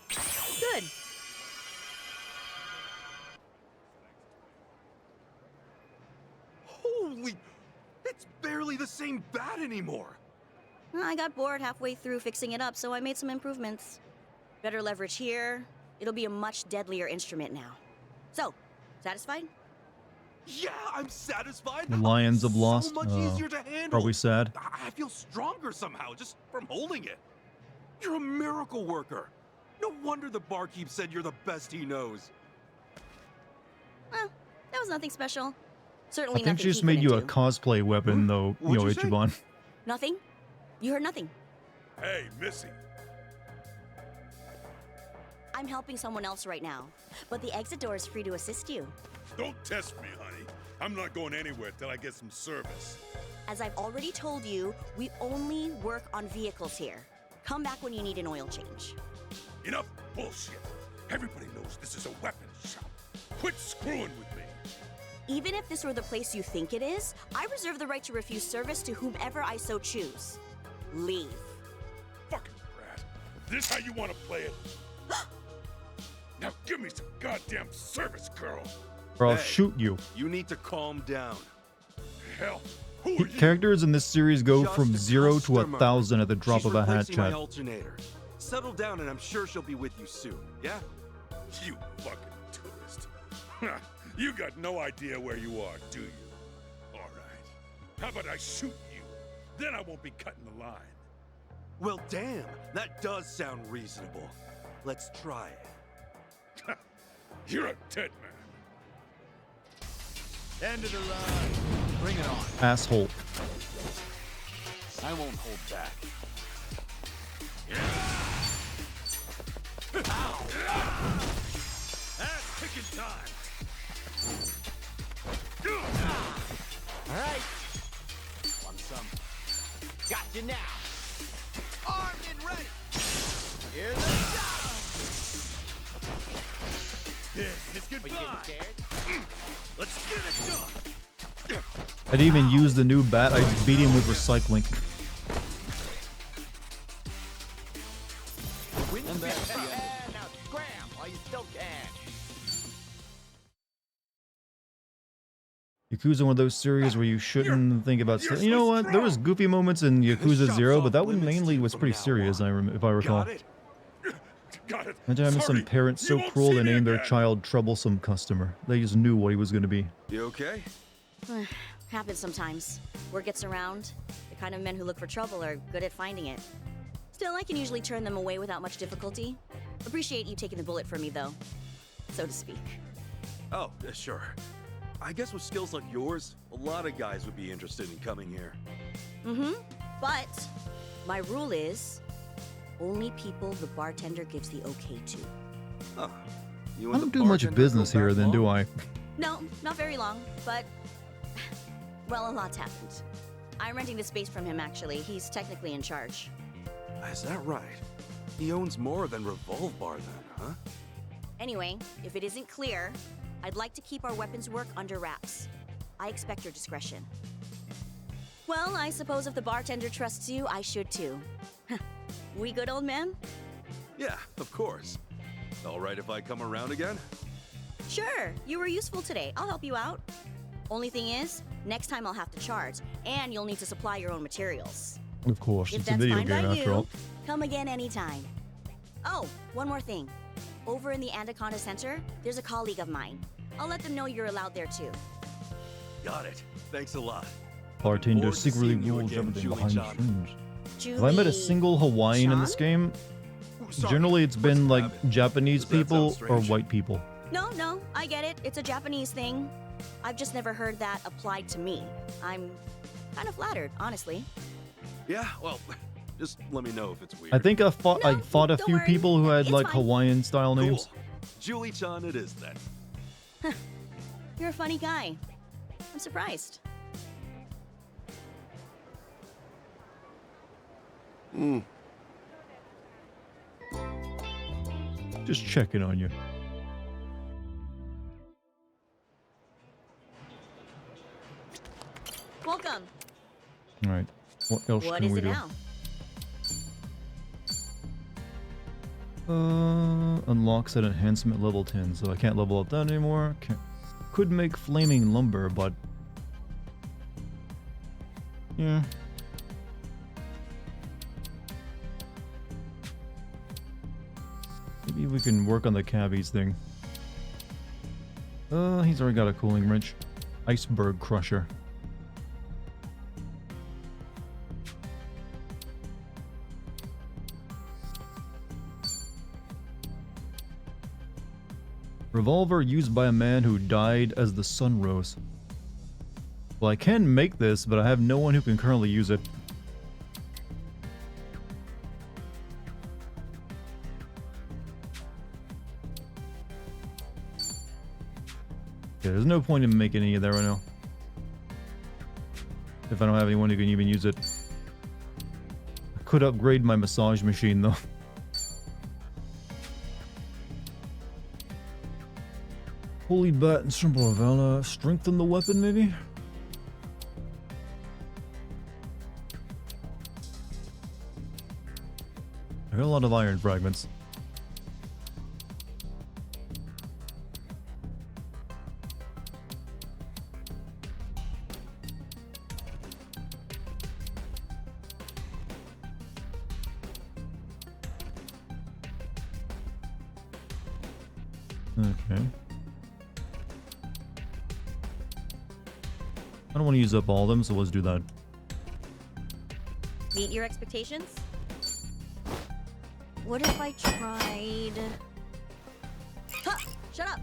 [SPEAKER 12] Good.
[SPEAKER 7] Holy... It's barely the same bat anymore.
[SPEAKER 12] I got bored halfway through fixing it up, so I made some improvements. Better leverage here. It'll be a much deadlier instrument now. So, satisfied?
[SPEAKER 7] Yeah, I'm satisfied.
[SPEAKER 1] The Lions have lost.
[SPEAKER 7] So much easier to handle.
[SPEAKER 1] Probably sad.
[SPEAKER 7] I feel stronger somehow just from holding it. You're a miracle worker. No wonder the barkeep said you're the best he knows.
[SPEAKER 12] Well, that was nothing special.
[SPEAKER 1] I
[SPEAKER 12] Certainly
[SPEAKER 1] think
[SPEAKER 12] nothing
[SPEAKER 1] she just
[SPEAKER 12] he
[SPEAKER 1] made you a
[SPEAKER 12] couldn't do.
[SPEAKER 1] cosplay weapon, though, you know,
[SPEAKER 7] What'd you say?
[SPEAKER 1] Ichiban.
[SPEAKER 12] Nothing? You heard nothing.
[SPEAKER 2] Hey, Missy.
[SPEAKER 12] I'm helping someone else right now, but the exit door is free to assist you.
[SPEAKER 2] Don't test me, honey. I'm not going anywhere till I get some service.
[SPEAKER 12] As I've already told you, we only work on vehicles here. Come back when you need an oil change.
[SPEAKER 2] Enough bullshit. Everybody knows this is a weapons shop. Quit screwing with me.
[SPEAKER 12] Even if this were the place you think it is, I reserve the right to refuse service to whomever I so choose. Leave.
[SPEAKER 2] Fucking brat. This how you want to play it? Now give me some goddamn service, girl.
[SPEAKER 1] Or I'll
[SPEAKER 7] Hey.
[SPEAKER 1] shoot you.
[SPEAKER 7] You need to calm down.
[SPEAKER 2] Hell, who are you?
[SPEAKER 1] Characters in this series go
[SPEAKER 7] Just
[SPEAKER 1] from
[SPEAKER 7] a
[SPEAKER 1] 0 to
[SPEAKER 7] customer.
[SPEAKER 1] 1,000 at the drop
[SPEAKER 7] She's
[SPEAKER 1] of a hat,
[SPEAKER 7] replacing my
[SPEAKER 1] chat.
[SPEAKER 7] alternator. Settle down and I'm sure she'll be with you soon, yeah?
[SPEAKER 2] You fucking tourist. You got no idea where you are, do you? All right. How about I shoot you? Then I won't be cutting the line.
[SPEAKER 7] Well, damn, that does sound reasonable. Let's try it.
[SPEAKER 2] You're a dead man.
[SPEAKER 5] End of the line. Bring it on.
[SPEAKER 1] Asshole.
[SPEAKER 5] I won't hold back.
[SPEAKER 2] That's kicking time.
[SPEAKER 10] All right. Want some? Got you now.
[SPEAKER 5] Armed and ready. Here they go.
[SPEAKER 2] This is
[SPEAKER 10] Are you
[SPEAKER 2] goodbye.
[SPEAKER 10] getting scared?
[SPEAKER 2] Let's get it done.
[SPEAKER 1] I didn't even use the new bat. I just beat him with recycling.
[SPEAKER 10] And now scram while you still can.
[SPEAKER 1] Yakuza, one of those series where you shouldn't think about stuff. You know
[SPEAKER 2] so
[SPEAKER 1] what? There was
[SPEAKER 2] strong.
[SPEAKER 1] goofy moments in Yakuza
[SPEAKER 7] shop's
[SPEAKER 1] 0, but
[SPEAKER 7] off
[SPEAKER 1] that one
[SPEAKER 7] limits
[SPEAKER 1] mainly
[SPEAKER 7] to you
[SPEAKER 1] was
[SPEAKER 7] from
[SPEAKER 1] pretty
[SPEAKER 7] now
[SPEAKER 1] serious,
[SPEAKER 7] on.
[SPEAKER 1] if I recall.
[SPEAKER 7] Got it?
[SPEAKER 2] Got it.
[SPEAKER 1] Imagine having some
[SPEAKER 2] Sorry,
[SPEAKER 1] parents
[SPEAKER 2] you
[SPEAKER 1] so
[SPEAKER 2] won't
[SPEAKER 1] cruel
[SPEAKER 2] see
[SPEAKER 1] they
[SPEAKER 2] me
[SPEAKER 1] named their
[SPEAKER 2] again.
[SPEAKER 1] child troublesome customer. They just knew what he was going to be.
[SPEAKER 7] You okay?
[SPEAKER 12] Happens sometimes. Word gets around. The kind of men who look for trouble are good at finding it. Still, I can usually turn them away without much difficulty. Appreciate you taking the bullet for me, though, so to speak.
[SPEAKER 7] Oh, sure. I guess with skills like yours, a lot of guys would be interested in coming here.
[SPEAKER 12] Mm-hmm. But my rule is only people the bartender gives the okay to.
[SPEAKER 7] Huh. You
[SPEAKER 1] I
[SPEAKER 7] and
[SPEAKER 1] don't
[SPEAKER 7] the
[SPEAKER 1] do much
[SPEAKER 7] bartender
[SPEAKER 1] business
[SPEAKER 7] go
[SPEAKER 1] here
[SPEAKER 7] back
[SPEAKER 1] then, do
[SPEAKER 7] long?
[SPEAKER 1] I?
[SPEAKER 12] No, not very long, but well, a lot's happened. I'm renting the space from him, actually. He's technically in charge.
[SPEAKER 7] Is that right? He owns more than Revolve Bar then, huh?
[SPEAKER 12] Anyway, if it isn't clear, I'd like to keep our weapons work under wraps. I expect your discretion. Well, I suppose if the bartender trusts you, I should too. We good, old man?
[SPEAKER 7] Yeah, of course. All right if I come around again?
[SPEAKER 12] Sure, you were useful today. I'll help you out. Only thing is, next time I'll have to charge, and you'll need to supply your own materials.
[SPEAKER 1] Of course,
[SPEAKER 12] If
[SPEAKER 1] it's a
[SPEAKER 12] that's
[SPEAKER 1] video
[SPEAKER 12] fine
[SPEAKER 1] game
[SPEAKER 12] by
[SPEAKER 1] after
[SPEAKER 12] you,
[SPEAKER 1] all.
[SPEAKER 12] come again anytime. Oh, one more thing. Over in the Anaconda Center, there's a colleague of mine. I'll let them know you're allowed there too.
[SPEAKER 7] Got it. Thanks a lot.
[SPEAKER 1] Bartender
[SPEAKER 7] Forward to
[SPEAKER 1] secretly
[SPEAKER 7] seeing you
[SPEAKER 1] rules
[SPEAKER 7] again,
[SPEAKER 1] everything
[SPEAKER 7] Julie
[SPEAKER 1] behind the
[SPEAKER 7] Chan.
[SPEAKER 1] scenes. Have I met a single Hawaiian in this game?
[SPEAKER 7] Sorry,
[SPEAKER 1] Generally, it's been
[SPEAKER 7] let's
[SPEAKER 1] like
[SPEAKER 7] grab it.
[SPEAKER 1] Japanese
[SPEAKER 7] Does that sound
[SPEAKER 1] people or
[SPEAKER 7] strange?
[SPEAKER 1] white people.
[SPEAKER 12] No, I get it. It's a Japanese thing. I've just never heard that applied to me. I'm kind of flattered, honestly.
[SPEAKER 7] Yeah, well, just let me know if it's weird.
[SPEAKER 1] I think I fought
[SPEAKER 12] No,
[SPEAKER 1] a
[SPEAKER 12] don't
[SPEAKER 1] few
[SPEAKER 12] worry.
[SPEAKER 1] people who had
[SPEAKER 12] It's
[SPEAKER 1] like
[SPEAKER 12] fine.
[SPEAKER 1] Hawaiian style
[SPEAKER 7] Cool.
[SPEAKER 1] names.
[SPEAKER 7] Julie-chan it is then.
[SPEAKER 12] You're a funny guy. I'm surprised.
[SPEAKER 1] Just checking on you.
[SPEAKER 12] Welcome.
[SPEAKER 1] All right. What else
[SPEAKER 12] What
[SPEAKER 1] can
[SPEAKER 12] is
[SPEAKER 1] we
[SPEAKER 12] it
[SPEAKER 1] do?
[SPEAKER 12] now?
[SPEAKER 1] Unlocks at enhancement level 10, so I can't level up that anymore. Could make flaming lumber, but yeah. Maybe we can work on the cabbies thing. He's already got a cooling wrench. Iceberg crusher. Revolver used by a man who died as the sun rose. Well, I can make this, but I have no one who can currently use it. Yeah, there's no point in making any of that right now. If I don't have anyone who can even use it. I could upgrade my massage machine though. Holy bat and symbol of valor. Strengthen the weapon, maybe? I got a lot of iron fragments. Okay. I don't want to use up all of them, so let's do that.
[SPEAKER 12] Meet your expectations? What if I tried... Huh! Shut up!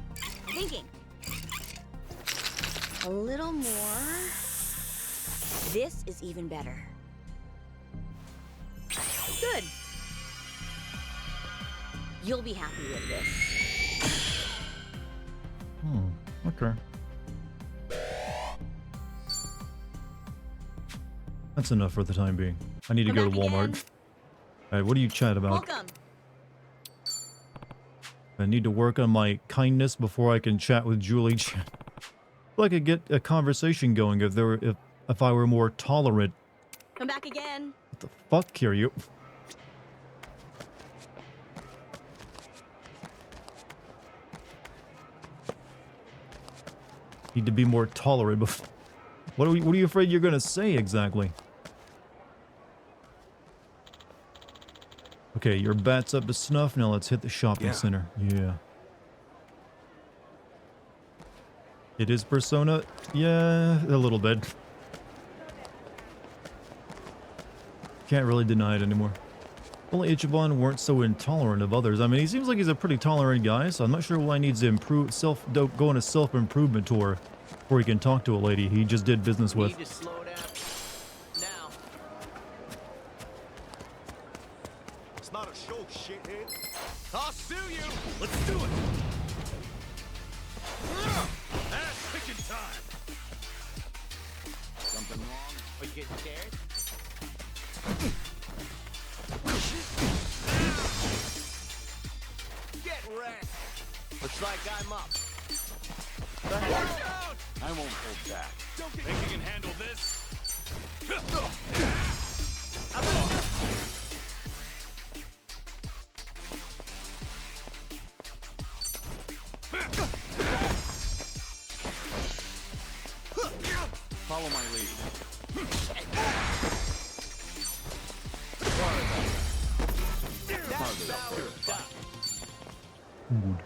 [SPEAKER 12] I'm thinking. A little more... This is even better. Good. You'll be happy with this.
[SPEAKER 1] Okay. That's enough for the time being. I need to
[SPEAKER 12] Come
[SPEAKER 1] go to
[SPEAKER 12] back
[SPEAKER 1] Walmart.
[SPEAKER 12] again.
[SPEAKER 1] Alright, what do you chat about?
[SPEAKER 12] Welcome.
[SPEAKER 1] I need to work on my kindness before I can chat with Julie. Well, I could get a conversation going if I were more tolerant.
[SPEAKER 12] Come back again.
[SPEAKER 1] What the fuck are you? Need to be more tolerant before. What are you afraid you're gonna say exactly? Okay, your bat's up to snuff. Now let's hit the shopping center. Yeah. It is Persona? Yeah, a little bit. Can't really deny it anymore. Only Ichiban weren't so intolerant of others. I mean, he seems like he's a pretty tolerant guy, so I'm not sure why he needs to go on a self-improvement tour before he can talk to a lady he just did business with.
[SPEAKER 3] Need to slow down. Now.
[SPEAKER 5] It's not a show, shithead.
[SPEAKER 3] I'll sue you.
[SPEAKER 2] Let's do it! Ass kicking time!
[SPEAKER 3] Something wrong? Are you getting scared? Get wrecked. Looks like I'm up.
[SPEAKER 5] I won't hold back.
[SPEAKER 2] Think you can handle this?
[SPEAKER 6] Follow my lead.
[SPEAKER 1] Good.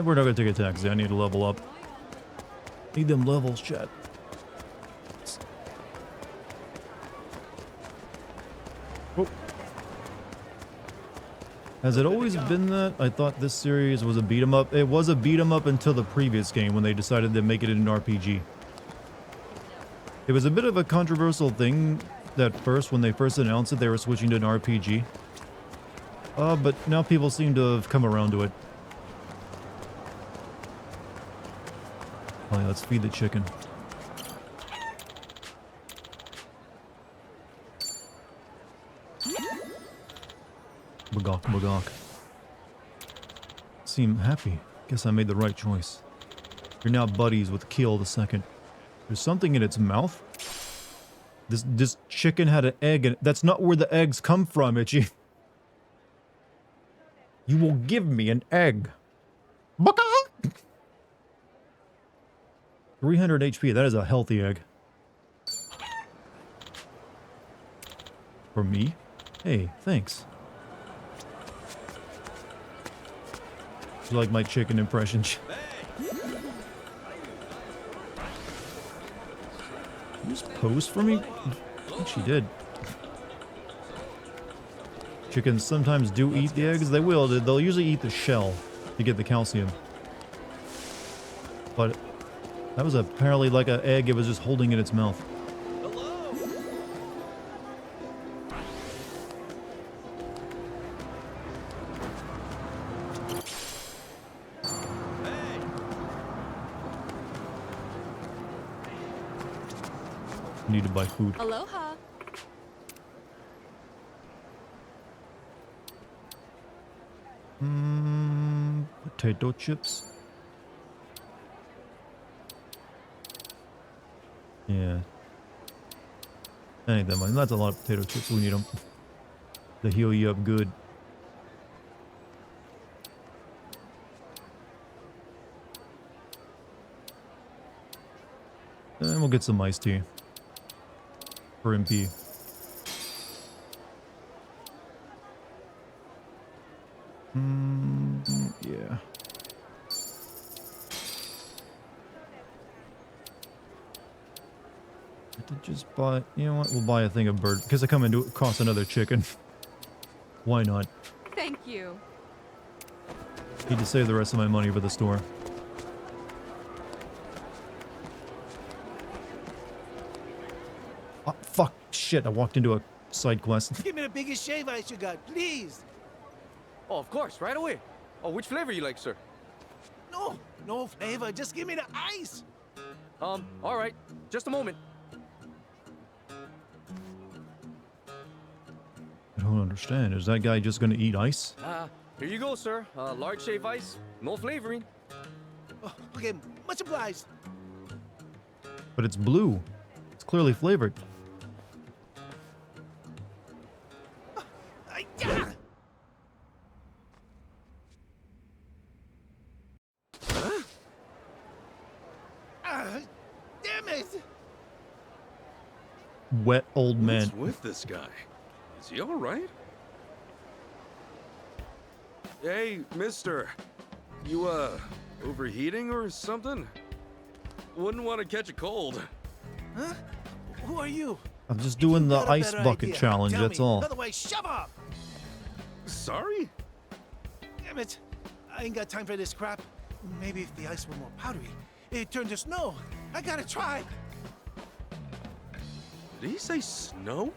[SPEAKER 1] We're not gonna take a taxi. I need to level up. Need them levels, chat. Oh. Has it always been that? I thought this series was a beat 'em up. It was a beat 'em up until the previous game when they decided to make it an RPG. It was a bit of a controversial thing at first when they first announced it they were switching to an RPG. But now people seem to have come around to it. Alright, let's feed the chicken. Bagok, bagok. Seem happy. Guess I made the right choice. You're now buddies with Kill the Second. There's something in its mouth. This chicken had an egg in it. That's not where the eggs come from, Itchy. You will give me an egg. Bagok! 300 HP, that is a healthy egg. For me? Hey, thanks. You like my chicken impression? You just posed for me? I think she did. Chickens sometimes do eat the eggs. They will. They'll usually eat the shell to get the calcium. But that was apparently like an egg it was just holding in its mouth. Need to buy food.
[SPEAKER 13] Aloha.
[SPEAKER 1] Potato chips. Yeah. I need that money. That's a lot of potato chips. We need them to heal you up good. And we'll get some iced tea. For MP. Yeah. To just buy, you know what? We'll buy a thing of bird because I come into it costs another chicken. Why not?
[SPEAKER 13] Thank you.
[SPEAKER 1] Need to save the rest of my money for the store. Oh, fuck. Shit, I walked into a side quest.
[SPEAKER 5] Give me the biggest shave ice you got, please.
[SPEAKER 3] Oh, of course, right away. Oh, which flavor you like, sir?
[SPEAKER 5] No flavor. Just give me the ice.
[SPEAKER 3] All right. Just a moment.
[SPEAKER 1] I don't understand. Is that guy just gonna eat ice?
[SPEAKER 3] Here you go, sir. Large shave ice, no flavoring.
[SPEAKER 5] Oh, okay, much obliged.
[SPEAKER 1] But it's blue. It's clearly flavored.
[SPEAKER 5] Yeah. Damn it!
[SPEAKER 1] Wet old man.
[SPEAKER 6] What's with this guy?
[SPEAKER 7] Is he all right? Hey, mister. You, overheating or something? Wouldn't want to catch a cold.
[SPEAKER 5] Huh? Who are you?
[SPEAKER 1] I'm just doing the
[SPEAKER 5] Got a
[SPEAKER 1] ice
[SPEAKER 5] better
[SPEAKER 1] bucket
[SPEAKER 5] idea.
[SPEAKER 1] challenge,
[SPEAKER 5] Tell
[SPEAKER 1] that's
[SPEAKER 5] me.
[SPEAKER 1] all.
[SPEAKER 5] Otherwise, shove up!
[SPEAKER 7] Sorry?
[SPEAKER 5] Damn it. I ain't got time for this crap. Maybe if the ice were more powdery, it'd turn to snow. I gotta try.
[SPEAKER 7] Did he say snow?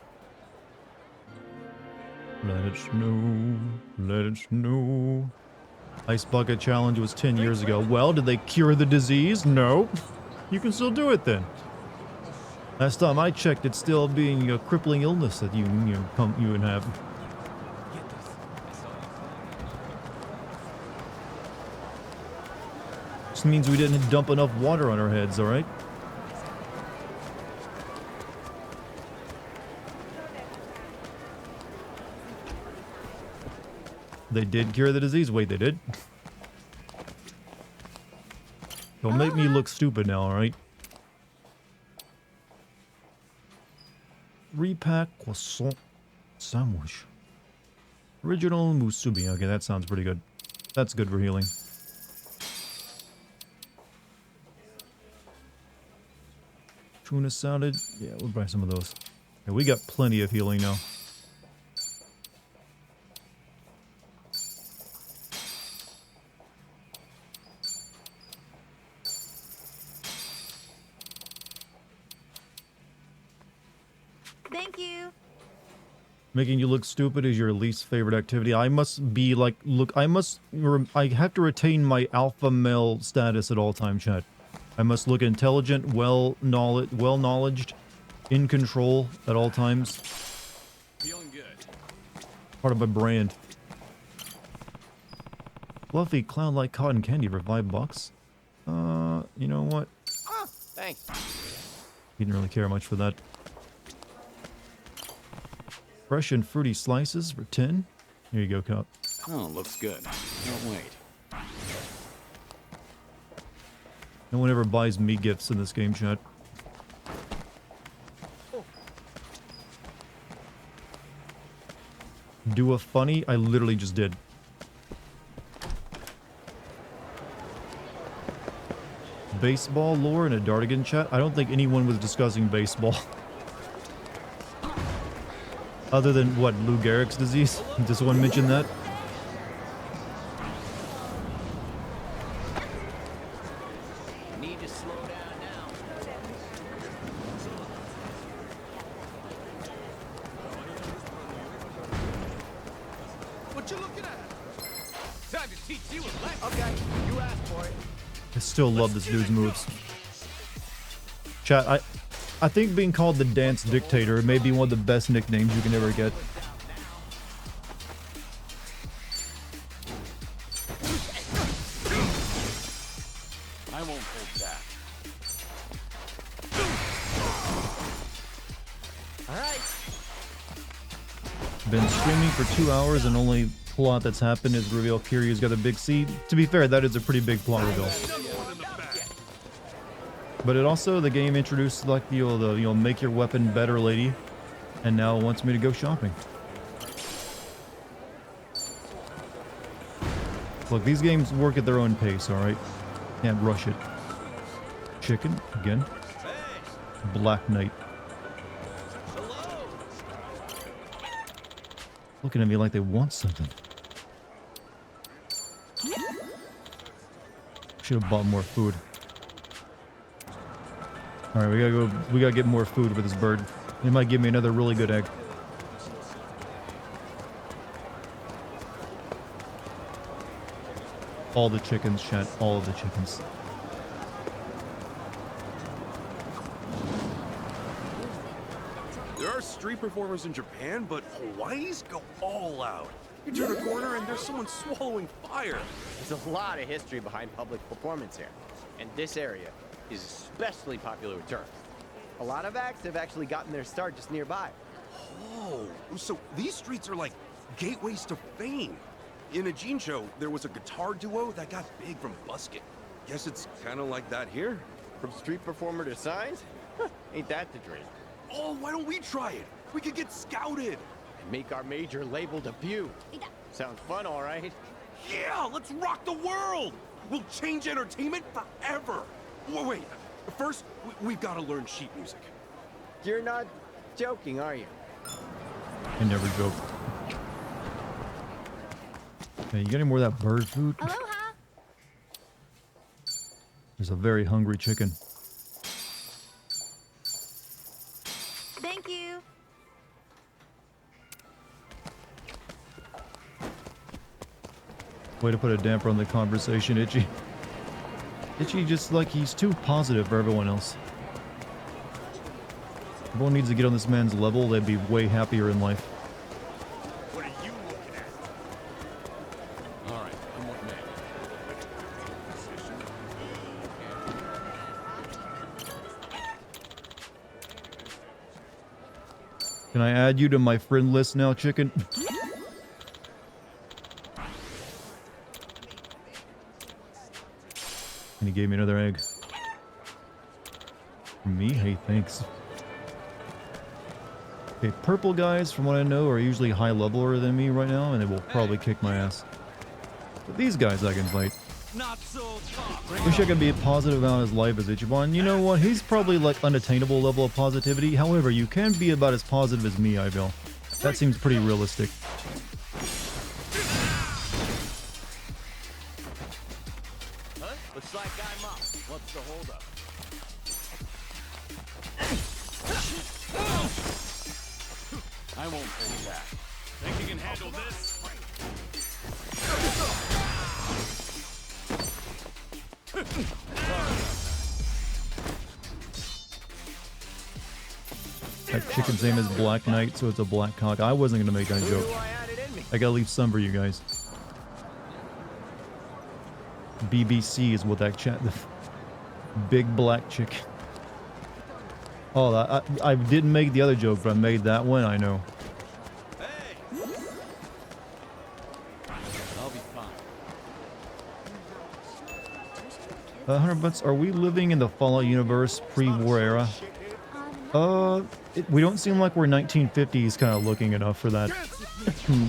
[SPEAKER 1] Let it snow, let it snow. Ice bucket challenge was 10 years ago. Well, did they cure the disease? No. You can still do it then. Last time I checked, it's still being a crippling illness that you would have. This means we didn't dump enough water on our heads, all right? They did cure the disease. Wait, they did? Don't make me look stupid now, alright? Repack croissant sandwich. Original musubi. Okay, that sounds pretty good. That's good for healing. Tuna salad. Yeah, we'll buy some of those. Yeah, we got plenty of healing now.
[SPEAKER 12] Thank you.
[SPEAKER 1] Making you look stupid is your least favorite activity. I must be like, look, I have to retain my alpha male status at all time, chat. I must look intelligent, well-knowledged, in control at all times.
[SPEAKER 3] Feeling good.
[SPEAKER 1] Part of my brand. Fluffy clown-like cotton candy for $5. You know what?
[SPEAKER 10] Oh, thanks.
[SPEAKER 1] Didn't really care much for that. Fresh and fruity slices for 10. Here you go, Cup.
[SPEAKER 8] Oh, looks good. Don't wait.
[SPEAKER 1] No one ever buys me gifts in this game, chat. Do a funny? I literally just did. Baseball lore in a Dartigan chat? I don't think anyone was discussing baseball. Other than, what, Lou Gehrig's disease? Does someone mention that?
[SPEAKER 3] Need to slow down now.
[SPEAKER 5] What you looking at?
[SPEAKER 3] Time to teach you a lesson.
[SPEAKER 5] Okay, you asked for it.
[SPEAKER 1] I still love this dude's moves. Chat, I think being called the Dance Dictator may be one of the best nicknames you can ever get.
[SPEAKER 3] I won't hold back.
[SPEAKER 10] All right.
[SPEAKER 1] Been streaming for 2 hours and only plot that's happened is reveal Kiryu's got a big C. To be fair, that is a pretty big plot reveal. But it also, the game introduced like the make your weapon better lady, and now it wants me to go shopping. Look, these games work at their own pace, alright? Can't rush it. Chicken, again. Black Knight. Looking at me like they want something. Should have bought more food. Alright, we gotta get more food for this bird. It might give me another really good egg. All the chickens, chat. All of the chickens.
[SPEAKER 7] There are street performers in Japan, but Hawaii's go all out. You turn a corner and there's someone swallowing fire.
[SPEAKER 10] There's a lot of history behind public performance here, and this area is especially popular with tourists. A lot of acts have actually gotten their start just nearby.
[SPEAKER 7] Oh, so these streets are like gateways to fame. In a Gene show, there was a guitar duo that got big from busking. Guess it's kind of like that here.
[SPEAKER 10] From street performer to signs? Ain't that the dream?
[SPEAKER 7] Oh, why don't we try it? We could get scouted.
[SPEAKER 10] Make our major label debut. Sounds fun, all right.
[SPEAKER 3] Yeah, let's rock the world! We'll change entertainment forever! Wait, first, we've got to learn sheet music.
[SPEAKER 10] You're not joking, are you?
[SPEAKER 1] I never joke. Hey, you got any more of that bird food?
[SPEAKER 12] Aloha!
[SPEAKER 1] There's a very hungry chicken.
[SPEAKER 12] Thank you.
[SPEAKER 1] Way to put a damper on the conversation, Itchy. Itchy just like he's too positive for everyone else. Everyone needs to get on this man's level, they'd be way happier in life.
[SPEAKER 3] What are you looking at?
[SPEAKER 6] All right, I'm what man.
[SPEAKER 1] Can I add you to my friend list now, chicken? And he gave me another egg. For me? Hey, thanks. Okay, purple guys, from what I know, are usually high leveler than me right now, and they will probably kick my ass. But these guys I can fight.
[SPEAKER 3] Not so tough.
[SPEAKER 1] Wish I could be positive about his life as Ichiban. You know what? He's probably like unattainable level of positivity. However, you can be about as positive as me, I feel. That seems pretty realistic.
[SPEAKER 3] Huh? Looks like I'm up. What's the holdup?
[SPEAKER 6] I won't hold back.
[SPEAKER 3] Think you can handle this?
[SPEAKER 1] That chicken's name is Black Knight, so it's a black cock. I wasn't gonna make that joke. I gotta leave some for you guys. BBC is what that chat. Big black chick. Oh, I didn't make the other joke, but I made that one. I know.
[SPEAKER 6] I'll be fine.
[SPEAKER 1] 100 bucks. Are we living in the Fallout universe pre-war era? We don't seem like we're 1950s kind of looking enough for that.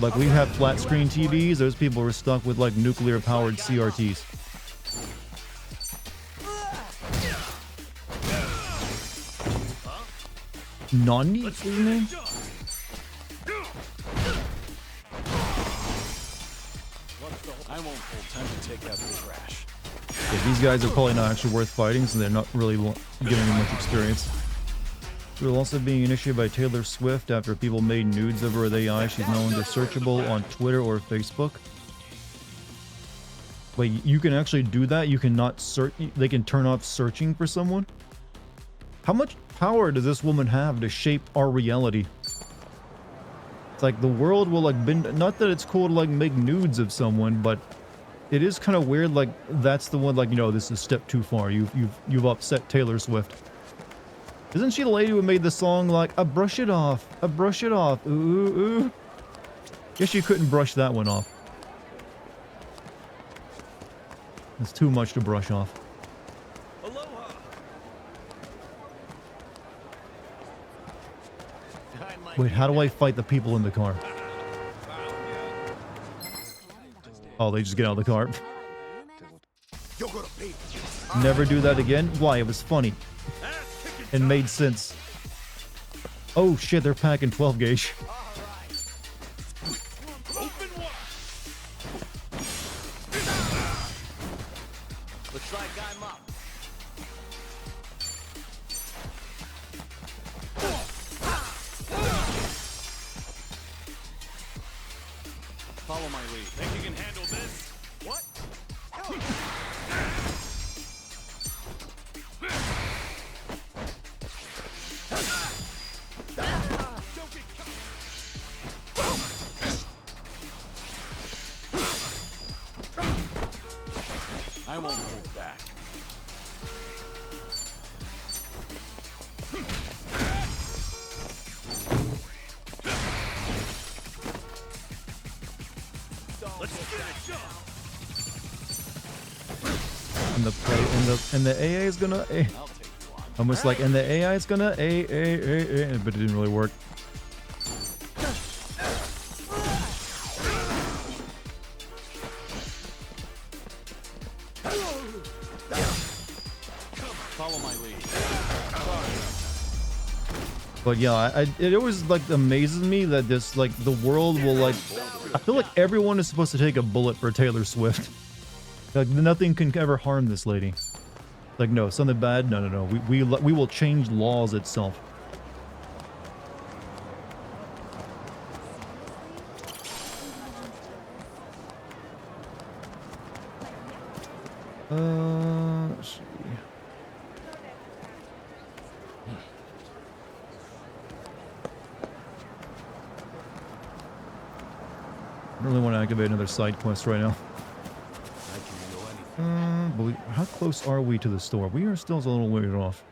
[SPEAKER 1] Like we have flat screen TVs. Those people were stuck with like nuclear powered CRTs. Nani? What's his name?
[SPEAKER 6] I won't hold time to take out the trash.
[SPEAKER 1] Yeah, these guys are probably not actually worth fighting, so they're not really giving me much experience. We're also being initiated by Taylor Swift after people made nudes of her with AI. She's no longer searchable on Twitter or Facebook. Wait, you can actually do that? You cannot search? They can turn off searching for someone? How much power does this woman have to shape our reality? It's like the world will like bend. Not that it's cool to like make nudes of someone, but it is kind of weird. Like that's the one. Like, you know, this is a step too far. You've upset Taylor Swift. Isn't she the lady who made the song like I brush it off, I brush it off, ooh ooh ooh? Guess you couldn't brush that one off. It's too much to brush off.
[SPEAKER 3] Aloha.
[SPEAKER 1] Wait, how do I fight the people in the car? Oh, they just get out of the car. Never do that again? Why? It was funny. It made sense. Oh shit, they're packing 12 gauge.
[SPEAKER 3] Looks like I'm up.
[SPEAKER 6] Follow my lead.
[SPEAKER 3] Think you can handle this? What?
[SPEAKER 6] I won't hold back.
[SPEAKER 3] Let's get it done.
[SPEAKER 1] And the AI is gonna almost like, and the AI is gonna but it didn't really work. But yeah, it always like amazes me that this like the world will like. I feel like everyone is supposed to take a bullet for Taylor Swift. Like nothing can ever harm this lady. Like no, something bad. No, no, no. We will change laws itself. Let's see. I don't really want to activate another side quest right now. But how close are we to the store? We are still a little way off.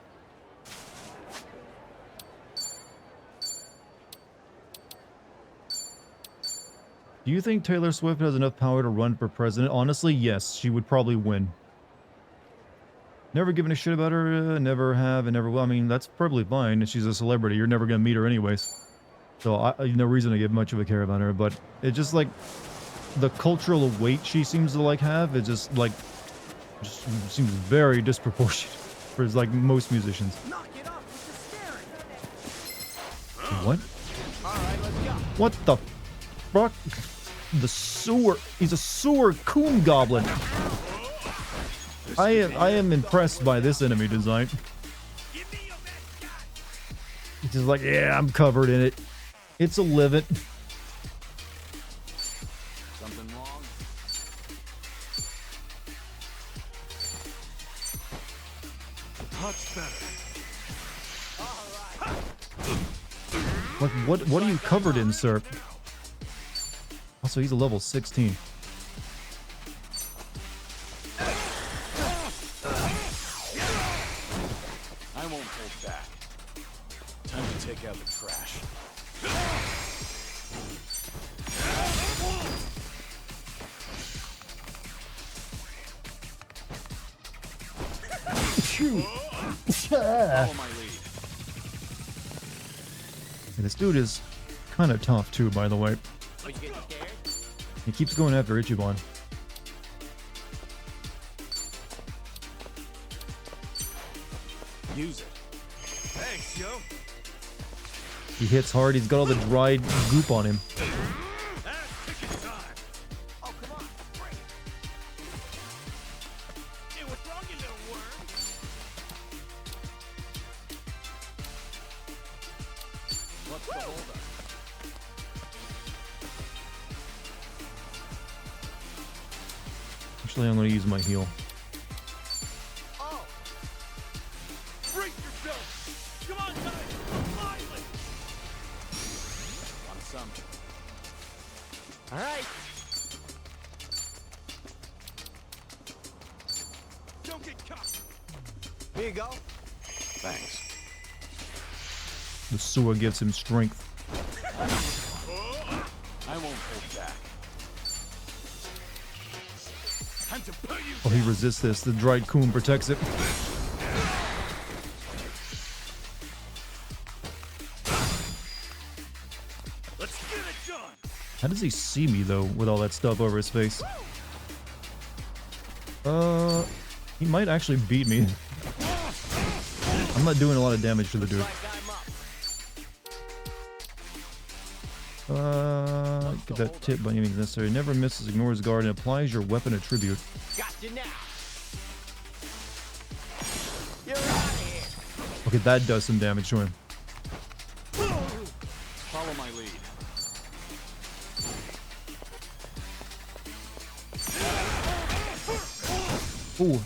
[SPEAKER 1] Do you think Taylor Swift has enough power to run for president? Honestly, yes. She would probably win. Never given a shit about her, never have, and never will. I mean, that's probably fine. She's a celebrity. You're never going to meet her anyways. So, no reason to give much of a care about her. But it's just like the cultural weight she seems to like have. It just like just seems very disproportionate for like most musicians. What? What the fuck? The sewer. He's a sewer coon goblin. I am impressed by this enemy design. He's just like, yeah, I'm covered in it. It's a livet.
[SPEAKER 6] Something wrong?
[SPEAKER 2] Much better.
[SPEAKER 1] What are you covered in, sir? Also, he's a level 16.
[SPEAKER 6] I won't hold back. Time to take out the trash.
[SPEAKER 1] Follow
[SPEAKER 6] my lead.
[SPEAKER 1] This dude is kind of tough too, by the way.
[SPEAKER 3] Are you getting scared?
[SPEAKER 1] He keeps going after Ichiban.
[SPEAKER 6] Use it.
[SPEAKER 2] Thanks, yo.
[SPEAKER 1] He hits hard. He's got all the dried goop on him.
[SPEAKER 2] That's ticket time.
[SPEAKER 3] Oh, come on. Bring it. Hey, what's wrong, you little worm?
[SPEAKER 6] What's the holdup?
[SPEAKER 1] Actually, I'm going to use my heal.
[SPEAKER 3] Oh.
[SPEAKER 2] Brace yourself. Come on, guys. Lively.
[SPEAKER 6] On some.
[SPEAKER 3] All right.
[SPEAKER 2] Don't get caught.
[SPEAKER 3] Here you go.
[SPEAKER 6] Thanks.
[SPEAKER 1] The sewer gives him strength.
[SPEAKER 6] I won't hold back.
[SPEAKER 2] Time to put you.
[SPEAKER 1] Oh, he resists this. The dried coon protects it.
[SPEAKER 2] Let's get it done.
[SPEAKER 1] How does he see me, though, with all that stuff over his face? He might actually beat me. I'm not doing a lot of damage to the dude. Get that tip by any means necessary. Never misses, ignores guard, and applies your weapon attribute.
[SPEAKER 3] Got you now. You're out of here.
[SPEAKER 1] Okay, that does some damage to him.
[SPEAKER 6] Follow my lead.
[SPEAKER 1] Ooh.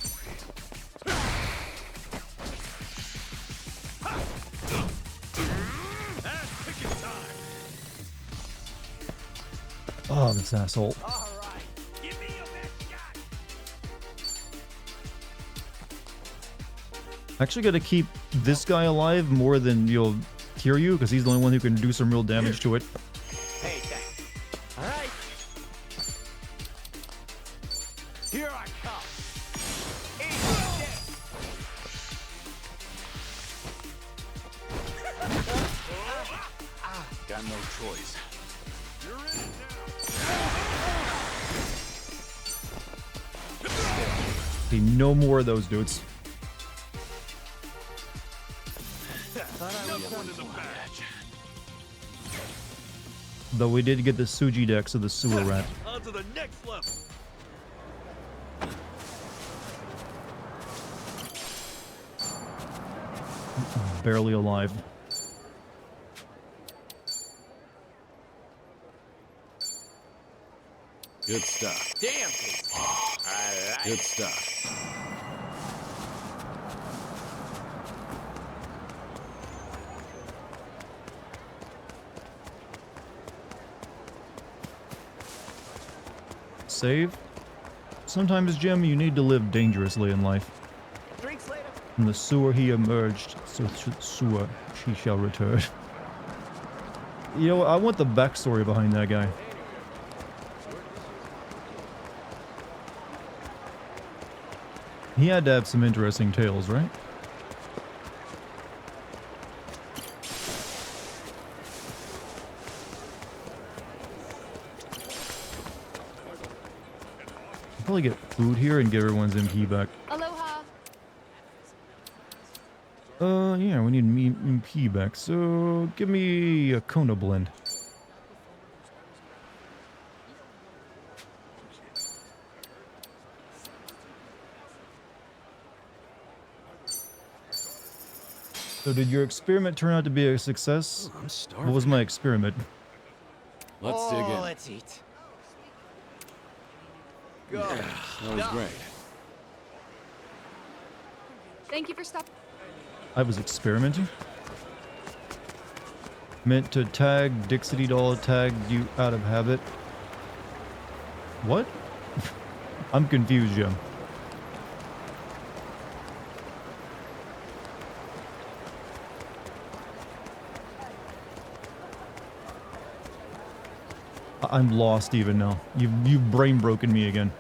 [SPEAKER 1] Oh, this asshole.
[SPEAKER 3] All right. Give me your best shot.
[SPEAKER 1] Actually got to keep this guy alive more than you'll Kiryu, because he's the only one who can do some real damage to it.
[SPEAKER 3] Hey, thanks. All right. Here I come.
[SPEAKER 6] Got no choice.
[SPEAKER 2] You're in it now.
[SPEAKER 1] Okay, no more of those dudes.
[SPEAKER 2] Another one in the back.
[SPEAKER 1] Though we did get the Suji Dex of the sewer rat.
[SPEAKER 3] On to the next level.
[SPEAKER 1] Barely alive.
[SPEAKER 8] Good stuff.
[SPEAKER 3] Damn, tasty. I like
[SPEAKER 8] Good stuff.
[SPEAKER 1] Save? Sometimes, Jim, you need to live dangerously in life.
[SPEAKER 3] Drinks later.
[SPEAKER 1] From the sewer he emerged, so sewer she shall return. You know, I want the backstory behind that guy. He had to have some interesting tales, right? I'll probably get food here and get everyone's MP back.
[SPEAKER 13] Aloha.
[SPEAKER 1] Yeah, we need MP back, so give me a Kona blend. So did your experiment turn out to be a success?
[SPEAKER 6] I'm starving.
[SPEAKER 1] What was my experiment?
[SPEAKER 8] Let's dig in.
[SPEAKER 10] Let's eat.
[SPEAKER 3] Go.
[SPEAKER 8] That was great.
[SPEAKER 13] Thank you for stopping.
[SPEAKER 1] I was experimenting? Meant to tag Dixity Doll, tag you out of habit. What? I'm confused, Jim. I'm lost even now. You've brain broken me again.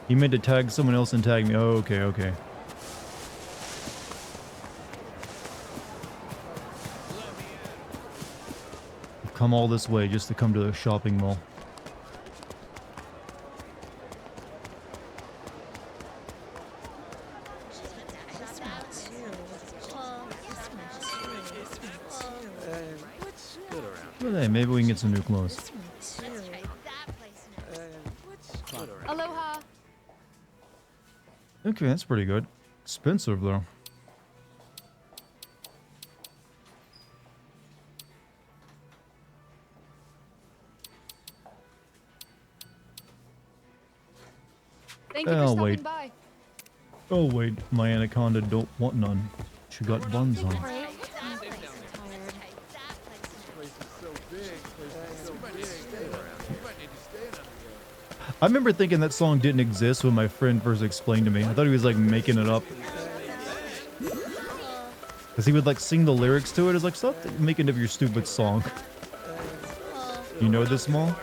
[SPEAKER 1] He meant to tag someone else and tag me. Oh, okay, okay. I've come all this way just to come to the shopping mall. Hey, maybe we can get some new clothes.
[SPEAKER 13] Aloha.
[SPEAKER 1] Okay, that's pretty good. Expensive, though.
[SPEAKER 13] Thank you for
[SPEAKER 1] Oh,
[SPEAKER 13] stopping
[SPEAKER 1] wait.
[SPEAKER 13] by.
[SPEAKER 1] Oh, wait. My anaconda don't want none. She got buns on. I remember thinking that song didn't exist when my friend first explained to me. I thought he was like making it up. Because he would like sing the lyrics to it. It's like, stop making up your stupid song. You know this, Mall?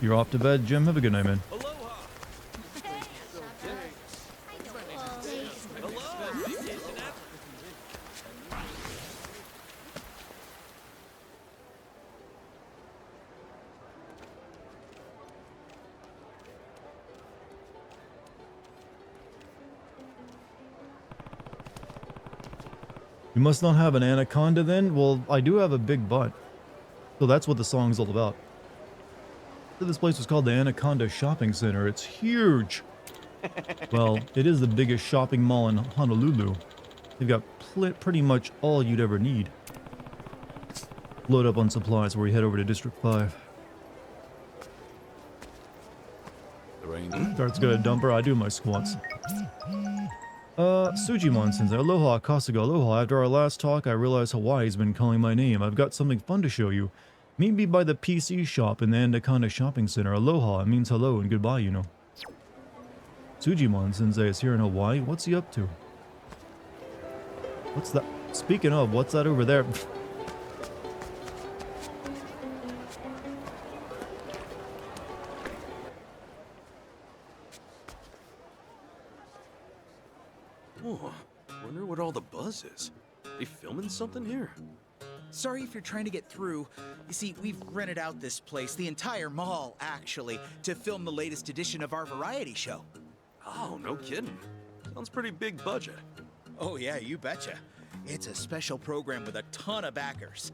[SPEAKER 1] You're off to bed, Jim? Have a good night, man. You must not have an anaconda then? Well, I do have a big butt. So that's what the song's all about. So this place was called the Anaconda Shopping Center. It's huge. Well, it is the biggest shopping mall in Honolulu. They've got pretty much all you'd ever need. Load up on supplies where we head over to District 5. Dart's got a dumper. I do my squats. Sujimon sends there. Aloha, Kasuga. Aloha. After our last talk, I realized Hawaii's been calling my name. I've got something fun to show you. Meet me by the PC shop in the Anaconda Shopping Center. Aloha. It means hello and goodbye, you know. Sujimon Sensei is here in Hawaii. What's he up to? What's that? Speaking of, what's that over there?
[SPEAKER 6] Oh, wonder what all the buzz is. They filming something here?
[SPEAKER 14] Sorry if you're trying to get through. You see, we've rented out this place, the entire mall, actually, to film the latest edition of our variety show.
[SPEAKER 7] Oh, no kidding. Sounds pretty big budget.
[SPEAKER 14] Oh yeah, you betcha. It's a special program with a ton of backers.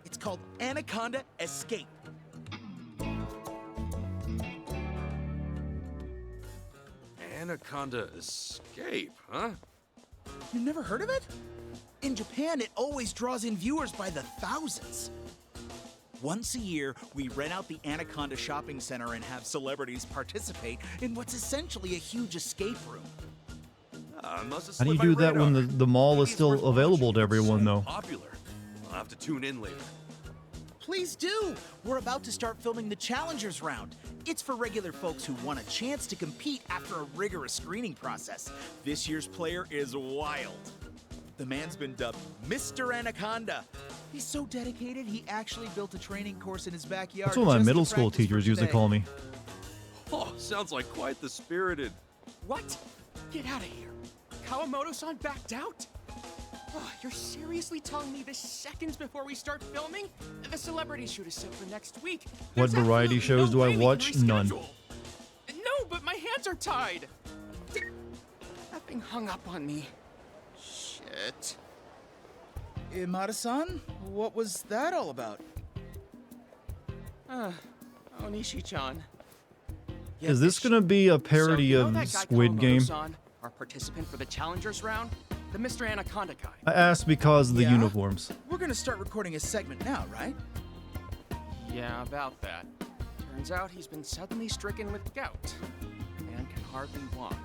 [SPEAKER 14] It's called Anaconda Escape.
[SPEAKER 7] Anaconda Escape, huh?
[SPEAKER 14] You've never heard of it? In Japan, it always draws in viewers by the thousands. Once a year, we rent out the Anaconda Shopping Center and have celebrities participate in what's essentially a huge escape room.
[SPEAKER 1] How do you do that when the mall is still available to everyone, though?
[SPEAKER 7] Popular. I'll have to tune in later.
[SPEAKER 14] Please do! We're about to start filming the Challengers round. It's for regular folks who want a chance to compete after a rigorous screening process. This year's player is wild. The man's been dubbed Mr. Anaconda. He's so dedicated, he actually built a training course in his backyard.
[SPEAKER 1] That's what my
[SPEAKER 14] just to
[SPEAKER 1] middle school
[SPEAKER 14] practice for
[SPEAKER 1] teachers used to
[SPEAKER 14] today.
[SPEAKER 1] call me.
[SPEAKER 7] Oh, sounds like quite the spirited.
[SPEAKER 15] What? Get out of here. Kawamoto-san backed out? Oh, you're seriously telling me this seconds before we start filming? The celebrity shoot is set for next week.
[SPEAKER 1] What
[SPEAKER 15] There's
[SPEAKER 1] variety
[SPEAKER 15] absolutely
[SPEAKER 1] shows
[SPEAKER 15] no
[SPEAKER 1] do I
[SPEAKER 15] way we can
[SPEAKER 1] watch? None.
[SPEAKER 15] reschedule. No, but my hands are tied. Nothing hung up on me. Shit.
[SPEAKER 14] Imada-san, what was that all about?
[SPEAKER 15] Onishi-chan.
[SPEAKER 1] Is this gonna be a parody
[SPEAKER 15] So, you know
[SPEAKER 1] of
[SPEAKER 15] that guy
[SPEAKER 1] Squid Game?
[SPEAKER 15] Kawamoto-san, our participant for the Challengers round? The Mr. Anaconda guy.
[SPEAKER 1] I asked because of the
[SPEAKER 14] Yeah?
[SPEAKER 1] uniforms.
[SPEAKER 14] We're gonna start recording a segment now, right?
[SPEAKER 15] Yeah, about that. Turns out he's been suddenly stricken with gout and can hardly walk.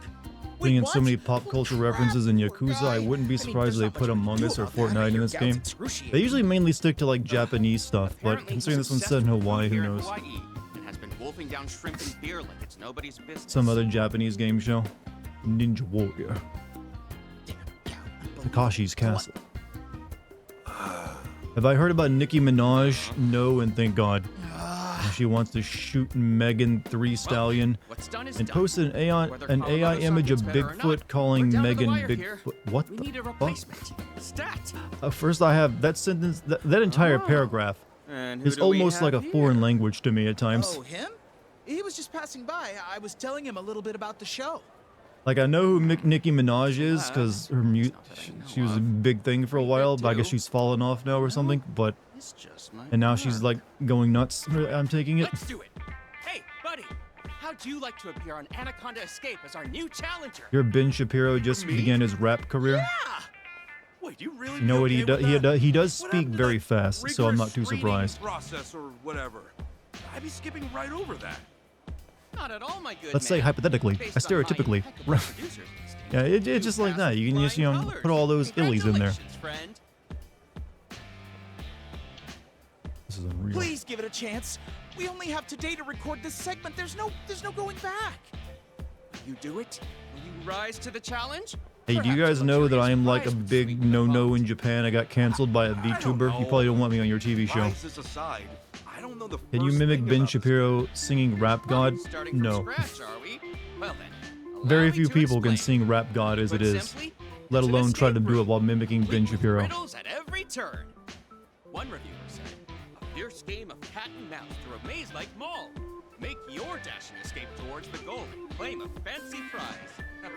[SPEAKER 1] Being in so many pop culture references in Yakuza, I wouldn't be surprised if they put Among Us or Fortnite in this game. They usually mainly stick to like Japanese stuff, but
[SPEAKER 15] Apparently
[SPEAKER 1] considering
[SPEAKER 15] he's
[SPEAKER 1] this one's set in
[SPEAKER 15] obsessed with
[SPEAKER 1] Hawaii,
[SPEAKER 15] food
[SPEAKER 1] who
[SPEAKER 15] here in
[SPEAKER 1] knows?
[SPEAKER 15] Hawaii and has been wolfing down shrimp and beer like it's nobody's business.
[SPEAKER 1] Some other Japanese game show. Ninja Warrior. Takashi's Castle. Have I heard about Nicki Minaj? No, and thank God. She wants to shoot Megan Three Stallion
[SPEAKER 15] What's done is
[SPEAKER 1] and
[SPEAKER 15] done.
[SPEAKER 1] posted
[SPEAKER 15] Whether
[SPEAKER 1] an AI
[SPEAKER 15] Kawamoto-san
[SPEAKER 1] image of
[SPEAKER 15] gets better or not,
[SPEAKER 1] Bigfoot calling
[SPEAKER 15] we're down to the
[SPEAKER 1] Megan
[SPEAKER 15] wire here.
[SPEAKER 1] Bigfoot. What
[SPEAKER 15] We
[SPEAKER 1] the
[SPEAKER 15] need a
[SPEAKER 1] fuck?
[SPEAKER 15] replacement. Stat.
[SPEAKER 1] First, I have that sentence. That entire paragraph
[SPEAKER 15] And who
[SPEAKER 1] is
[SPEAKER 15] do we
[SPEAKER 1] almost like a
[SPEAKER 15] have
[SPEAKER 1] foreign language to me at times.
[SPEAKER 14] Oh, him? He was just passing by. I was telling him a little bit about the show.
[SPEAKER 1] Like, I know who Nicki Minaj is because she was a big thing for a while, but I guess she's fallen off now or something. But and now she's like going nuts. I'm taking it.
[SPEAKER 15] Let's do it. Hey, buddy. How'd you like to appear on Anaconda Escape as our new challenger?
[SPEAKER 1] Your Ben Shapiro just began his rap career.
[SPEAKER 7] Wait, you really?
[SPEAKER 1] You know what he does? He does
[SPEAKER 7] What
[SPEAKER 1] speak
[SPEAKER 7] happened to
[SPEAKER 1] very
[SPEAKER 7] that
[SPEAKER 1] fast, so I'm not too
[SPEAKER 7] rigorous screening
[SPEAKER 1] surprised.
[SPEAKER 7] Process or whatever. I'd be skipping right over that.
[SPEAKER 15] Not at all, my good
[SPEAKER 1] Let's say
[SPEAKER 15] man.
[SPEAKER 1] hypothetically,
[SPEAKER 15] Based on my
[SPEAKER 1] stereotypically.
[SPEAKER 15] impeccable producer's instinct.
[SPEAKER 1] Yeah, it's just like that. You can just put all those illies in there.
[SPEAKER 15] Congratulations, friend.
[SPEAKER 1] This is unreal.
[SPEAKER 14] Please give it a chance. We only have today to record this segment. There's no going back.
[SPEAKER 15] You do it? Will you rise to the challenge?
[SPEAKER 1] Hey, do you guys know that I am like a big no-no in Japan? I got canceled by a VTuber. You probably don't want me on your TV show.
[SPEAKER 7] Rises aside, I don't know the
[SPEAKER 1] Can you
[SPEAKER 7] first
[SPEAKER 1] mimic
[SPEAKER 7] thing
[SPEAKER 1] Ben
[SPEAKER 7] about
[SPEAKER 1] Shapiro singing Rap God?
[SPEAKER 15] Starting from
[SPEAKER 1] No.
[SPEAKER 15] scratch, are we? Well then, allow
[SPEAKER 1] Very
[SPEAKER 15] me
[SPEAKER 1] few
[SPEAKER 15] to
[SPEAKER 1] people can
[SPEAKER 15] explain.
[SPEAKER 1] sing Rap God as it
[SPEAKER 15] Put
[SPEAKER 1] is,
[SPEAKER 15] simply,
[SPEAKER 1] let
[SPEAKER 15] it's an
[SPEAKER 1] alone try to
[SPEAKER 15] escape
[SPEAKER 1] do it
[SPEAKER 15] room.
[SPEAKER 1] while mimicking Ben
[SPEAKER 15] With
[SPEAKER 1] Shapiro.
[SPEAKER 15] riddles at every turn. One reviewer said, a fierce game of cat and mouse through a maze-like mall. Make your dashing escape towards the goal and claim a fancy prize.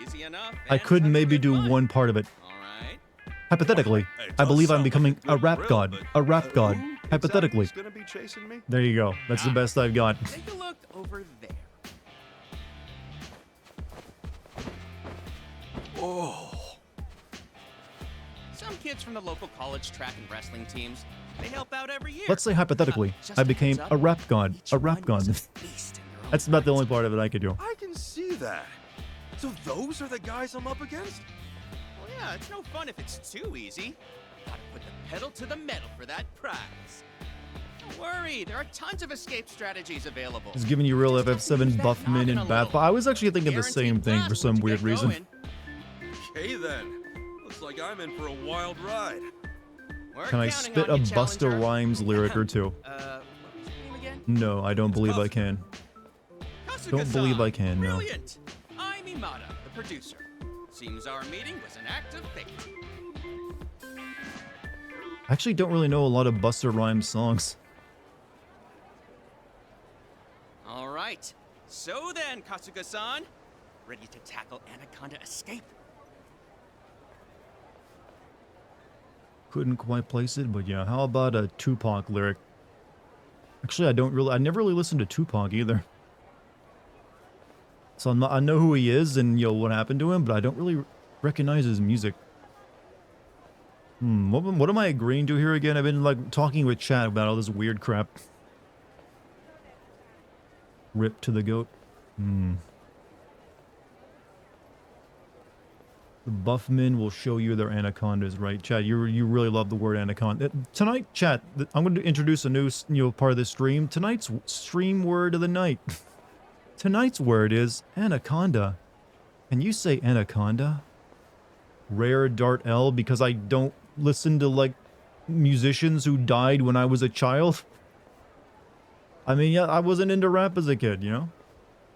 [SPEAKER 15] Easy enough.
[SPEAKER 1] I
[SPEAKER 15] and
[SPEAKER 1] could
[SPEAKER 15] such
[SPEAKER 1] maybe
[SPEAKER 15] good
[SPEAKER 1] do
[SPEAKER 15] fun.
[SPEAKER 1] one part of it.
[SPEAKER 15] All right.
[SPEAKER 1] Hypothetically, I believe I'm becoming a rap god. A rap god. Hypothetically.
[SPEAKER 7] Who's gonna be chasing me?
[SPEAKER 1] There you go. That's the best I've got.
[SPEAKER 15] Take a look over there.
[SPEAKER 7] Oh.
[SPEAKER 15] Some kids from the local college track and wrestling teams, they help out every year.
[SPEAKER 1] Let's say hypothetically,
[SPEAKER 15] Just
[SPEAKER 1] I
[SPEAKER 15] a
[SPEAKER 1] became
[SPEAKER 15] heads
[SPEAKER 1] a
[SPEAKER 15] up,
[SPEAKER 1] rap god.
[SPEAKER 15] each
[SPEAKER 1] A rap
[SPEAKER 15] one
[SPEAKER 1] god.
[SPEAKER 15] is a beast in their own
[SPEAKER 1] That's about the
[SPEAKER 15] right.
[SPEAKER 1] only part of it I could do.
[SPEAKER 7] I can see that. So those are the guys I'm up against?
[SPEAKER 15] Well, yeah, it's no fun if it's too easy. Gotta put the pedal to the metal for that prize. Don't worry, there are tons of escape strategies available.
[SPEAKER 1] It's giving you real
[SPEAKER 15] Just have to use
[SPEAKER 1] FF7
[SPEAKER 15] that
[SPEAKER 1] buff min
[SPEAKER 15] noggin
[SPEAKER 1] and
[SPEAKER 15] a
[SPEAKER 1] bath.
[SPEAKER 15] little.
[SPEAKER 1] I was actually thinking the same
[SPEAKER 15] Guaranteed
[SPEAKER 1] thing for
[SPEAKER 15] blast
[SPEAKER 1] some
[SPEAKER 15] once you
[SPEAKER 1] weird
[SPEAKER 15] get
[SPEAKER 1] reason.
[SPEAKER 15] going.
[SPEAKER 7] Okay then. Looks like I'm in for a wild ride.
[SPEAKER 15] We're
[SPEAKER 1] Can I
[SPEAKER 15] counting
[SPEAKER 1] spit
[SPEAKER 15] on
[SPEAKER 1] a
[SPEAKER 15] you,
[SPEAKER 1] Busta
[SPEAKER 15] challenger.
[SPEAKER 1] Rhymes lyric or two?
[SPEAKER 15] What was your name again?
[SPEAKER 1] No, I don't believe I can. Don't believe I can, no.
[SPEAKER 15] Brilliant. I'm Imada, the producer. Seems our meeting was an act of fate.
[SPEAKER 1] I actually don't really know a lot of Busta Rhymes songs.
[SPEAKER 15] All right. So then, Kasuga-san, ready to tackle Anaconda Escape?
[SPEAKER 1] Couldn't quite place it, but yeah, how about a Tupac lyric? Actually, I never really listened to Tupac either. So I know who he is and, what happened to him, but I don't really recognize his music. What am I agreeing to here again? I've been, like, talking with chat about all this weird crap. Rip to the goat. The Buffmen will show you their anacondas, right? Chat, you really love the word anaconda. Tonight, chat, I'm going to introduce a new, part of the stream. Tonight's stream word of the night. Tonight's word is anaconda. Can you say anaconda? Rare Dart L, because I don't listen to, like, musicians who died when I was a child. I mean, yeah, I wasn't into rap as a kid,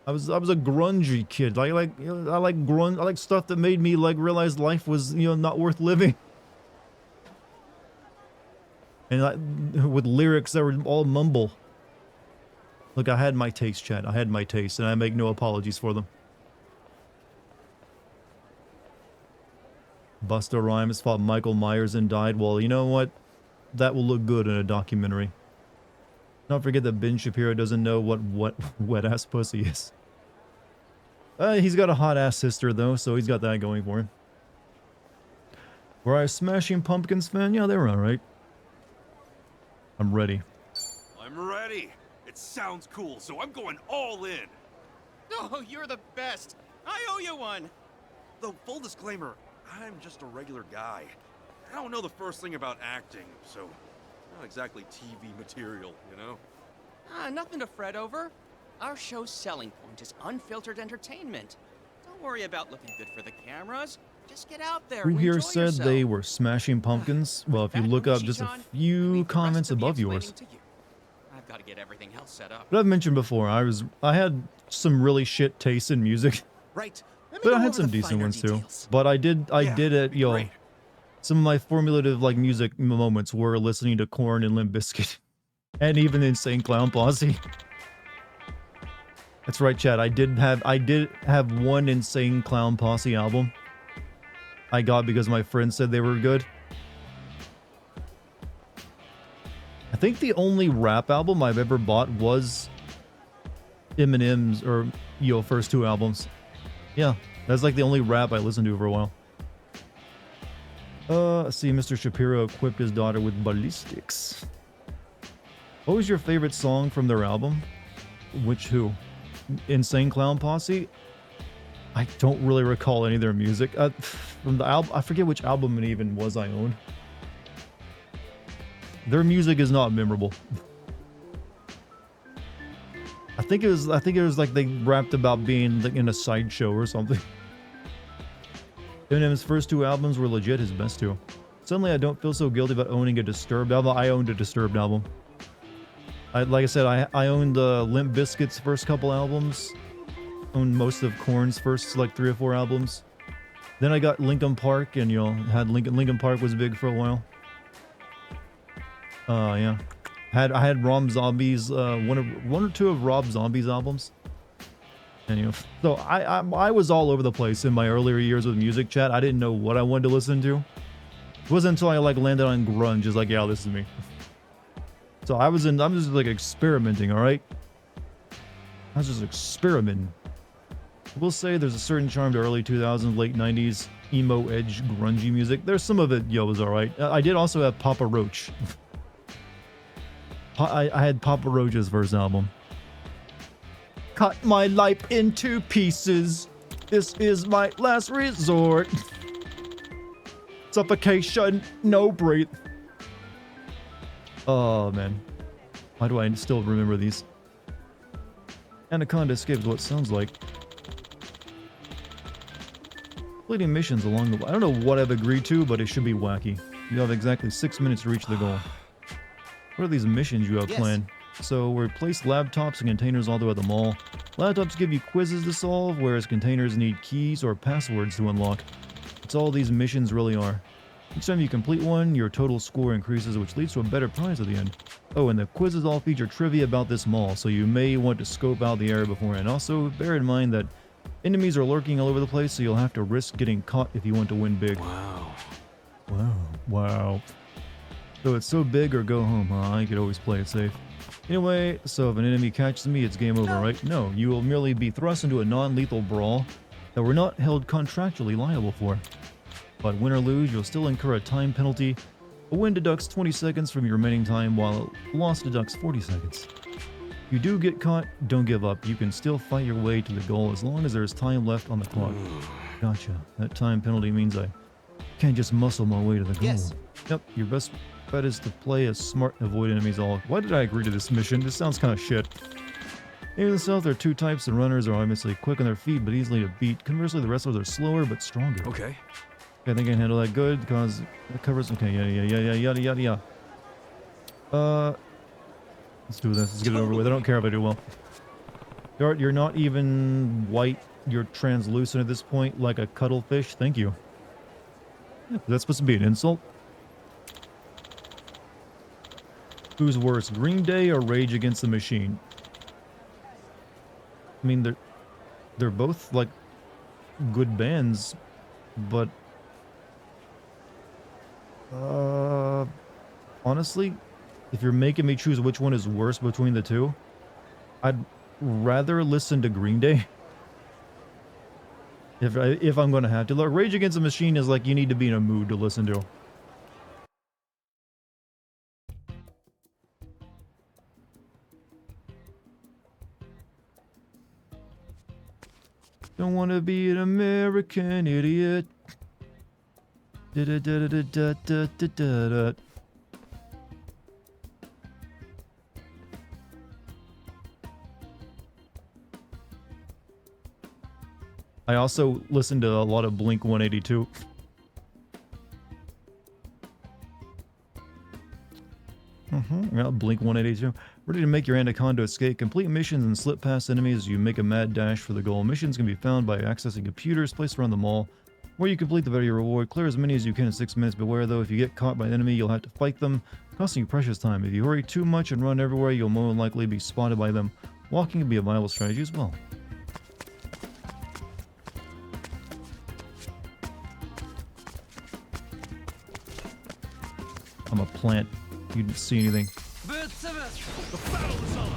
[SPEAKER 1] I was a grungy kid. I like grunge. I like stuff that made me, like, realize life was, not worth living. And with lyrics that were all mumble. Look, I had my taste, chat. I had my taste, and I make no apologies for them. Busta Rhymes fought Michael Myers and died. Well, you know what? That will look good in a documentary. Don't forget that Ben Shapiro doesn't know what wet-ass pussy is. He's got a hot-ass sister, though, so he's got that going for him. Were I a Smashing Pumpkins fan? Yeah, they were alright. I'm ready.
[SPEAKER 7] I'm ready. It sounds cool, so I'm going all in.
[SPEAKER 15] Oh, you're the best. I owe you one.
[SPEAKER 7] Though, full disclaimer, I'm just a regular guy. I don't know the first thing about acting, so not exactly TV material,
[SPEAKER 15] Nothing to fret over. Our show's selling point is unfiltered entertainment. Don't worry about looking good for the cameras. Just get out there
[SPEAKER 1] Who
[SPEAKER 15] and
[SPEAKER 1] here
[SPEAKER 15] enjoy
[SPEAKER 1] said
[SPEAKER 15] yourself.
[SPEAKER 1] they were Smashing Pumpkins? Well, if you look up just a few comments above yours.
[SPEAKER 15] I've got to get everything else set up.
[SPEAKER 1] But I've mentioned before, I had some really shit taste in music.
[SPEAKER 14] Right.
[SPEAKER 1] But I had some decent ones too. But I did it, some of my formulative, like, music moments were listening to Korn and Limp Bizkit. And even Insane Clown Posse. That's right, Chad. I did have one Insane Clown Posse album. I got because my friends said they were good. I think the only rap album I've ever bought was Eminem's or first two albums. Yeah, that's like the only rap I listened to for a while. See, Mr. Shapiro equipped his daughter with ballistics. What was your favorite song from their album? Who? Insane Clown Posse? I don't really recall any of their music. From the album, I forget which album it even was I owned. Their music is not memorable. I think it was like they rapped about being like in a sideshow or something. Eminem's first two albums were legit his best two. Suddenly I don't feel so guilty about owning a Disturbed album. I owned a Disturbed album. Like I said, I owned Limp Bizkit's first couple albums. Owned most of Korn's first like 3 or 4 albums. Then I got Linkin Park, and had Linkin Park was big for a while. Yeah. I had Rob Zombie's one or two of Rob Zombie's albums. And so I was all over the place in my earlier years with music, chat. I didn't know what I wanted to listen to. It wasn't until I like landed on grunge, is like, yeah, this is me. So I'm just like experimenting, alright? I was just experimenting. I will say there's a certain charm to early 2000s, late 90s, emo, edge, grungy music. There's some of it, was alright. I did also have Papa Roach. I had Papa Roach's first album. Cut my life into pieces. This is my last resort. Suffocation, no breath. Oh, man. Why do I still remember these? Anaconda Escape is what it sounds like. Completing missions along the way. I don't know what I've agreed to, but it should be wacky. You have exactly 6 minutes to reach the goal. What are these missions you have planned? So, replace laptops and containers all the way at the mall. Laptops give you quizzes to solve, whereas containers need keys or passwords to unlock. That's all these missions really are. Each time you complete one, your total score increases, which leads to a better prize at the end. Oh, and the quizzes all feature trivia about this mall, so you may want to scope out the area beforehand. Also, bear in mind that enemies are lurking all over the place, so you'll have to risk getting caught if you want to win big.
[SPEAKER 7] Wow.
[SPEAKER 1] Wow. Wow. So it's so big or go home, huh? I could always play it safe. Anyway, so if an enemy catches me, it's game over, right? No, you will merely be thrust into a non-lethal brawl that we're not held contractually liable for. But win or lose, you'll still incur a time penalty. A win deducts 20 seconds from your remaining time, while a loss deducts 40 seconds. If you do get caught, don't give up. You can still fight your way to the goal as long as there's time left on the clock. Gotcha. That time penalty means I can't just muscle my way to the goal.
[SPEAKER 14] Yes.
[SPEAKER 1] Yep, your best bet is to play as smart and avoid enemies all. Why did I agree to this mission? This sounds kind of shit. In the south, there are two types of runners are obviously quick on their feet, but easily to beat. Conversely, the wrestlers are slower, but stronger.
[SPEAKER 7] Okay.
[SPEAKER 1] I think I can handle that good because it covers. Okay, yada. Let's do this. Let's get it over with. I don't care if I do well. Dart, you're not even white. You're translucent at this point, like a cuttlefish. Thank you. That's supposed to be an insult. Who's worse, Green Day or Rage Against the Machine? I mean, they're both like good bands, but honestly, if you're making me choose which one is worse between the two, I'd rather listen to Green Day. If I'm going to have to. Look, Rage Against the Machine is like you need to be in a mood to listen to. Don't want to be an American idiot. Da da da da da da da da da. I also listen to a lot of Blink 182. Yeah, Blink 182. Ready to make your Anaconda escape. Complete missions and slip past enemies as you make a mad dash for the goal. Missions can be found by accessing computers placed around the mall. Where you complete the better your reward. Clear as many as you can in 6 minutes. Beware though, if you get caught by an enemy, you'll have to fight them, costing you precious time. If you hurry too much and run everywhere, you'll more than likely be spotted by them. Walking can be a viable strategy as well. I'm a plant. You didn't see anything.
[SPEAKER 2] The battle is on!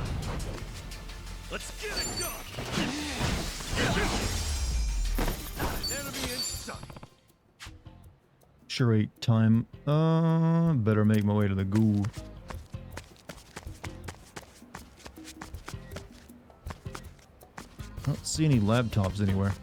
[SPEAKER 2] Let's get it done! Enemy in sight!
[SPEAKER 1] Sure ate time. Better make my way to the ghoul. I don't see any laptops anywhere.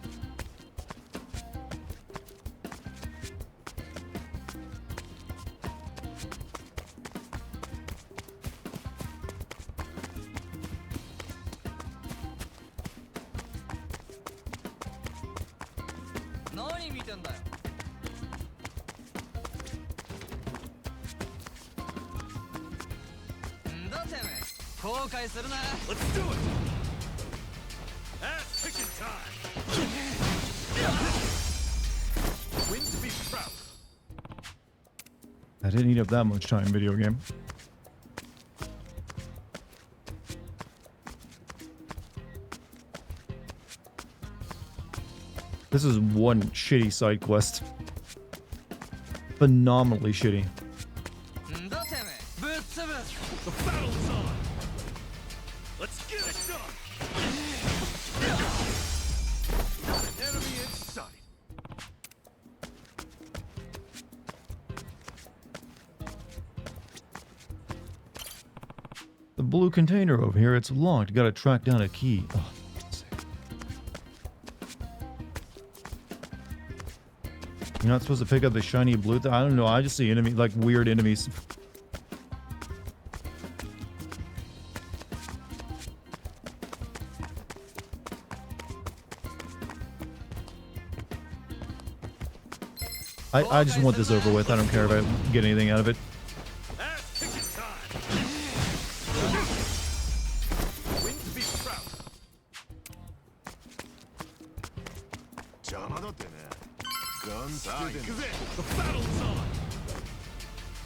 [SPEAKER 2] Let's do it! Ass picking time! Win to be proud.
[SPEAKER 1] I didn't eat up that much time, video game. This is one shitty side quest. Phenomenally shitty.
[SPEAKER 2] The battle is on! Let's get it done! Enemy in sight!
[SPEAKER 1] The blue container over here, it's locked. Gotta track down a key. Oh, you're not supposed to pick up the shiny blue thing? I don't know. I just see enemy, like weird enemies. I just want this over with. I don't care if I get anything out of it.
[SPEAKER 2] Win to be proud. The battle is on!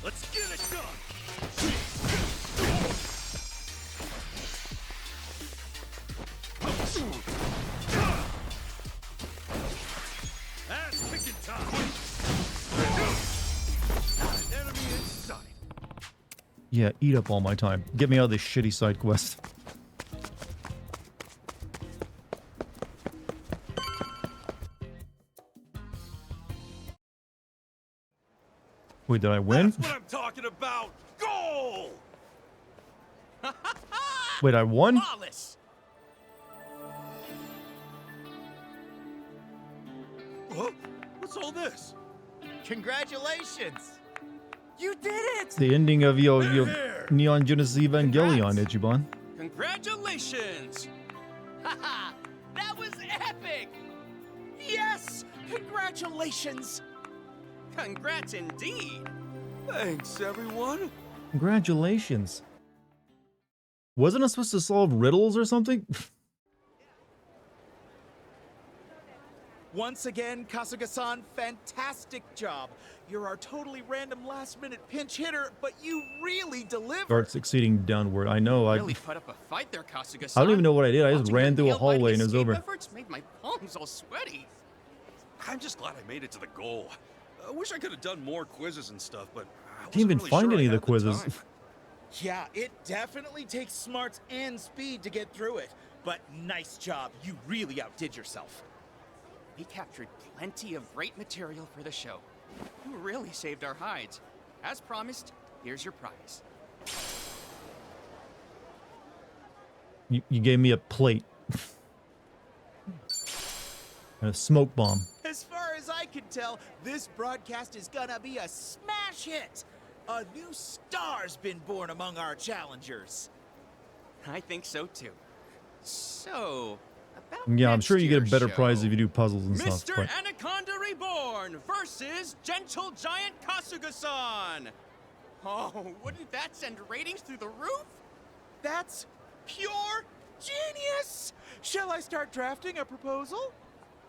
[SPEAKER 2] Let's get it done! Ass picking time! Not an enemy in sight!
[SPEAKER 1] Yeah, eat up all my time. Get me out of this shitty side quest. Wait, did I win?
[SPEAKER 2] That's what I'm talking about! Goal!
[SPEAKER 1] Wait, I won?
[SPEAKER 15] Flawless.
[SPEAKER 2] What? What's all this?
[SPEAKER 14] Congratulations! You did it!
[SPEAKER 1] The ending of your Neon Genesis Evangelion, Ichiban.
[SPEAKER 15] Congratulations!
[SPEAKER 14] Haha! That was epic! Yes! Congratulations!
[SPEAKER 15] Congrats indeed.
[SPEAKER 7] Thanks, everyone.
[SPEAKER 1] Congratulations. Wasn't I supposed to solve riddles or something?
[SPEAKER 14] Once again, Kasuga-san, fantastic job. You're our totally random last-minute pinch hitter, but you really delivered.
[SPEAKER 1] Start succeeding downward. I know.
[SPEAKER 15] Really put up a fight there, Kasuga-san.
[SPEAKER 1] I don't even know what I did. I just
[SPEAKER 15] Watching
[SPEAKER 1] ran
[SPEAKER 15] your
[SPEAKER 1] through a
[SPEAKER 15] nail-biting
[SPEAKER 1] hallway and it was
[SPEAKER 15] escape
[SPEAKER 1] over.
[SPEAKER 15] efforts made my palms all sweaty.
[SPEAKER 7] I'm just glad I made it to the goal. I wish I could have done more quizzes and stuff, but I
[SPEAKER 1] Didn't even
[SPEAKER 7] wasn't really
[SPEAKER 1] find
[SPEAKER 7] sure
[SPEAKER 1] any
[SPEAKER 7] I
[SPEAKER 1] of the
[SPEAKER 7] had
[SPEAKER 1] quizzes.
[SPEAKER 7] time.
[SPEAKER 14] Yeah, it definitely takes smarts and speed to get through it. But nice job. You really outdid yourself.
[SPEAKER 15] We captured plenty of great material for the show. You really saved our hides. As promised, here's your prize.
[SPEAKER 1] You gave me a plate. And a smoke bomb.
[SPEAKER 14] As far as I can tell, this broadcast is gonna be a smash hit. A new star's been born among our challengers.
[SPEAKER 15] I think so too. So, about
[SPEAKER 1] Yeah, I'm
[SPEAKER 15] next
[SPEAKER 1] sure you get a
[SPEAKER 15] year's
[SPEAKER 1] better
[SPEAKER 15] show.
[SPEAKER 1] prize if you do puzzles and stuff.
[SPEAKER 15] Mr.
[SPEAKER 1] But
[SPEAKER 15] Anaconda Reborn versus Gentle Giant Kasuga-san. Oh, wouldn't that send ratings through the roof?
[SPEAKER 14] That's pure genius! Shall I start drafting a proposal?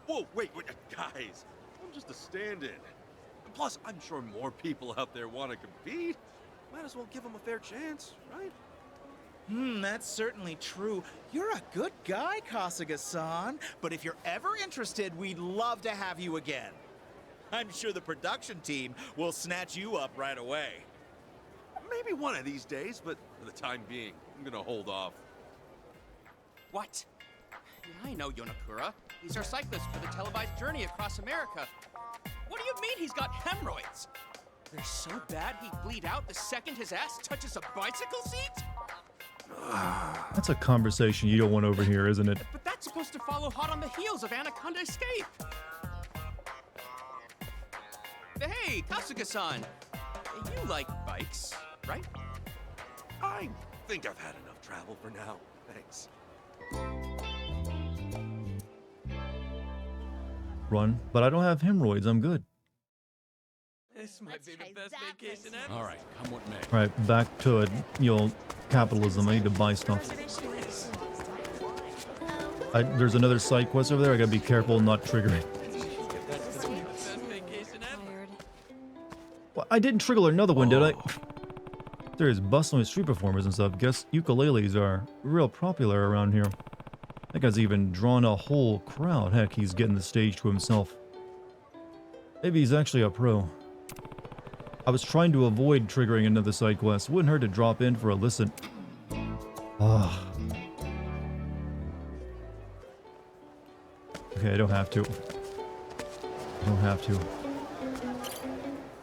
[SPEAKER 7] Whoa, wait, guys. I'm just a stand-in. Plus, I'm sure more people out there want to compete. Might as well give them a fair chance, right?
[SPEAKER 14] That's certainly true. You're a good guy, Kasuga-san. But if you're ever interested, we'd love to have you again. I'm sure the production team will snatch you up right away.
[SPEAKER 7] Maybe one of these days, but for the time being, I'm gonna hold off.
[SPEAKER 15] What? Yeah, I know Yonakura. He's our cyclist for the televised journey across America. What do you mean he's got hemorrhoids? They're so bad he'd bleed out the second his ass touches a bicycle seat?
[SPEAKER 1] that's a conversation you don't want over here, isn't it?
[SPEAKER 15] But that's supposed to follow hot on the heels of Anaconda Escape. Hey, Kasuga-san. You like bikes, right?
[SPEAKER 7] I think I've had enough travel for now. Thanks.
[SPEAKER 1] Run, but I don't have hemorrhoids. I'm good.
[SPEAKER 15] This might be the best vacation ever.
[SPEAKER 8] All right, come with me.
[SPEAKER 1] All right, back to it. Capitalism. I need to buy stuff. There's another side quest over there. I gotta be careful not to trigger it. Well, I didn't trigger another one, did I? There's bustling with street performers and stuff. Guess ukuleles are real popular around here. That guy's even drawn a whole crowd. Heck, he's getting the stage to himself. Maybe he's actually a pro. I was trying to avoid triggering another side quest. Wouldn't hurt to drop in for a listen. Ah. Okay, I don't have to. I don't have to.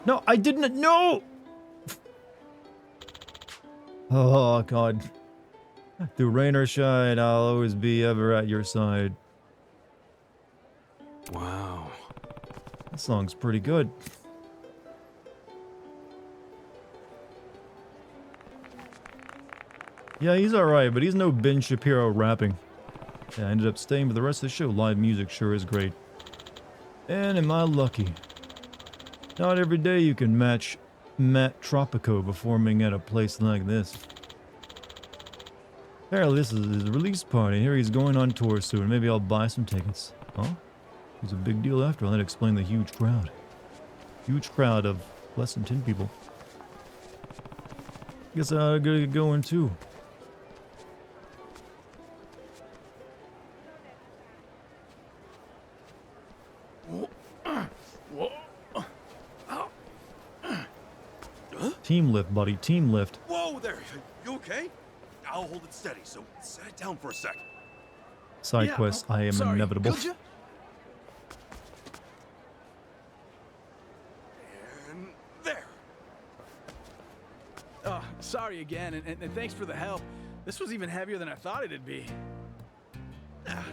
[SPEAKER 1] No, I didn't. No! Oh, God. Through rain or shine, I'll always be ever at your side.
[SPEAKER 8] Wow.
[SPEAKER 1] That song's pretty good. Yeah, he's alright, but he's no Ben Shapiro rapping. Yeah, I ended up staying for the rest of the show. Live music sure is great. And am I lucky? Not every day you can match Matt Tropico performing at a place like this. Apparently this is his release party. Here he's going on tour soon. Maybe I'll buy some tickets. Oh, it was a big deal after all. That explained the huge crowd. Huge crowd of less than 10 people. Guess I gotta get going too. Team lift, buddy. Team lift.
[SPEAKER 7] Whoa there! You okay? I'll hold it steady, so set it down for a sec.
[SPEAKER 1] Side quest. I am inevitable.
[SPEAKER 14] Could you?
[SPEAKER 7] And there.
[SPEAKER 14] Oh, sorry again, and thanks for the help. This was even heavier than I thought it'd be.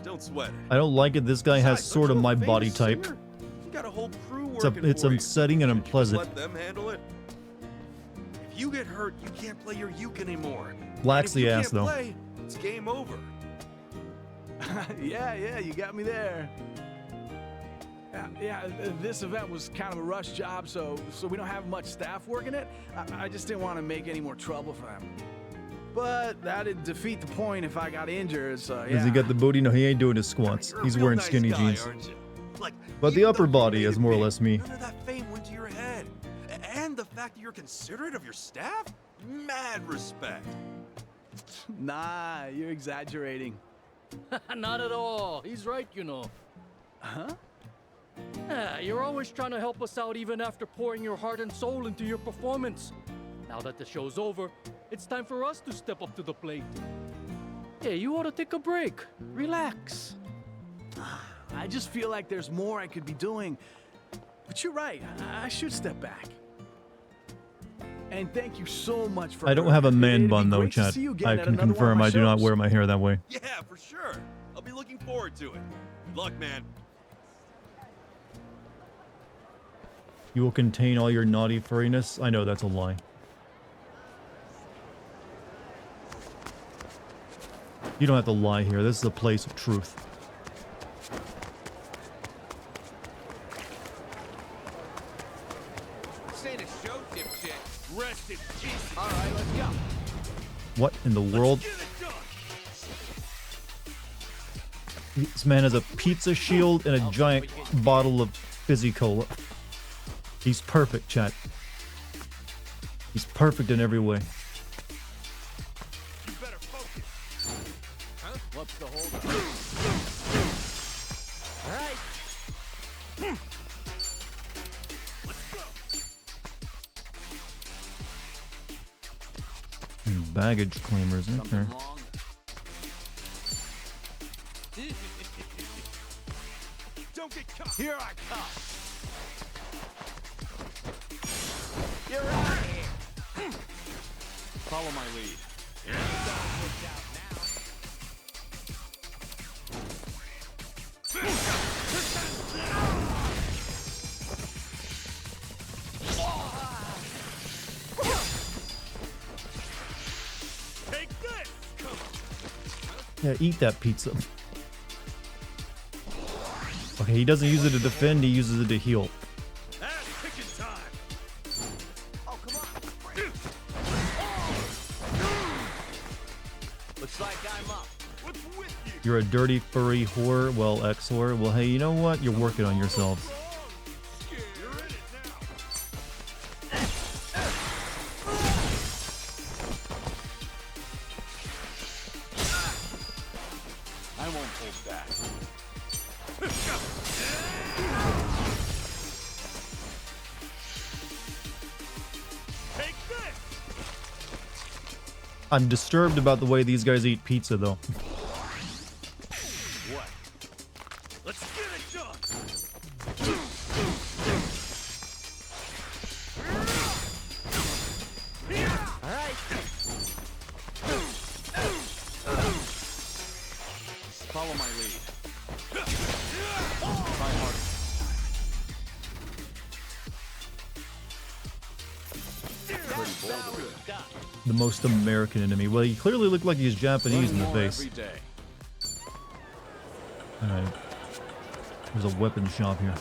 [SPEAKER 7] Don't sweat it.
[SPEAKER 1] I don't like it. This guy has
[SPEAKER 7] Besides,
[SPEAKER 1] sort of
[SPEAKER 7] don't you
[SPEAKER 1] my
[SPEAKER 7] have a
[SPEAKER 1] body
[SPEAKER 7] famous
[SPEAKER 1] type.
[SPEAKER 7] singer? You got a whole crew
[SPEAKER 1] It's,
[SPEAKER 7] working
[SPEAKER 1] it's
[SPEAKER 7] for you.
[SPEAKER 1] upsetting and
[SPEAKER 7] Should you just
[SPEAKER 1] unpleasant.
[SPEAKER 7] let them handle it? If you get hurt, you can't play your uke anymore.
[SPEAKER 1] Lacks
[SPEAKER 7] And if
[SPEAKER 1] the
[SPEAKER 7] you
[SPEAKER 1] ass,
[SPEAKER 7] can't
[SPEAKER 1] though.
[SPEAKER 7] Play, it's game over.
[SPEAKER 14] Yeah, you got me there. This event was kind of a rush job, so we don't have much staff working it. I just didn't want to make any more trouble for them. But that'd defeat the point if I got injured, so yeah.
[SPEAKER 1] Does he got the booty? No, he ain't doing his squats.
[SPEAKER 7] You're a
[SPEAKER 1] He's
[SPEAKER 7] real
[SPEAKER 1] wearing
[SPEAKER 7] nice
[SPEAKER 1] skinny
[SPEAKER 7] guy,
[SPEAKER 1] jeans.
[SPEAKER 7] aren't you? Like,
[SPEAKER 1] But the
[SPEAKER 7] even
[SPEAKER 1] upper
[SPEAKER 7] though you
[SPEAKER 1] body
[SPEAKER 7] made
[SPEAKER 1] is
[SPEAKER 7] it
[SPEAKER 1] more or
[SPEAKER 7] big,
[SPEAKER 1] less me.
[SPEAKER 7] None of that fame went to your head. And the fact that you're considerate of your staff? Mad respect.
[SPEAKER 14] Nah, you're exaggerating.
[SPEAKER 16] Not at all. He's right, you know.
[SPEAKER 14] Huh?
[SPEAKER 16] Yeah, you're always trying to help us out even after pouring your heart and soul into your performance. Now that the show's over, it's time for us to step up to the plate. Yeah, you ought to take a break. Relax.
[SPEAKER 14] I just feel like there's more I could be doing. But you're right, I should step back. And thank you so much for...
[SPEAKER 1] I don't have a man
[SPEAKER 14] It'd be
[SPEAKER 1] bun though,
[SPEAKER 14] great to
[SPEAKER 1] Chad.
[SPEAKER 14] see you again
[SPEAKER 1] I
[SPEAKER 14] at
[SPEAKER 1] can
[SPEAKER 14] another one of
[SPEAKER 1] confirm
[SPEAKER 14] my
[SPEAKER 1] I do not
[SPEAKER 14] shows.
[SPEAKER 1] wear my hair that way.
[SPEAKER 7] Yeah, for sure. I'll be looking forward to it. Good luck, man.
[SPEAKER 1] You will contain all your naughty furriness. I know that's a lie. You don't have to lie here. This is a place of truth.
[SPEAKER 15] This ain't a show, dipshit. Rest in peace.
[SPEAKER 3] All right, let's go.
[SPEAKER 1] What in the world? This man has a pizza shield and a giant bottle of fizzy cola. He's perfect, chat. He's perfect in every way.
[SPEAKER 15] You better focus. Huh?
[SPEAKER 3] What's the hold up?
[SPEAKER 15] All right.
[SPEAKER 1] Baggage claimers, okay.
[SPEAKER 15] Don't get caught.
[SPEAKER 3] Here I come.
[SPEAKER 15] You're out of here.
[SPEAKER 3] Follow my lead.
[SPEAKER 15] Take this.
[SPEAKER 1] Yeah, eat that pizza. Okay, he doesn't use it to defend, he uses it to heal.
[SPEAKER 15] That's picking time.
[SPEAKER 3] Oh, come on. Looks like I'm up.
[SPEAKER 15] What's with you?
[SPEAKER 1] You're a dirty, furry whore. Well, ex-whore. Well, hey, you know what? You're working on yourselves.
[SPEAKER 15] You're in it now.
[SPEAKER 3] I won't hold back.
[SPEAKER 15] Take this.
[SPEAKER 1] I'm disturbed about the way these guys eat pizza, though.
[SPEAKER 15] What? Let's get it done.
[SPEAKER 3] All right. Follow my lead. Try harder.
[SPEAKER 1] The most American enemy. Well, he clearly looked like he's Japanese in the face.
[SPEAKER 3] Every day.
[SPEAKER 1] Alright. There's a weapon shop here.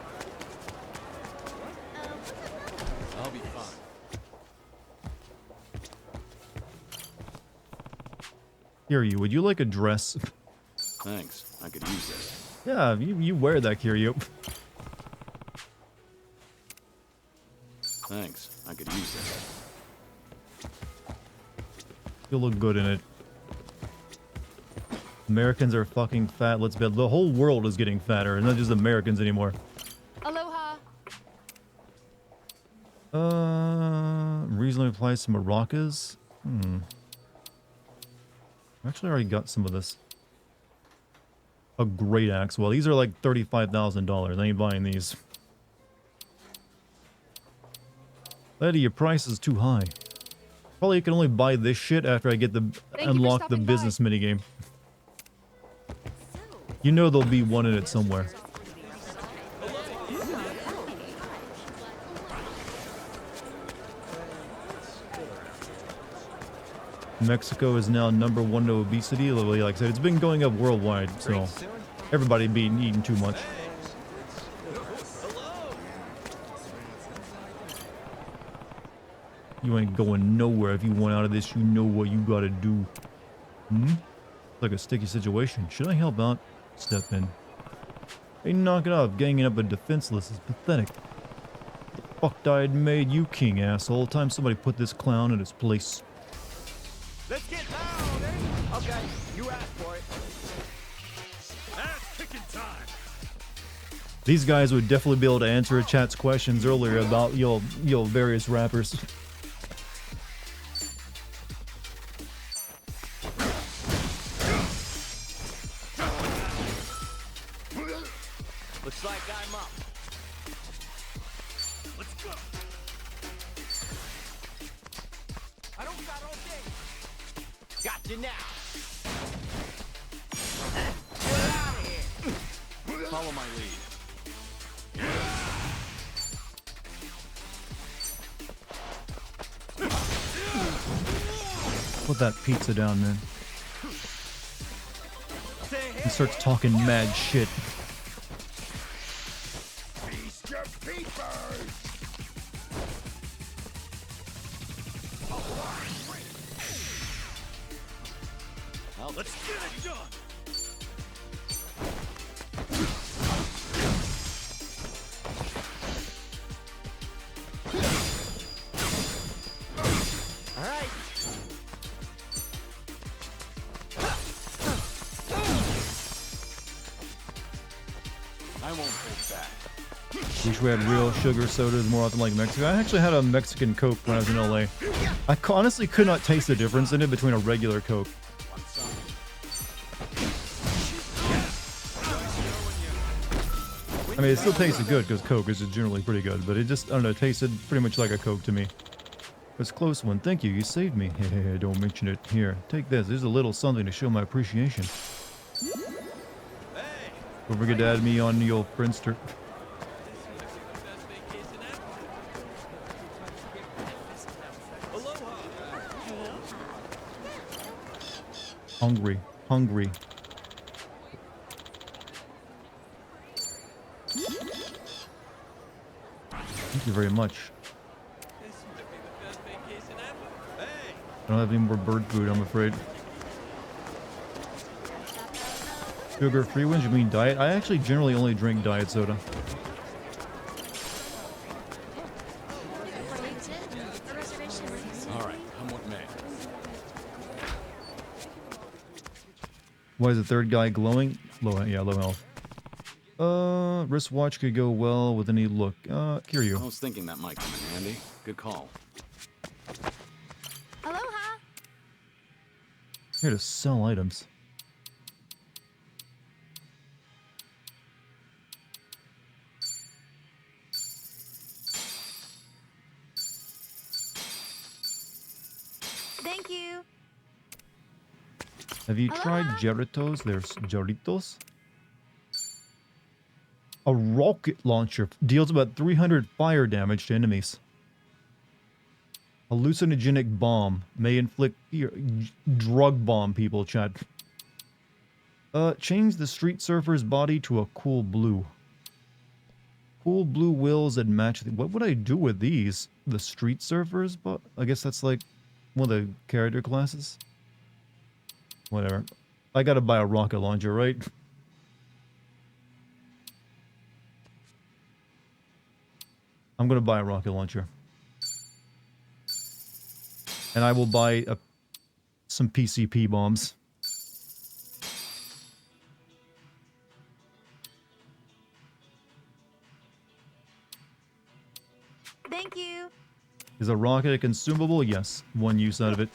[SPEAKER 3] I'll be fine.
[SPEAKER 1] Kiryu, would you like a dress?
[SPEAKER 8] Thanks. I could use this.
[SPEAKER 1] Yeah, you wear that, Kiryu.
[SPEAKER 8] Thanks. I could use this.
[SPEAKER 1] You'll look good in it. Americans are fucking fat. Let's bet the whole world is getting fatter, and not just Americans anymore.
[SPEAKER 13] Aloha.
[SPEAKER 1] Reasonably priced maracas. Actually, I already got some of this. A great axe. Well, these are like $35,000. I ain't buying these. Lady, your price is too high. Probably can only buy this shit after I get the unlock the business minigame. You know there'll be one in it somewhere. Mexico is now #1 to obesity. Like I said, it's been going up worldwide, so everybody being eating too much. You ain't going nowhere. If you want out of this, you know what you gotta do. Like a sticky situation. Should I help out? Step in. Hey, knock it off. Ganging up a defenseless is pathetic. The fuck died and made you king, asshole. Time somebody put this clown in his place.
[SPEAKER 3] Let's get loud, eh? Okay, you asked for it.
[SPEAKER 2] Ass kicking time.
[SPEAKER 1] These guys would definitely be able to answer chat's questions earlier about yo various rappers.
[SPEAKER 3] Looks like I'm up.
[SPEAKER 2] Let's go.
[SPEAKER 3] I don't got all day. Got you now. Get out of here.
[SPEAKER 6] Follow my lead.
[SPEAKER 1] Put that pizza down, man. He starts talking mad shit.
[SPEAKER 2] Feast your peepers.
[SPEAKER 3] Well,
[SPEAKER 2] Let's get it done.
[SPEAKER 3] all right.
[SPEAKER 6] I won't hold back.
[SPEAKER 1] Wish we had real sugar sodas more often like Mexico. I actually had a Mexican Coke when I was in LA. I honestly could not taste the difference in it between a regular Coke. I mean, it still tasted good because Coke is generally pretty good, but it just, I don't know, it tasted pretty much like a Coke to me. It's a close one. Thank you. You saved me. Hey, don't mention it. Here, take this. There's a little something to show my appreciation. Don't forget to add me on your Friendster. Hungry. Thank you very much. I don't have any more bird food, I'm afraid. Sugar-free ones? You mean diet? I actually generally only drink diet soda.
[SPEAKER 8] All right, come with me.
[SPEAKER 1] Why is the third guy glowing? Low health. Wristwatch could go well with any look. Kiryu.
[SPEAKER 8] I was thinking that might come in handy. Good call.
[SPEAKER 13] Aloha.
[SPEAKER 1] Here to sell items.
[SPEAKER 13] Thank you.
[SPEAKER 1] Have you tried Jarritos? There's Jarritos. A rocket launcher deals about 300 fire damage to enemies. Hallucinogenic bomb may inflict drug bomb people, chat. Change the street surfer's body to a cool blue. Cool blue wheels and match. What would I do with these? The street surfers? But I guess that's like one of the character classes. Whatever. I gotta buy a rocket launcher, right? I'm gonna buy a rocket launcher. And I will buy a Some PCP bombs.
[SPEAKER 12] Thank you.
[SPEAKER 1] Is a rocket a consumable? Yes. One use out of it.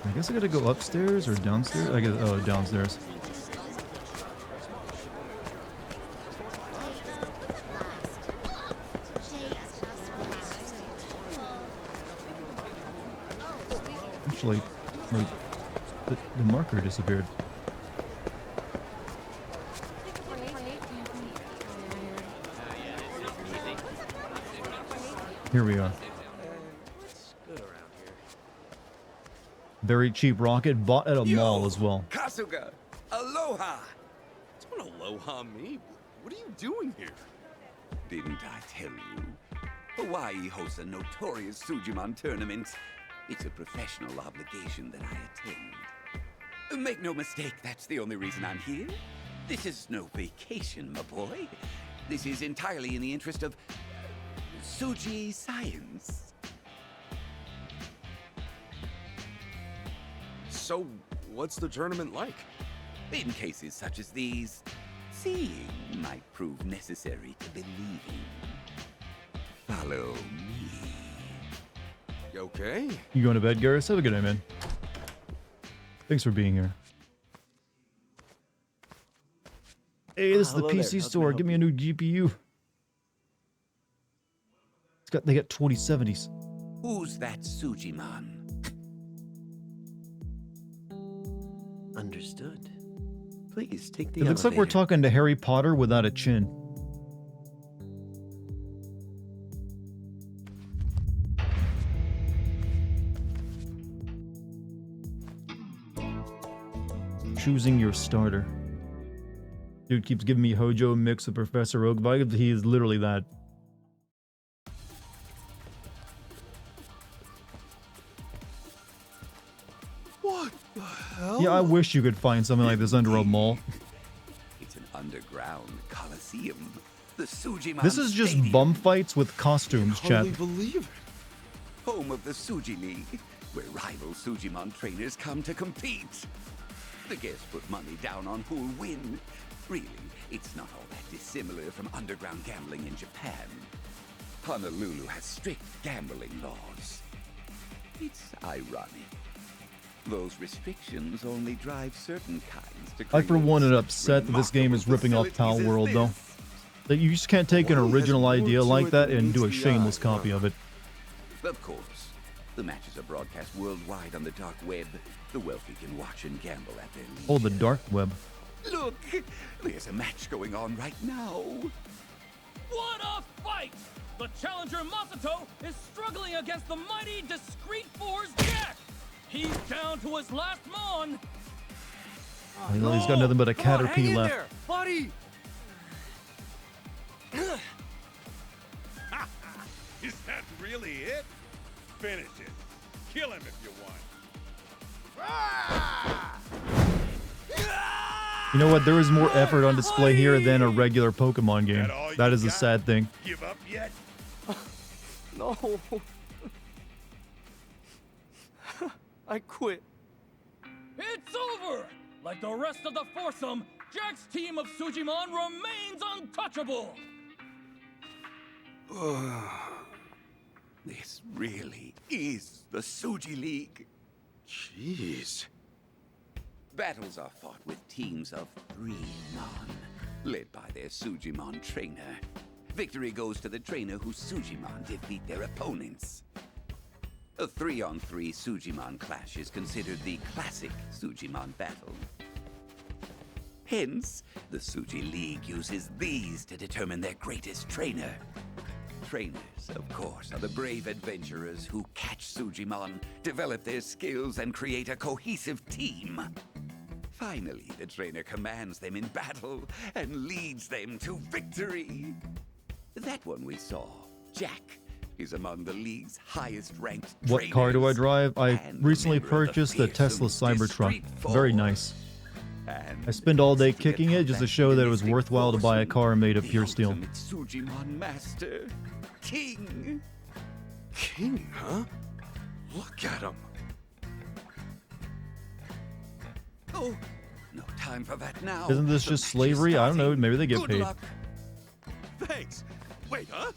[SPEAKER 1] I guess I gotta go upstairs or downstairs? I guess, oh, downstairs. Actually, like, the marker disappeared. Here we are. Very cheap rocket, bought at a mall as well.
[SPEAKER 17] Kasuga, aloha! Don't aloha me. What are you doing here?
[SPEAKER 11] Didn't I tell you? Hawaii hosts a notorious Sujimon tournament. It's a professional obligation that I attend. Make no mistake, that's the only reason I'm here. This is no vacation, my boy. This is entirely in the interest of Suji science.
[SPEAKER 7] So, what's the tournament like?
[SPEAKER 11] In cases such as these, seeing might prove necessary to believing. Follow me.
[SPEAKER 7] Okay.
[SPEAKER 1] You going to bed, Garrus? Have a good night, man. Thanks for being here. Hey, this is the
[SPEAKER 17] hello
[SPEAKER 1] PC
[SPEAKER 17] there.
[SPEAKER 1] store. Give me a new GPU. They got 2070s.
[SPEAKER 11] Who's that Sujimon?
[SPEAKER 17] Understood. Please take the
[SPEAKER 1] It looks like we're talking to Harry Potter without a chin. Choosing your starter. Dude keeps giving me Hojo mix with Professor Oak vibes. He is literally that.
[SPEAKER 17] What the hell?
[SPEAKER 1] Yeah, I wish you could find something like this under a mall.
[SPEAKER 11] It's an underground coliseum. The Sujimon
[SPEAKER 1] This is just
[SPEAKER 11] Stadium.
[SPEAKER 1] bum fights with costumes, chat.
[SPEAKER 17] Hardly believe it.
[SPEAKER 11] Home of the Suji League, where rival Sujimon trainers come to compete. The guests put money down on who'll win. Really, it's not all that dissimilar from underground gambling in Japan. Honolulu has strict gambling laws. It's ironic. Those restrictions only drive certain kinds to
[SPEAKER 1] I, for
[SPEAKER 11] create
[SPEAKER 1] one, am
[SPEAKER 11] such
[SPEAKER 1] upset that this game is
[SPEAKER 11] remarkable
[SPEAKER 1] ripping off Pal
[SPEAKER 11] facilities as
[SPEAKER 1] World, though.
[SPEAKER 11] this.
[SPEAKER 1] That you just can't take an
[SPEAKER 17] World has
[SPEAKER 1] original
[SPEAKER 17] more
[SPEAKER 1] idea
[SPEAKER 17] to
[SPEAKER 1] like
[SPEAKER 17] it
[SPEAKER 1] that
[SPEAKER 17] than
[SPEAKER 1] and do a
[SPEAKER 17] meets the
[SPEAKER 1] shameless
[SPEAKER 17] eye,
[SPEAKER 1] copy
[SPEAKER 17] huh?
[SPEAKER 1] of it.
[SPEAKER 11] Of course. The matches are broadcast worldwide on the dark web. The wealthy can watch and gamble at their leisure.
[SPEAKER 1] Oh, the dark web.
[SPEAKER 11] Look! There's a match going on right now.
[SPEAKER 16] What a fight! The challenger Masato is struggling against the mighty Discreet Four's Jack! He's down to his last mon!
[SPEAKER 1] Well, he's got nothing but a
[SPEAKER 16] Come on, hang
[SPEAKER 1] Caterpie
[SPEAKER 16] in
[SPEAKER 1] left.
[SPEAKER 16] there, buddy!
[SPEAKER 2] Is that really it? Finish it. Kill him if you want.
[SPEAKER 1] You know what? There is more effort on display here than a regular Pokemon game. That is a sad thing.
[SPEAKER 2] Give up yet?
[SPEAKER 16] No. I quit. It's over! Like the rest of the foursome, Jack's team of Sujimon remains untouchable!
[SPEAKER 11] This really is the Suji League.
[SPEAKER 7] Jeez.
[SPEAKER 11] Battles are fought with teams of 3 Mon, led by their Sujimon trainer. Victory goes to the trainer whose Sujimon defeat their opponents. A 3-on-3 Sujimon clash is considered the classic Sujimon battle. Hence, the Suji League uses these to determine their greatest trainer. Trainers, of course, are the brave adventurers who catch Sujimon, develop their skills, and create a cohesive team. Finally, the trainer commands them in battle and leads them to victory. That one we saw, Jack, is among the league's highest-ranked trainers.
[SPEAKER 1] What car do I drive? I
[SPEAKER 11] and
[SPEAKER 1] recently
[SPEAKER 11] member of the
[SPEAKER 1] purchased the Tesla
[SPEAKER 11] fearsome
[SPEAKER 1] Cybertruck.
[SPEAKER 11] Discreet
[SPEAKER 1] Very
[SPEAKER 11] Four.
[SPEAKER 1] nice.
[SPEAKER 11] And
[SPEAKER 1] I spend all day
[SPEAKER 11] to get
[SPEAKER 1] kicking it just to
[SPEAKER 11] back
[SPEAKER 1] show that it was
[SPEAKER 11] mystic
[SPEAKER 1] worthwhile to buy a car made of
[SPEAKER 11] the
[SPEAKER 1] pure steel.
[SPEAKER 11] ultimate Sujimon master, King.
[SPEAKER 7] King, huh? Look at him.
[SPEAKER 11] Oh, no time for that now.
[SPEAKER 1] Isn't this
[SPEAKER 11] The
[SPEAKER 1] just
[SPEAKER 11] match is
[SPEAKER 1] slavery? I don't know.
[SPEAKER 11] starting.
[SPEAKER 1] Maybe they get
[SPEAKER 11] Good
[SPEAKER 1] paid.
[SPEAKER 11] luck.
[SPEAKER 17] Thanks. Wait, huh?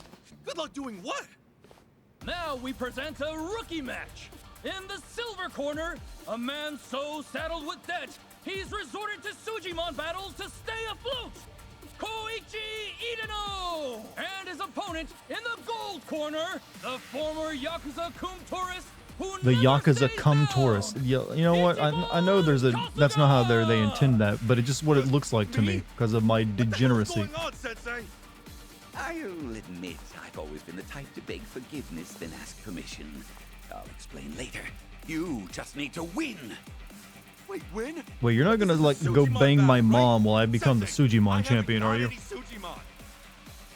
[SPEAKER 17] Good luck doing what?
[SPEAKER 16] Now we present a rookie match. In the silver corner, a man so saddled with debt, he's resorted to Sujimon battles to stay afloat. Koichi Idano! And his opponent in the gold corner, the former Yakuza cum tourist who
[SPEAKER 1] The
[SPEAKER 16] never
[SPEAKER 1] Yakuza
[SPEAKER 16] stays
[SPEAKER 1] cum
[SPEAKER 16] down.
[SPEAKER 1] tourist. Yeah, you know what? I know there's a. That's not how they intend that, but it's just what it looks like to me because of my degeneracy.
[SPEAKER 11] I'll admit I've always been the type to beg forgiveness then ask permission. I'll explain later. You just need to win.
[SPEAKER 17] Wait, win?
[SPEAKER 1] Wait, you're not gonna like go bang my mom while I become the Sujimon champion, are you?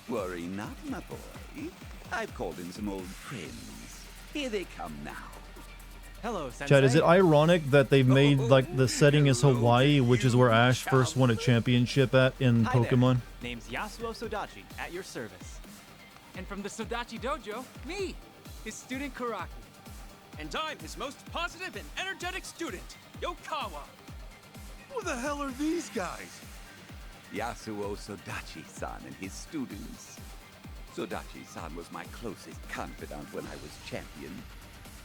[SPEAKER 11] Worry not, my boy. I've called in some old friends. Here they come now.
[SPEAKER 18] Hello, Sensei.
[SPEAKER 1] Chad, is it ironic that they've made like the setting is Hawaii, which is where Ash first won a championship at in
[SPEAKER 18] Hi there.
[SPEAKER 1] Pokemon?
[SPEAKER 18] Name's Yasuo Sodachi, at your service.
[SPEAKER 15] And from the Sodachi Dojo, me, his student Karaki. And I'm his most positive and energetic student, Yokawa.
[SPEAKER 17] Who the hell are these guys?
[SPEAKER 11] Yasuo Sodachi-san and his students. Sodachi-san was my closest confidant when I was champion,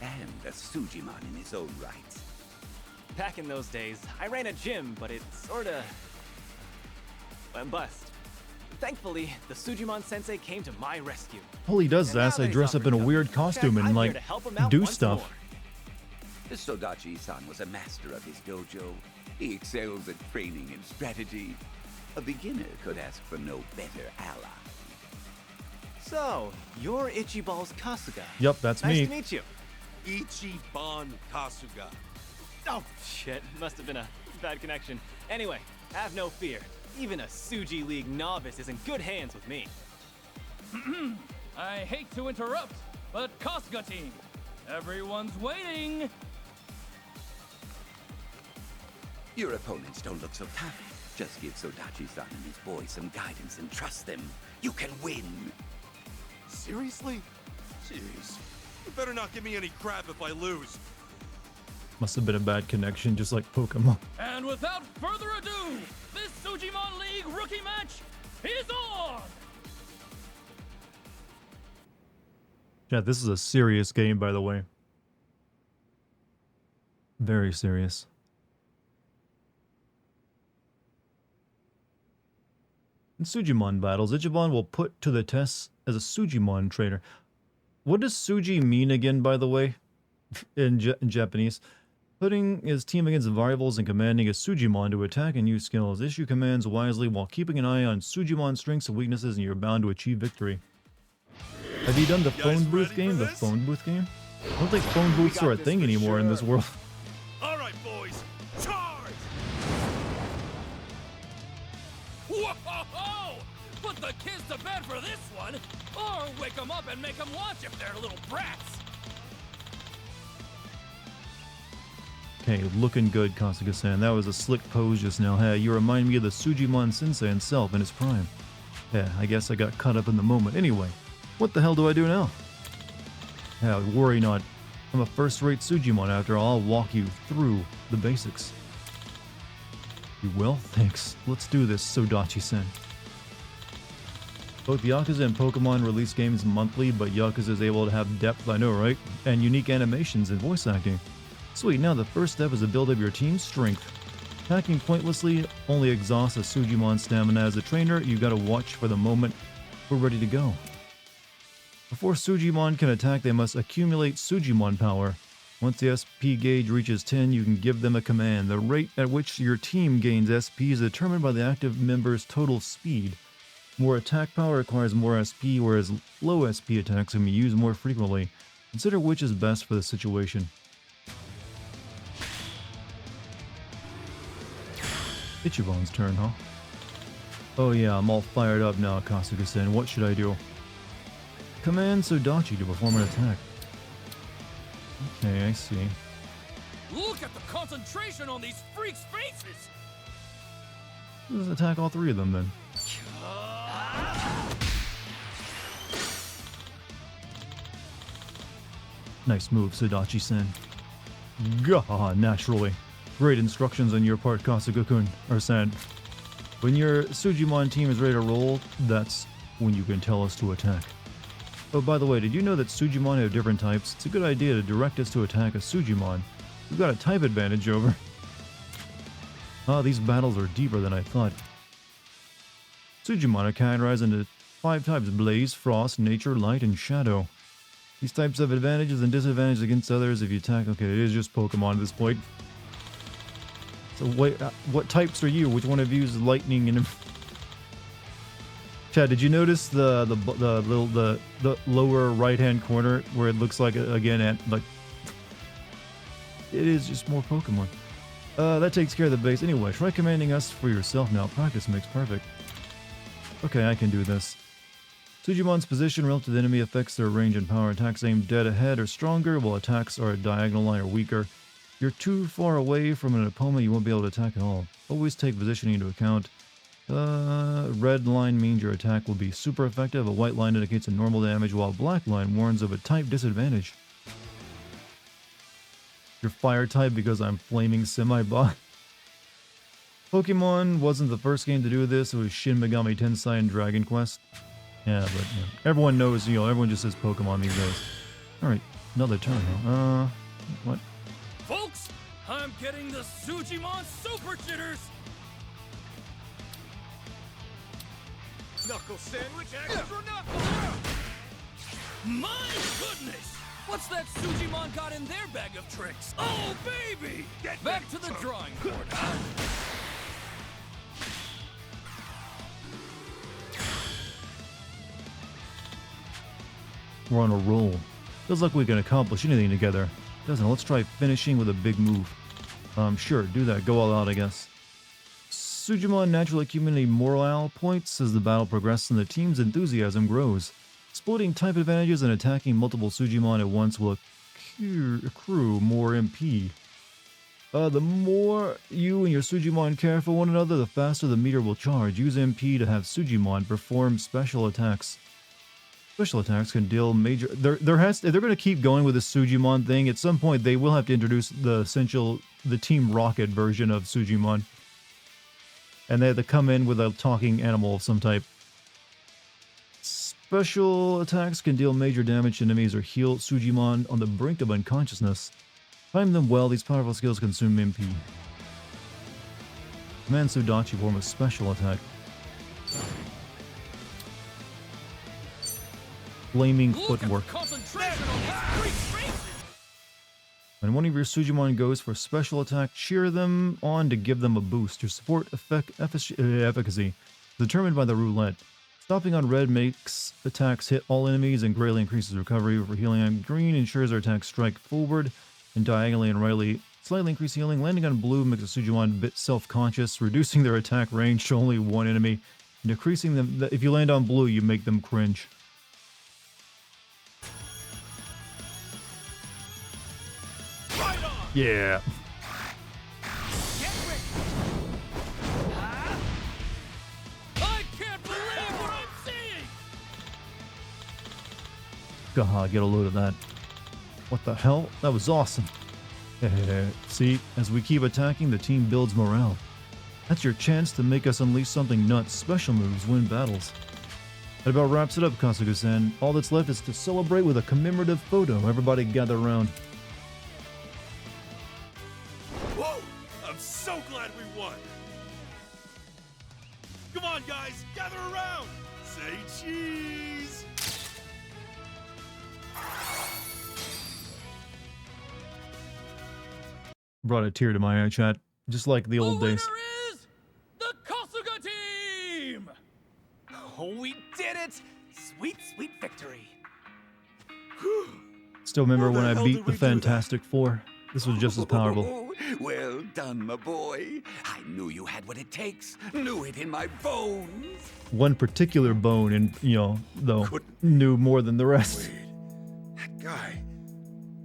[SPEAKER 11] and a Sujimon in his own right.
[SPEAKER 18] Back in those days, I ran a gym, but it sorta went bust. Thankfully, the Sujimon sensei came to my rescue.
[SPEAKER 1] All he does is ask I dress up in a weird costume and
[SPEAKER 18] I'm here
[SPEAKER 1] like
[SPEAKER 18] to help him out
[SPEAKER 1] do
[SPEAKER 18] once
[SPEAKER 1] stuff.
[SPEAKER 18] more.
[SPEAKER 11] The Sodachi-san was a master of his dojo. He excels at training and strategy. A beginner could ask for no better ally.
[SPEAKER 18] So, you're Ichibal's Kasuga.
[SPEAKER 1] Yep, that's
[SPEAKER 18] nice
[SPEAKER 1] me.
[SPEAKER 18] to meet you.
[SPEAKER 17] Ichiban Kasuga.
[SPEAKER 18] Oh, shit. Must have been a bad connection. Anyway, have no fear. Even a Suji League novice is in good hands with me.
[SPEAKER 16] I hate to interrupt, but Kasuga team, everyone's waiting.
[SPEAKER 11] Your opponents don't look so tough. Just give Sodachi-san and his boys some guidance and trust them. You can win.
[SPEAKER 17] Seriously? Jeez. You better not give me any crap if I lose.
[SPEAKER 1] Must have been a bad connection, just like Pokemon.
[SPEAKER 16] And without further ado, this Sujimon League rookie match is on!
[SPEAKER 1] Yeah, this is a serious game, by the way. Very serious. In Sujimon battles, Ichiban will put to the test as a Sujimon trainer. What does Suji mean again, by the way, in Japanese? Putting his team against rivals and commanding a Sujimon to attack and use skills. Issue commands wisely while keeping an eye on Sujimon's strengths and weaknesses, and you're bound to achieve victory. Have you done the phone booth game? The phone booth game? I don't think phone booths are a thing anymore in this world.
[SPEAKER 17] All right, boys. Charge!
[SPEAKER 16] Whoa! Put the kids to bed for this one, or wake them up and make them watch if they're little brats.
[SPEAKER 1] Okay, looking good, Kasuga-san. That was a slick pose just now. Hey, you remind me of the Sujimon sensei himself in his prime. Yeah, I guess I got caught up in the moment. Anyway, what the hell do I do now? Yeah, worry not. I'm a first-rate Sujimon after all. I'll walk you through the basics. You will? Thanks. Let's do this, Sodachi-san. Both Yakuza and Pokemon release games monthly, but Yakuza is able to have depth, I know, right? And unique animations and voice acting. Sweet, now the first step is to build up your team's strength. Attacking pointlessly only exhausts a Sujimon's stamina. As a trainer, you gotta watch for the moment we're ready to go. Before Sujimon can attack, they must accumulate Sujimon power. Once the SP gauge reaches 10, you can give them a command. The rate at which your team gains SP is determined by the active member's total speed. More attack power requires more SP, whereas low SP attacks can be used more frequently. Consider which is best for the situation. Ichiban's turn, huh? Oh yeah, I'm all fired up now, Kasuga-san. What should I do? Command Sodachi to perform an attack. Okay, I see.
[SPEAKER 16] Look at the concentration on these freaks' faces!
[SPEAKER 1] Let's attack all three of them then. Nice move, Sudachi-san. Gah, naturally. Great instructions on your part, Kasuga-kun, or San. When your Sujimon team is ready to roll, that's when you can tell us to attack. Oh, by the way, did you know that Sujimon have different types? It's a good idea to direct us to attack a Sujimon. We've got a type advantage over. Ah, these battles are deeper than I thought. Sujimon are categorized into 5 types: Blaze, Frost, Nature, Light, and Shadow. These types have advantages and disadvantages against others if you attack. Okay, it is just Pokemon at this point. So wait, what types are you? Which one of you is lightning and... Chad, did you notice the lower right-hand corner where it looks like, again, like... It is just more Pokemon. That takes care of the base. Anyway, try commanding us for yourself now. Practice makes perfect. Okay, I can do this. Sujimon's position relative to the enemy affects their range and power. Attacks aimed dead ahead are stronger, while attacks are a diagonal line are weaker. If you're too far away from an opponent, you won't be able to attack at all. Always take positioning into account. Red line means your attack will be super effective. A white line indicates a normal damage, while a black line warns of a type disadvantage. You're fire type because I'm flaming semi-bot. Pokemon wasn't the first game to do this. It was Shin Megami Tensei and Dragon Quest. Yeah, but everyone knows, everyone just says Pokemon these days. Alright, another turn, huh? What?
[SPEAKER 16] Folks, I'm getting the Sujimon Super Jitters!
[SPEAKER 3] Knuckle sandwich, extra knuckle!
[SPEAKER 16] My goodness! What's that Sujimon got in their bag of tricks? Oh, baby! Back to the drawing board, huh?
[SPEAKER 1] We're on a roll. Feels like we can accomplish anything together. Doesn't it? Let's try finishing with a big move. Sure, do that. Go all out, I guess. Sujimon naturally accumulate morale points as the battle progresses and the team's enthusiasm grows. Exploiting type advantages and attacking multiple Sujimon at once will accrue more MP. The more you and your Sujimon care for one another, the faster the meter will charge. Use MP to have Sujimon perform special attacks. Special attacks can deal major... If they're going to keep going with the Sujimon thing, at some point they will have to introduce the Team Rocket version of Sujimon. And they have to come in with a talking animal of some type. Special attacks can deal major damage to enemies or heal Sujimon on the brink of unconsciousness. Time them well, these powerful skills consume MP. Command Sudachi form a special attack. Flaming footwork. When one of your Sujimon goes for special attack, cheer them on to give them a boost. Your support efficacy is determined by the roulette. Stopping on red makes attacks hit all enemies and greatly increases recovery. For healing on green ensures their attacks strike forward and diagonally and rightly. Slightly increase healing. Landing on blue makes a Sujimon a bit self-conscious, reducing their attack range to only one enemy. And decreasing them. If you land on blue, you make them cringe. Yeah.
[SPEAKER 16] I can't believe what I'm seeing!
[SPEAKER 1] God, get a load of that. What the hell? That was awesome. See, as we keep attacking, the team builds morale. That's your chance to make us unleash something nuts. Special moves win battles. That about wraps it up, Kasuga-san. All that's left is to celebrate with a commemorative photo. Everybody gather around.
[SPEAKER 2] Whoa! I'm so glad we won! Come on, guys! Gather around! Say cheese!
[SPEAKER 1] Brought a tear to my eye, chat. Just like the old days.
[SPEAKER 16] Is the Kasuga team!
[SPEAKER 18] Oh, we did it! Sweet, sweet victory.
[SPEAKER 1] Still remember when I beat the Fantastic Four? This was just as powerful.
[SPEAKER 11] Oh, well done, my boy. I knew you had what it takes. Knew it in my bones.
[SPEAKER 1] One particular bone, and though, knew more than the rest.
[SPEAKER 2] That guy.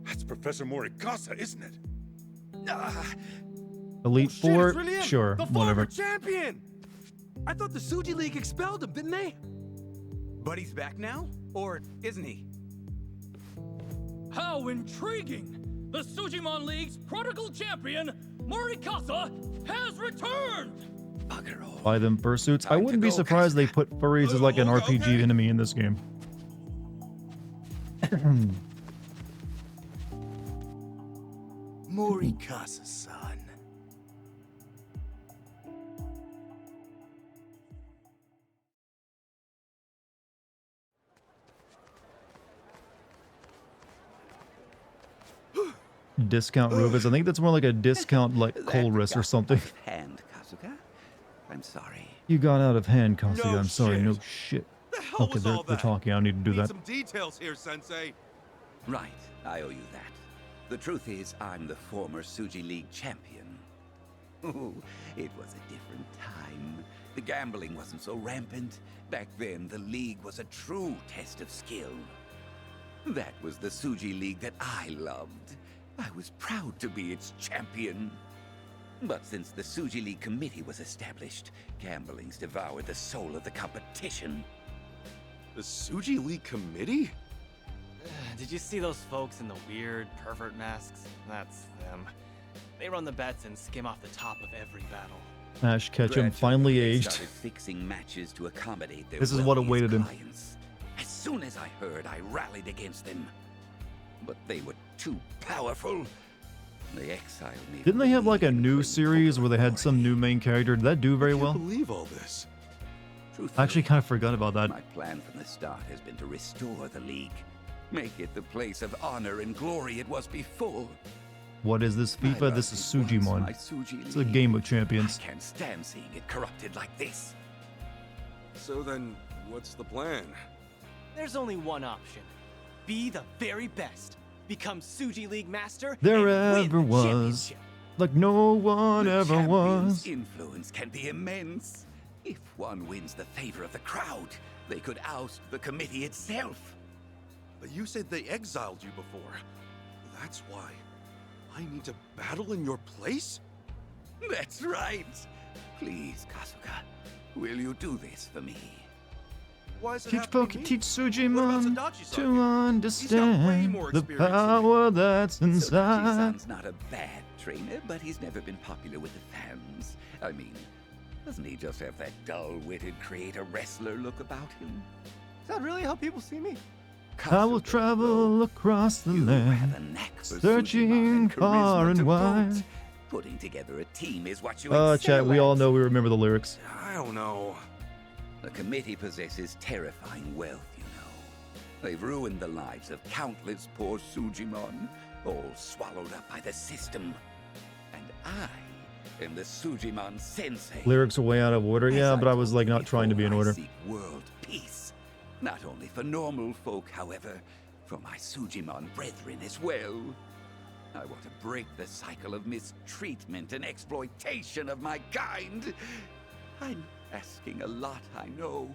[SPEAKER 2] That's Professor Morikasa, isn't it?
[SPEAKER 1] Elite Four?
[SPEAKER 3] Really
[SPEAKER 1] Sure,
[SPEAKER 3] the
[SPEAKER 1] whatever.
[SPEAKER 3] champion!
[SPEAKER 17] I thought the Suji League expelled him, didn't they?
[SPEAKER 3] But he's back now? Or isn't he?
[SPEAKER 16] How intriguing! The Sujimon League's prodigal champion, Morikasa, has returned!
[SPEAKER 1] Buy them fursuits. I wouldn't be surprised they put furries as like an RPG enemy in this game.
[SPEAKER 5] Morikasa-san.
[SPEAKER 1] Discount Rufus. I think that's more like a discount like Colress or something.
[SPEAKER 11] Hand, Kasuga. I'm sorry.
[SPEAKER 1] You got out of hand, Kasuga.
[SPEAKER 17] No
[SPEAKER 1] I'm sorry.
[SPEAKER 17] shit.
[SPEAKER 1] No shit.
[SPEAKER 17] The hell
[SPEAKER 1] Okay,
[SPEAKER 17] was
[SPEAKER 1] they're
[SPEAKER 17] all that?
[SPEAKER 1] talking. I don't need to do
[SPEAKER 17] Need
[SPEAKER 1] that.
[SPEAKER 17] some details here, Sensei.
[SPEAKER 11] Right, I owe you that. The truth is, I'm the former Suji League champion. Ooh, it was a different time. The gambling wasn't so rampant. Back then, the league was a true test of skill. That was the Suji League that I loved. I was proud to be its champion. But since the Suji League committee was established, gambling's devoured the soul of the competition.
[SPEAKER 17] The Suji League committee?
[SPEAKER 18] Did you see those folks in the weird pervert masks? That's them. They run the bets and skim off the top of every battle.
[SPEAKER 1] Ash Ketchum
[SPEAKER 11] Gradually,
[SPEAKER 1] finally
[SPEAKER 11] they
[SPEAKER 1] aged.
[SPEAKER 11] started fixing matches to accommodate their
[SPEAKER 1] This is what
[SPEAKER 11] wealthiest
[SPEAKER 1] awaited him.
[SPEAKER 11] clients. As soon as I heard, I rallied against them. But they were too powerful. They exiled me.
[SPEAKER 1] Didn't they have like a new series where they had some new main character? Did that do very well?
[SPEAKER 17] Believe all this.
[SPEAKER 1] I actually kind of forgot about that.
[SPEAKER 11] My plan from the start has been to restore the League. Make it the place of honor and glory it was before.
[SPEAKER 1] What is this FIFA? This is
[SPEAKER 11] My
[SPEAKER 1] Sujimon.
[SPEAKER 11] Suji
[SPEAKER 1] It's a
[SPEAKER 11] League.
[SPEAKER 1] game of champions.
[SPEAKER 11] I can't stand seeing it corrupted like this.
[SPEAKER 17] So then, what's the plan?
[SPEAKER 18] There's only one option. Be the very best. Become Suji League Master
[SPEAKER 1] There
[SPEAKER 18] and win
[SPEAKER 1] ever
[SPEAKER 18] the
[SPEAKER 1] was.
[SPEAKER 18] championship.
[SPEAKER 1] Like no one
[SPEAKER 11] The
[SPEAKER 1] ever
[SPEAKER 11] champion's
[SPEAKER 1] was.
[SPEAKER 11] influence can be immense. If one wins the favor of the crowd, they could oust the committee itself.
[SPEAKER 17] But you said they exiled you before. That's why. I need to battle in your place?
[SPEAKER 11] That's right. Please, Kasuga, will you do this for me?
[SPEAKER 17] Why is it
[SPEAKER 1] Teach
[SPEAKER 17] happening
[SPEAKER 1] Poke,
[SPEAKER 17] to me?
[SPEAKER 1] teach
[SPEAKER 17] What about
[SPEAKER 1] Sujimon
[SPEAKER 17] Sadachi-san
[SPEAKER 1] to
[SPEAKER 17] here? He's got way
[SPEAKER 1] understand
[SPEAKER 17] more
[SPEAKER 1] the
[SPEAKER 17] experience than
[SPEAKER 1] power that's inside.
[SPEAKER 11] Sadachi-san's not a bad trainer, but he's never been popular with the fans. I mean, doesn't he just have that dull-witted creator wrestler look about him?
[SPEAKER 18] Is that really how people see me?
[SPEAKER 1] I will travel across the land, searching far and wide.
[SPEAKER 11] Putting together a team is what you
[SPEAKER 1] Chat, we all know we remember the lyrics.
[SPEAKER 17] I don't know.
[SPEAKER 11] The committee possesses terrifying wealth, you know. They've ruined the lives of countless poor Sujimon, all swallowed up by the system. And I am the Sujimon Sensei.
[SPEAKER 1] Lyrics are way out of order. Yeah, but I was like not trying to be in
[SPEAKER 11] I
[SPEAKER 1] order.
[SPEAKER 11] seek world peace. Not only for normal folk, however, for my Sujimon brethren as well. I want to break the cycle of mistreatment and exploitation of my kind. I'm asking a lot, I know.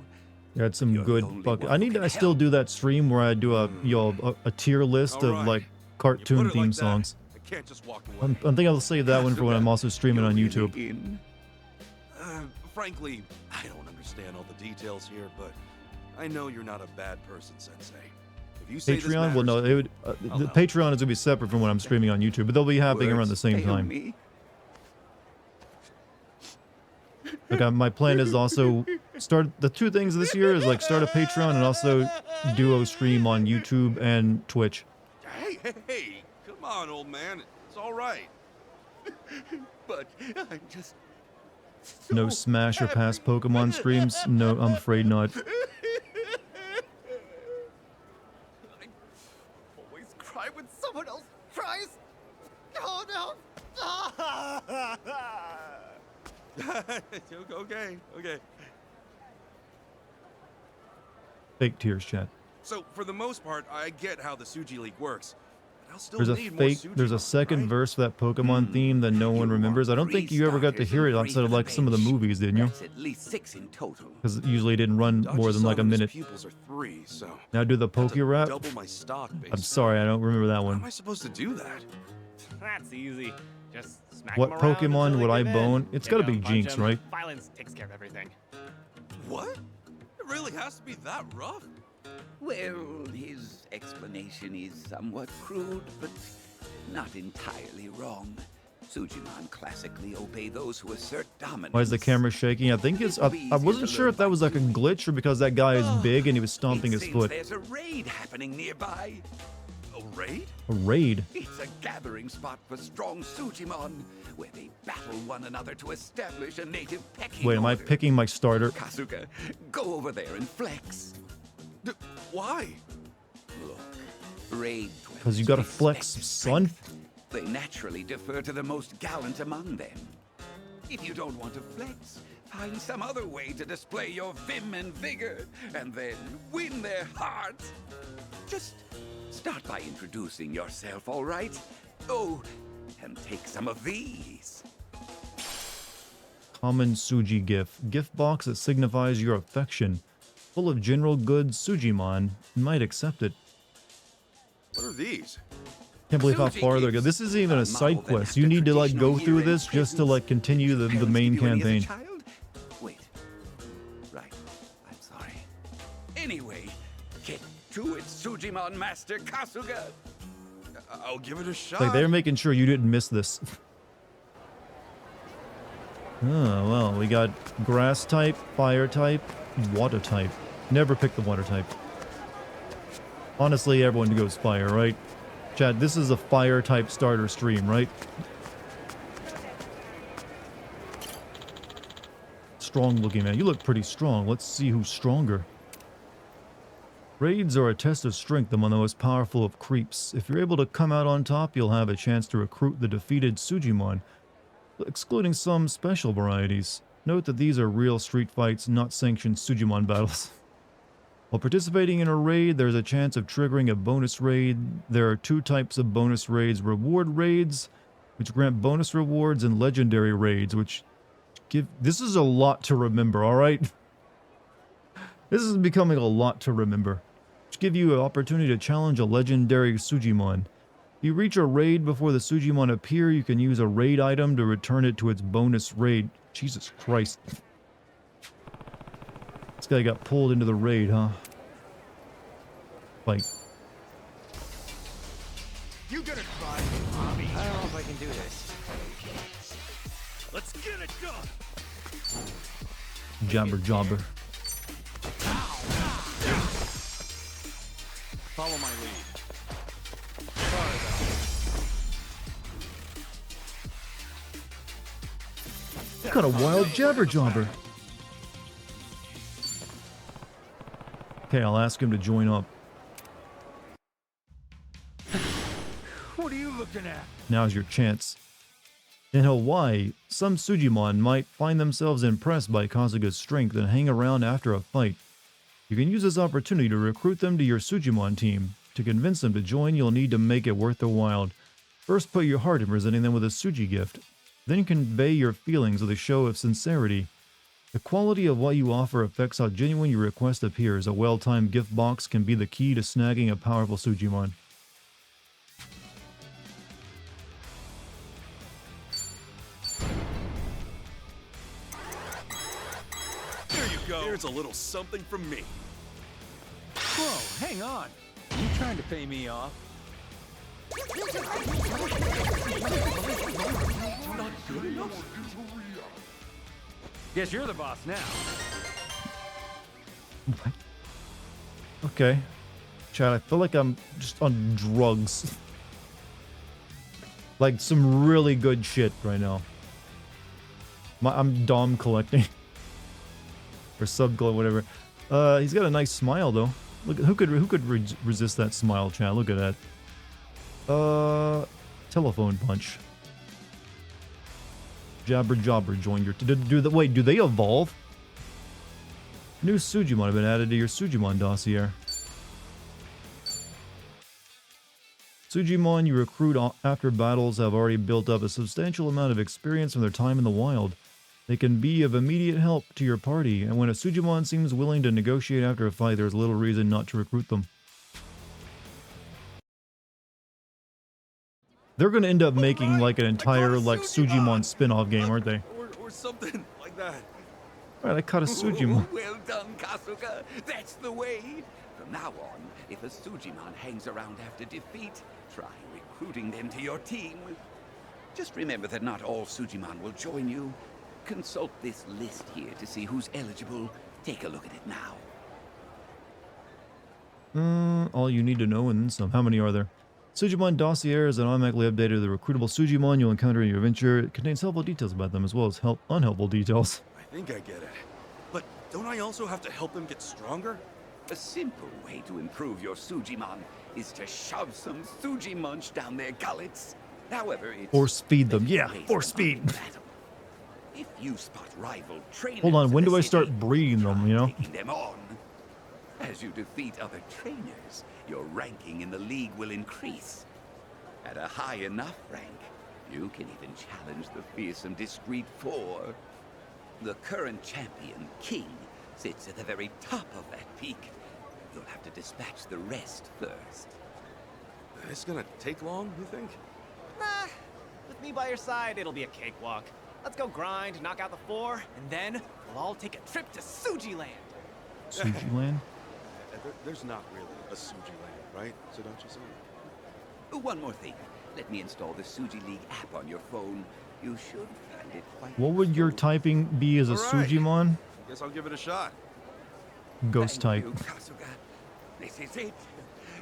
[SPEAKER 1] You had some good fuck. I still do that stream where I do a tier list of like cartoon theme songs.
[SPEAKER 17] I can't just walk away.
[SPEAKER 1] I think I'll save that one for when I'm also streaming on YouTube.
[SPEAKER 17] Frankly, I don't understand all the details here, but I know you're not a bad person, Sensei. If you say this
[SPEAKER 1] Patreon? Well, no,
[SPEAKER 17] matters
[SPEAKER 1] it would.
[SPEAKER 17] I'll
[SPEAKER 1] The
[SPEAKER 17] help.
[SPEAKER 1] Patreon is gonna be separate from when I'm streaming on YouTube, but they'll be happening around the same
[SPEAKER 11] fail
[SPEAKER 1] time.
[SPEAKER 11] me.
[SPEAKER 1] Like my plan is also start the two things this year is like start a Patreon and also duo stream on YouTube and Twitch.
[SPEAKER 17] Hey, come on, old man. It's all right.
[SPEAKER 11] But I'm just
[SPEAKER 1] No Smash or Pass Pokemon streams. No, I'm afraid not.
[SPEAKER 3] Always cry when someone else cries. Oh no!
[SPEAKER 17] Okay.
[SPEAKER 1] Fake tears, chat.
[SPEAKER 17] So, for the most part, I get how the Suji League works. But I'll still
[SPEAKER 1] There's a
[SPEAKER 17] need more
[SPEAKER 1] fake.
[SPEAKER 17] Sujimon,
[SPEAKER 1] There's a second
[SPEAKER 17] right?
[SPEAKER 1] verse for that Pokemon theme that no one remembers. I don't think you ever got to hear it outside of like some of the movies, didn't you?
[SPEAKER 11] That's at least 6 in total.
[SPEAKER 1] Because it usually didn't run more than like a minute.
[SPEAKER 17] Pupils are 3, so
[SPEAKER 1] Now do the Poke rap.
[SPEAKER 17] double my stock base.
[SPEAKER 1] I'm sorry, I don't remember that
[SPEAKER 17] How
[SPEAKER 1] one.
[SPEAKER 17] am I supposed to do that?
[SPEAKER 18] That's easy. Just smack
[SPEAKER 1] What
[SPEAKER 18] 'em around
[SPEAKER 1] Pokemon
[SPEAKER 18] until they
[SPEAKER 1] would I
[SPEAKER 18] give in.
[SPEAKER 1] bone? It's
[SPEAKER 18] Hit
[SPEAKER 1] gotta
[SPEAKER 18] 'em,
[SPEAKER 1] be
[SPEAKER 18] punch
[SPEAKER 1] Jinx,
[SPEAKER 18] 'em.
[SPEAKER 1] right?
[SPEAKER 18] Violence takes care of everything.
[SPEAKER 17] What? It really has to be that rough?
[SPEAKER 11] Well, his explanation is somewhat crude, but not entirely wrong. Sujimon classically obey those who assert dominance.
[SPEAKER 1] Why is the camera shaking? I think it's... I wasn't sure if that was like a glitch or because that guy is big and he was stomping his
[SPEAKER 11] Seems
[SPEAKER 1] foot.
[SPEAKER 11] there's a raid happening nearby.
[SPEAKER 17] A raid?
[SPEAKER 1] A raid?
[SPEAKER 11] It's a gathering spot for strong Sujimon, where they battle one another to establish a native pecking
[SPEAKER 1] Wait, am I
[SPEAKER 11] order.
[SPEAKER 1] picking my starter?
[SPEAKER 11] Kasuga, go over there and flex.
[SPEAKER 17] Why?
[SPEAKER 11] Look, raid
[SPEAKER 1] Because you gotta flex, son.
[SPEAKER 11] They naturally defer to the most gallant among them. If you don't want to flex, find some other way to display your vim and vigor, and then win their hearts. Just start by introducing yourself, all right? Oh, and take some of these.
[SPEAKER 1] Common Suji gift. Gift box that signifies your affection. Full of general goods, Sujimon might accept it.
[SPEAKER 17] What are these?
[SPEAKER 1] Can't believe how far they go. This isn't even a side quest. You need to like go through this just to like continue the main campaign.
[SPEAKER 11] Wait. Right. I'm sorry. Anyway, get to it, Sujimon Master Kasuga.
[SPEAKER 17] I'll give it a shot.
[SPEAKER 1] Like they're making sure you didn't miss this. Oh, well, we got grass type, fire type, water type. Never pick the water type. Honestly, everyone goes fire, right? Chad, this is a fire type starter stream, right? Strong looking man. You look pretty strong. Let's see who's stronger. Raids are a test of strength among the most powerful of creeps. If you're able to come out on top, you'll have a chance to recruit the defeated Sujimon, excluding some special varieties. Note that these are real street fights, not sanctioned Sujimon battles. While participating in a raid, there's a chance of triggering a bonus raid. There are two types of bonus raids: reward raids, which grant bonus rewards, and legendary raids, which give... This is a lot to remember, alright? This is becoming a lot to remember. Which give you an opportunity to challenge a legendary Sujimon. If you reach a raid before the Sujimon appear, you can use a raid item to return it to its bonus raid. Jesus Christ. This guy got pulled into the raid, huh? Fight.
[SPEAKER 3] You gonna try, Bobby? I don't know if I can do this. Let's get it done.
[SPEAKER 1] Jabber jobber.
[SPEAKER 18] Follow my lead.
[SPEAKER 1] What kind of wild jabber jobber? Okay, I'll ask him to join up.
[SPEAKER 3] What are you looking at?
[SPEAKER 1] Now's your chance. In Hawaii, some Sujimon might find themselves impressed by Kasuga's strength and hang around after a fight. You can use this opportunity to recruit them to your Sujimon team. To convince them to join, you'll need to make it worth their while. First, put your heart in presenting them with a Suji gift. Then convey your feelings with a show of sincerity. The quality of what you offer affects how genuine your request appears. A well-timed gift box can be the key to snagging a powerful Sujimon.
[SPEAKER 17] There you go. Here's a little something from me.
[SPEAKER 15] Whoa, hang on. You trying to pay me off?
[SPEAKER 17] Not good enough?
[SPEAKER 15] Guess you're the boss now.
[SPEAKER 1] Okay. Chad, I feel like I'm just on drugs. Like some really good shit right now. I'm Dom collecting. Or sub glow, whatever. He's got a nice smile though. Look, who could resist that smile, Chad? Look at that. Telephone punch. Jabber Jobber joined your... Wait, do they evolve? New Sujimon have been added to your Sujimon dossier. Sujimon you recruit after battles have already built up a substantial amount of experience from their time in the wild. They can be of immediate help to your party, and when a Sujimon seems willing to negotiate after a fight, there's little reason not to recruit them. They're gonna end up making like an entire like Sujimon spin-off game, aren't they?
[SPEAKER 17] Or something like that.
[SPEAKER 1] Alright, I caught a Sujimon.
[SPEAKER 11] Well done, Kasuga. That's the way. From now on, if a Sujimon hangs around after defeat, try recruiting them to your team. Just remember that not all Sujimon will join you. Consult this list here to see who's eligible. Take a look at it now.
[SPEAKER 1] All you need to know and then some. How many are there? Sujimon dossier is an automatically updated the recruitable Sujimon you'll encounter in your adventure. It contains helpful details about them as well as unhelpful details.
[SPEAKER 17] I think I get it. But don't I also have to help them get stronger?
[SPEAKER 11] A simple way to improve your Sujimon is to shove some Sujimunch down their gullets. However, it's
[SPEAKER 1] Force feed them. Yeah, force feed.
[SPEAKER 11] If you spot rival trainers,
[SPEAKER 1] Hold on, when
[SPEAKER 11] in the
[SPEAKER 1] do I
[SPEAKER 11] city,
[SPEAKER 1] start breeding them, you know?
[SPEAKER 11] taking them on. As you defeat other trainers, your ranking in the league will increase. At a high enough rank, you can even challenge the fearsome Discreet Four. The current champion, King, sits at the very top of that peak. You'll have to dispatch the rest first.
[SPEAKER 17] It's gonna take long, you think?
[SPEAKER 18] Nah, with me by your side, it'll be a cakewalk. Let's go grind, knock out the 4, and then we'll all take a trip to Suji-land.
[SPEAKER 1] Suji-land?
[SPEAKER 17] There's not really a Suji-land, right? So don't you see?
[SPEAKER 11] One more thing. Let me install the Suji League app on your phone. You should find it quite...
[SPEAKER 1] What would your typing be as a
[SPEAKER 17] Alright.
[SPEAKER 1] Sujimon?
[SPEAKER 17] Guess I'll give it a shot.
[SPEAKER 1] Ghost type.
[SPEAKER 11] Thank you, Kasuga. This is it.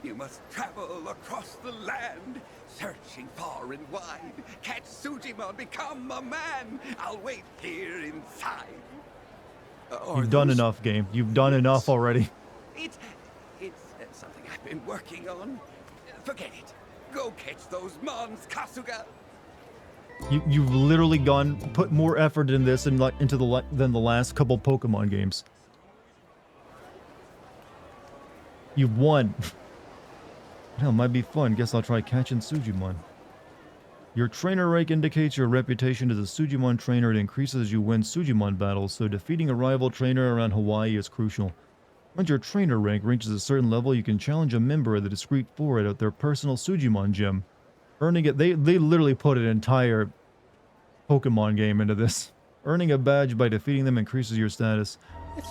[SPEAKER 11] You must travel across the land, searching far and wide. Catch Sujimon, become a man. I'll wait here inside.
[SPEAKER 1] You've done enough, game. You've done enough already.
[SPEAKER 11] It's something I've been working on. Forget it. Go catch those mons, Kasuga.
[SPEAKER 1] You've literally put more effort in this than the last couple Pokemon games. You've won. Hell, might be fun. Guess I'll try catching Sujimon. Your trainer rank indicates your reputation as a Sujimon trainer. It increases as you win Sujimon battles, so defeating a rival trainer around Hawaii is crucial. Once your trainer rank reaches a certain level, you can challenge a member of the Discreet Four at their personal Sujimon gym. Earning it, they literally put an entire Pokemon game into this. Earning a badge by defeating them increases your status.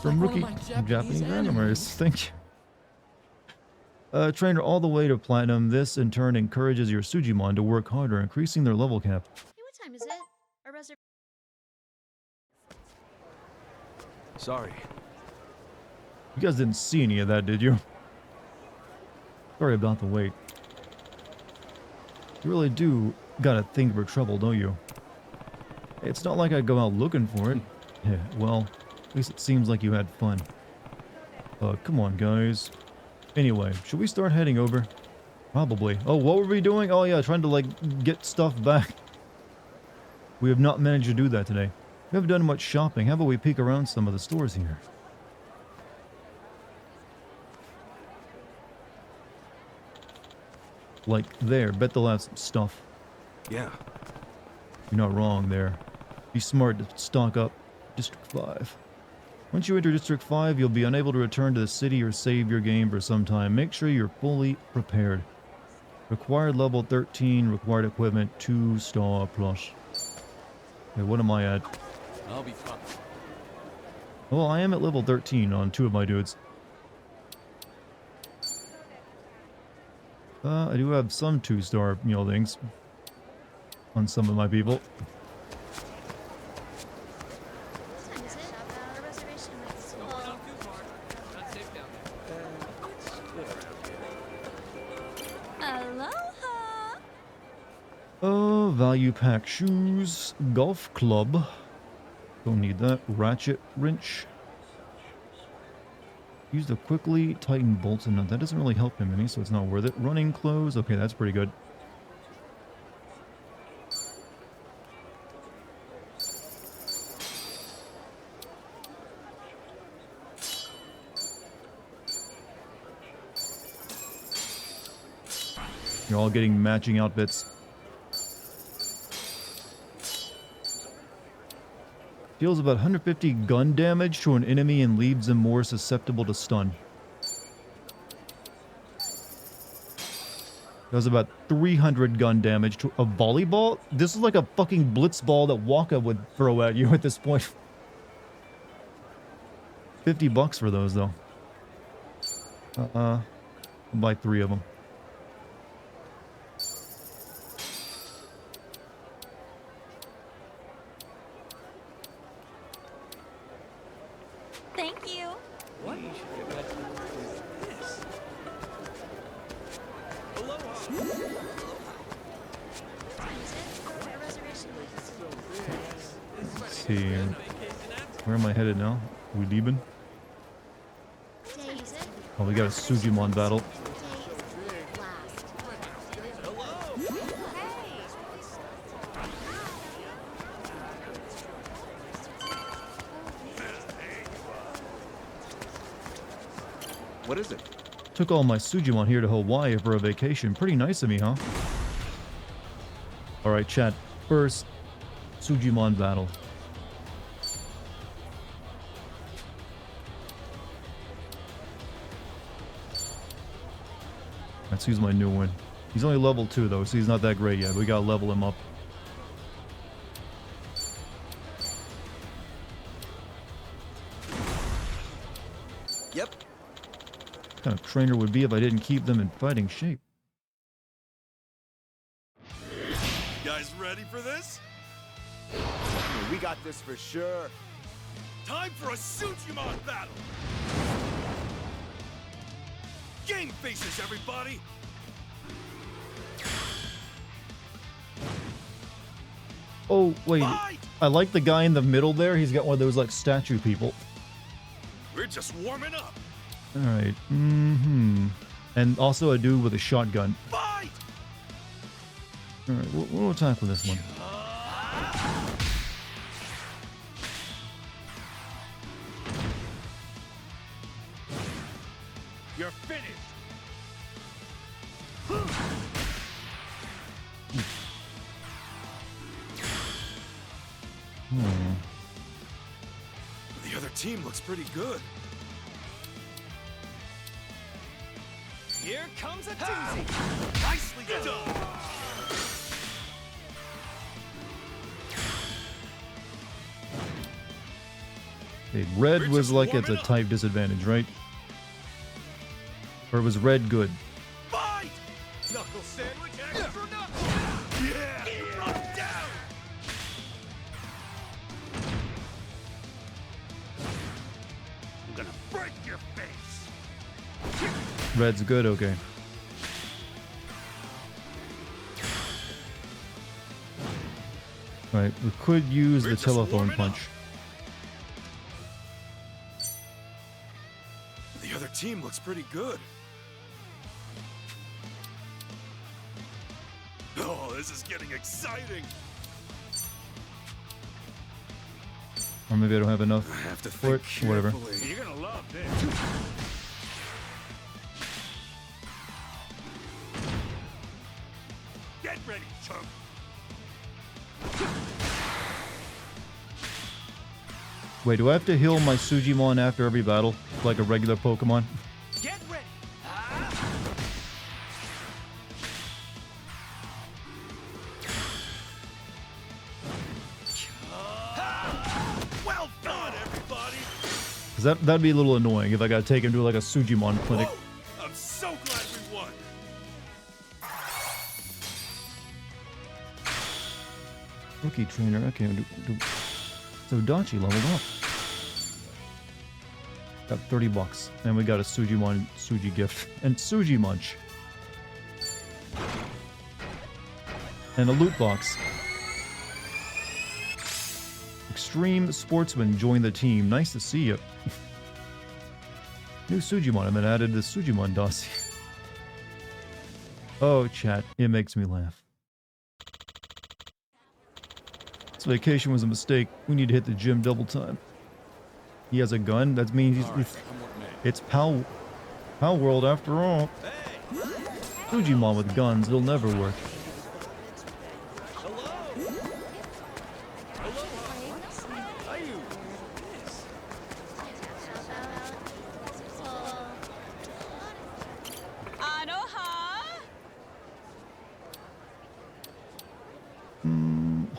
[SPEAKER 1] From rookie Japanese animers. Thank you. Trainer all the way to Platinum. This, in turn, encourages your Sujimon to work harder, increasing their level cap.
[SPEAKER 12] Hey, what time is it? Our reservation.
[SPEAKER 7] Sorry.
[SPEAKER 1] You guys didn't see any of that, did you? Sorry about the wait. You really do got a thing for trouble, don't you? It's not like I go out looking for it. Yeah, well, at least it seems like you had fun. Come on, guys. Anyway, should we start heading over? Probably. Oh, what were we doing? Oh yeah, trying to like get stuff back. We have not managed to do that today. We haven't done much shopping. How about we peek around some of the stores here? Like there, bet they'll have some stuff.
[SPEAKER 17] Yeah.
[SPEAKER 1] You're not wrong there. Be smart to stock up. District 5. Once you enter District 5, you'll be unable to return to the city or save your game for some time. Make sure you're fully prepared. Required level 13, required equipment 2-star plus. Okay, what am I at?
[SPEAKER 15] I'll be fine.
[SPEAKER 1] Well, I am at level 13 on 2 of my dudes. I do have some 2-star, things on some of my people. Value pack shoes, golf club. Don't need that. Ratchet wrench. Use the quickly tighten bolts and nut. That doesn't really help him any, so it's not worth it. Running clothes. Okay, that's pretty good. You're all getting matching outfits. Deals about 150 gun damage to an enemy and leaves them more susceptible to stun. Does about 300 gun damage to a volleyball? This is like a fucking blitz ball that Waka would throw at you at this point. $50 for those, though. I'll buy 3 of them.
[SPEAKER 12] Thank you.
[SPEAKER 15] What?
[SPEAKER 1] Let's see. Where am I headed now? We leaving? Oh, we got a Sujimon battle.
[SPEAKER 3] What is it?
[SPEAKER 1] Took all my Sujimon here to Hawaii for a vacation. Pretty nice of me, huh? Alright, chat. First, Sujimon battle. Let's use my new one. He's only level 2 though, so he's not that great yet. We gotta level him up.
[SPEAKER 3] Yep.
[SPEAKER 1] What kind of trainer would be if I didn't keep them in fighting shape?
[SPEAKER 17] You guys ready for this?
[SPEAKER 3] We got this for sure.
[SPEAKER 17] Time for a Sujimon battle! Game faces, everybody!
[SPEAKER 1] Oh, wait. I like the guy in the middle there. He's got one of those, like, statue people.
[SPEAKER 17] We're just warming up.
[SPEAKER 1] Alright. And also a dude with a shotgun.
[SPEAKER 17] Fight!
[SPEAKER 1] Alright, we'll tackle this one.
[SPEAKER 2] You're finished.
[SPEAKER 17] The other team looks pretty good.
[SPEAKER 18] Here comes a doozy.
[SPEAKER 17] Nicely done!
[SPEAKER 1] Okay, red was like at a type disadvantage, right? Or was red good?
[SPEAKER 17] Fight! Knuckle sandwich, extra knuckle! Yeah! Drop down!
[SPEAKER 2] I'm gonna break your face.
[SPEAKER 1] Red's good, okay. Alright, we could use the telephone punch.
[SPEAKER 17] The other team looks pretty good. Oh, this is getting exciting.
[SPEAKER 1] Or maybe I don't have enough
[SPEAKER 17] I have to
[SPEAKER 1] for it.
[SPEAKER 17] think
[SPEAKER 1] Whatever.
[SPEAKER 17] carefully.
[SPEAKER 2] You're gonna love this. Get ready, chump.
[SPEAKER 1] Wait, do I have to heal my Sujimon after every battle? Like a regular Pokemon?
[SPEAKER 18] Get ready.
[SPEAKER 17] Well done, everybody!
[SPEAKER 1] Because that'd be a little annoying if I gotta take him to like a Sujimon clinic.
[SPEAKER 17] Whoa, I'm so glad we won!
[SPEAKER 1] Rookie trainer, okay. So Dachi leveled up. Got $30. And we got a Sujimon Suji gift. And Suji Munch. And a loot box. Extreme Sportsman joined the team. Nice to see you. New Sujimon have been added to Sujimon dossier. Oh, chat. It makes me laugh. This vacation was a mistake. We need to hit the gym double time. He has a gun. That means it's Pal World after all. Sujimon with guns. It'll never work.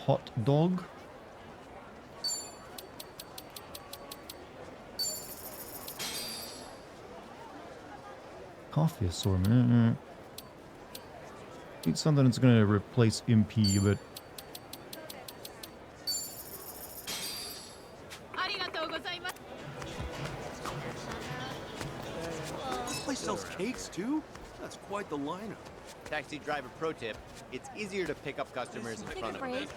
[SPEAKER 1] hot dog. Coffee assortment. Need something that's gonna replace MP a bit.
[SPEAKER 17] This place sells cakes too? That's quite the lineup.
[SPEAKER 3] Taxi driver pro tip, it's easier to pick up customers in front of them.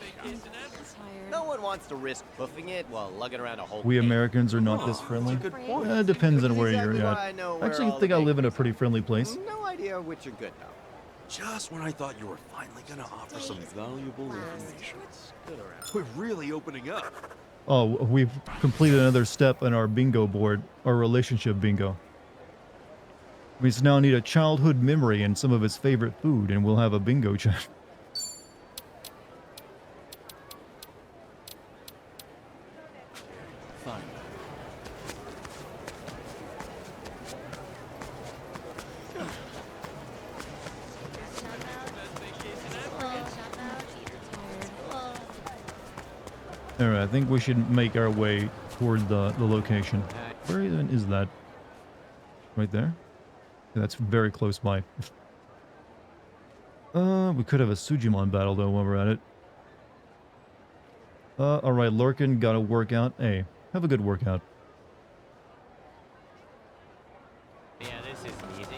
[SPEAKER 3] No one wants to risk hoofing it while lugging around a whole
[SPEAKER 1] We
[SPEAKER 3] cake.
[SPEAKER 1] Americans are not this friendly.
[SPEAKER 3] Good point.
[SPEAKER 1] It depends on where
[SPEAKER 3] Exactly
[SPEAKER 1] you're
[SPEAKER 3] why
[SPEAKER 1] at.
[SPEAKER 3] I know
[SPEAKER 1] I
[SPEAKER 3] where
[SPEAKER 1] actually
[SPEAKER 3] all
[SPEAKER 1] think
[SPEAKER 3] the
[SPEAKER 1] I live in a
[SPEAKER 3] bakeries
[SPEAKER 1] pretty friendly place.
[SPEAKER 3] No idea which are good though.
[SPEAKER 17] Just when I thought you were finally gonna offer some valuable information. We're really opening up.
[SPEAKER 1] Oh, we've completed another step on our bingo board, our relationship bingo. We just now need a childhood memory and some of his favorite food, and we'll have a bingo chat.
[SPEAKER 18] Fine.
[SPEAKER 1] Alright, I think we should make our way toward the location. Where even is that? Right there? Yeah, that's very close by. We could have a Sujimon battle though while we're at it. Alright, Lurkin, got a workout. Hey, have a good workout.
[SPEAKER 3] Yeah, this isn't easy.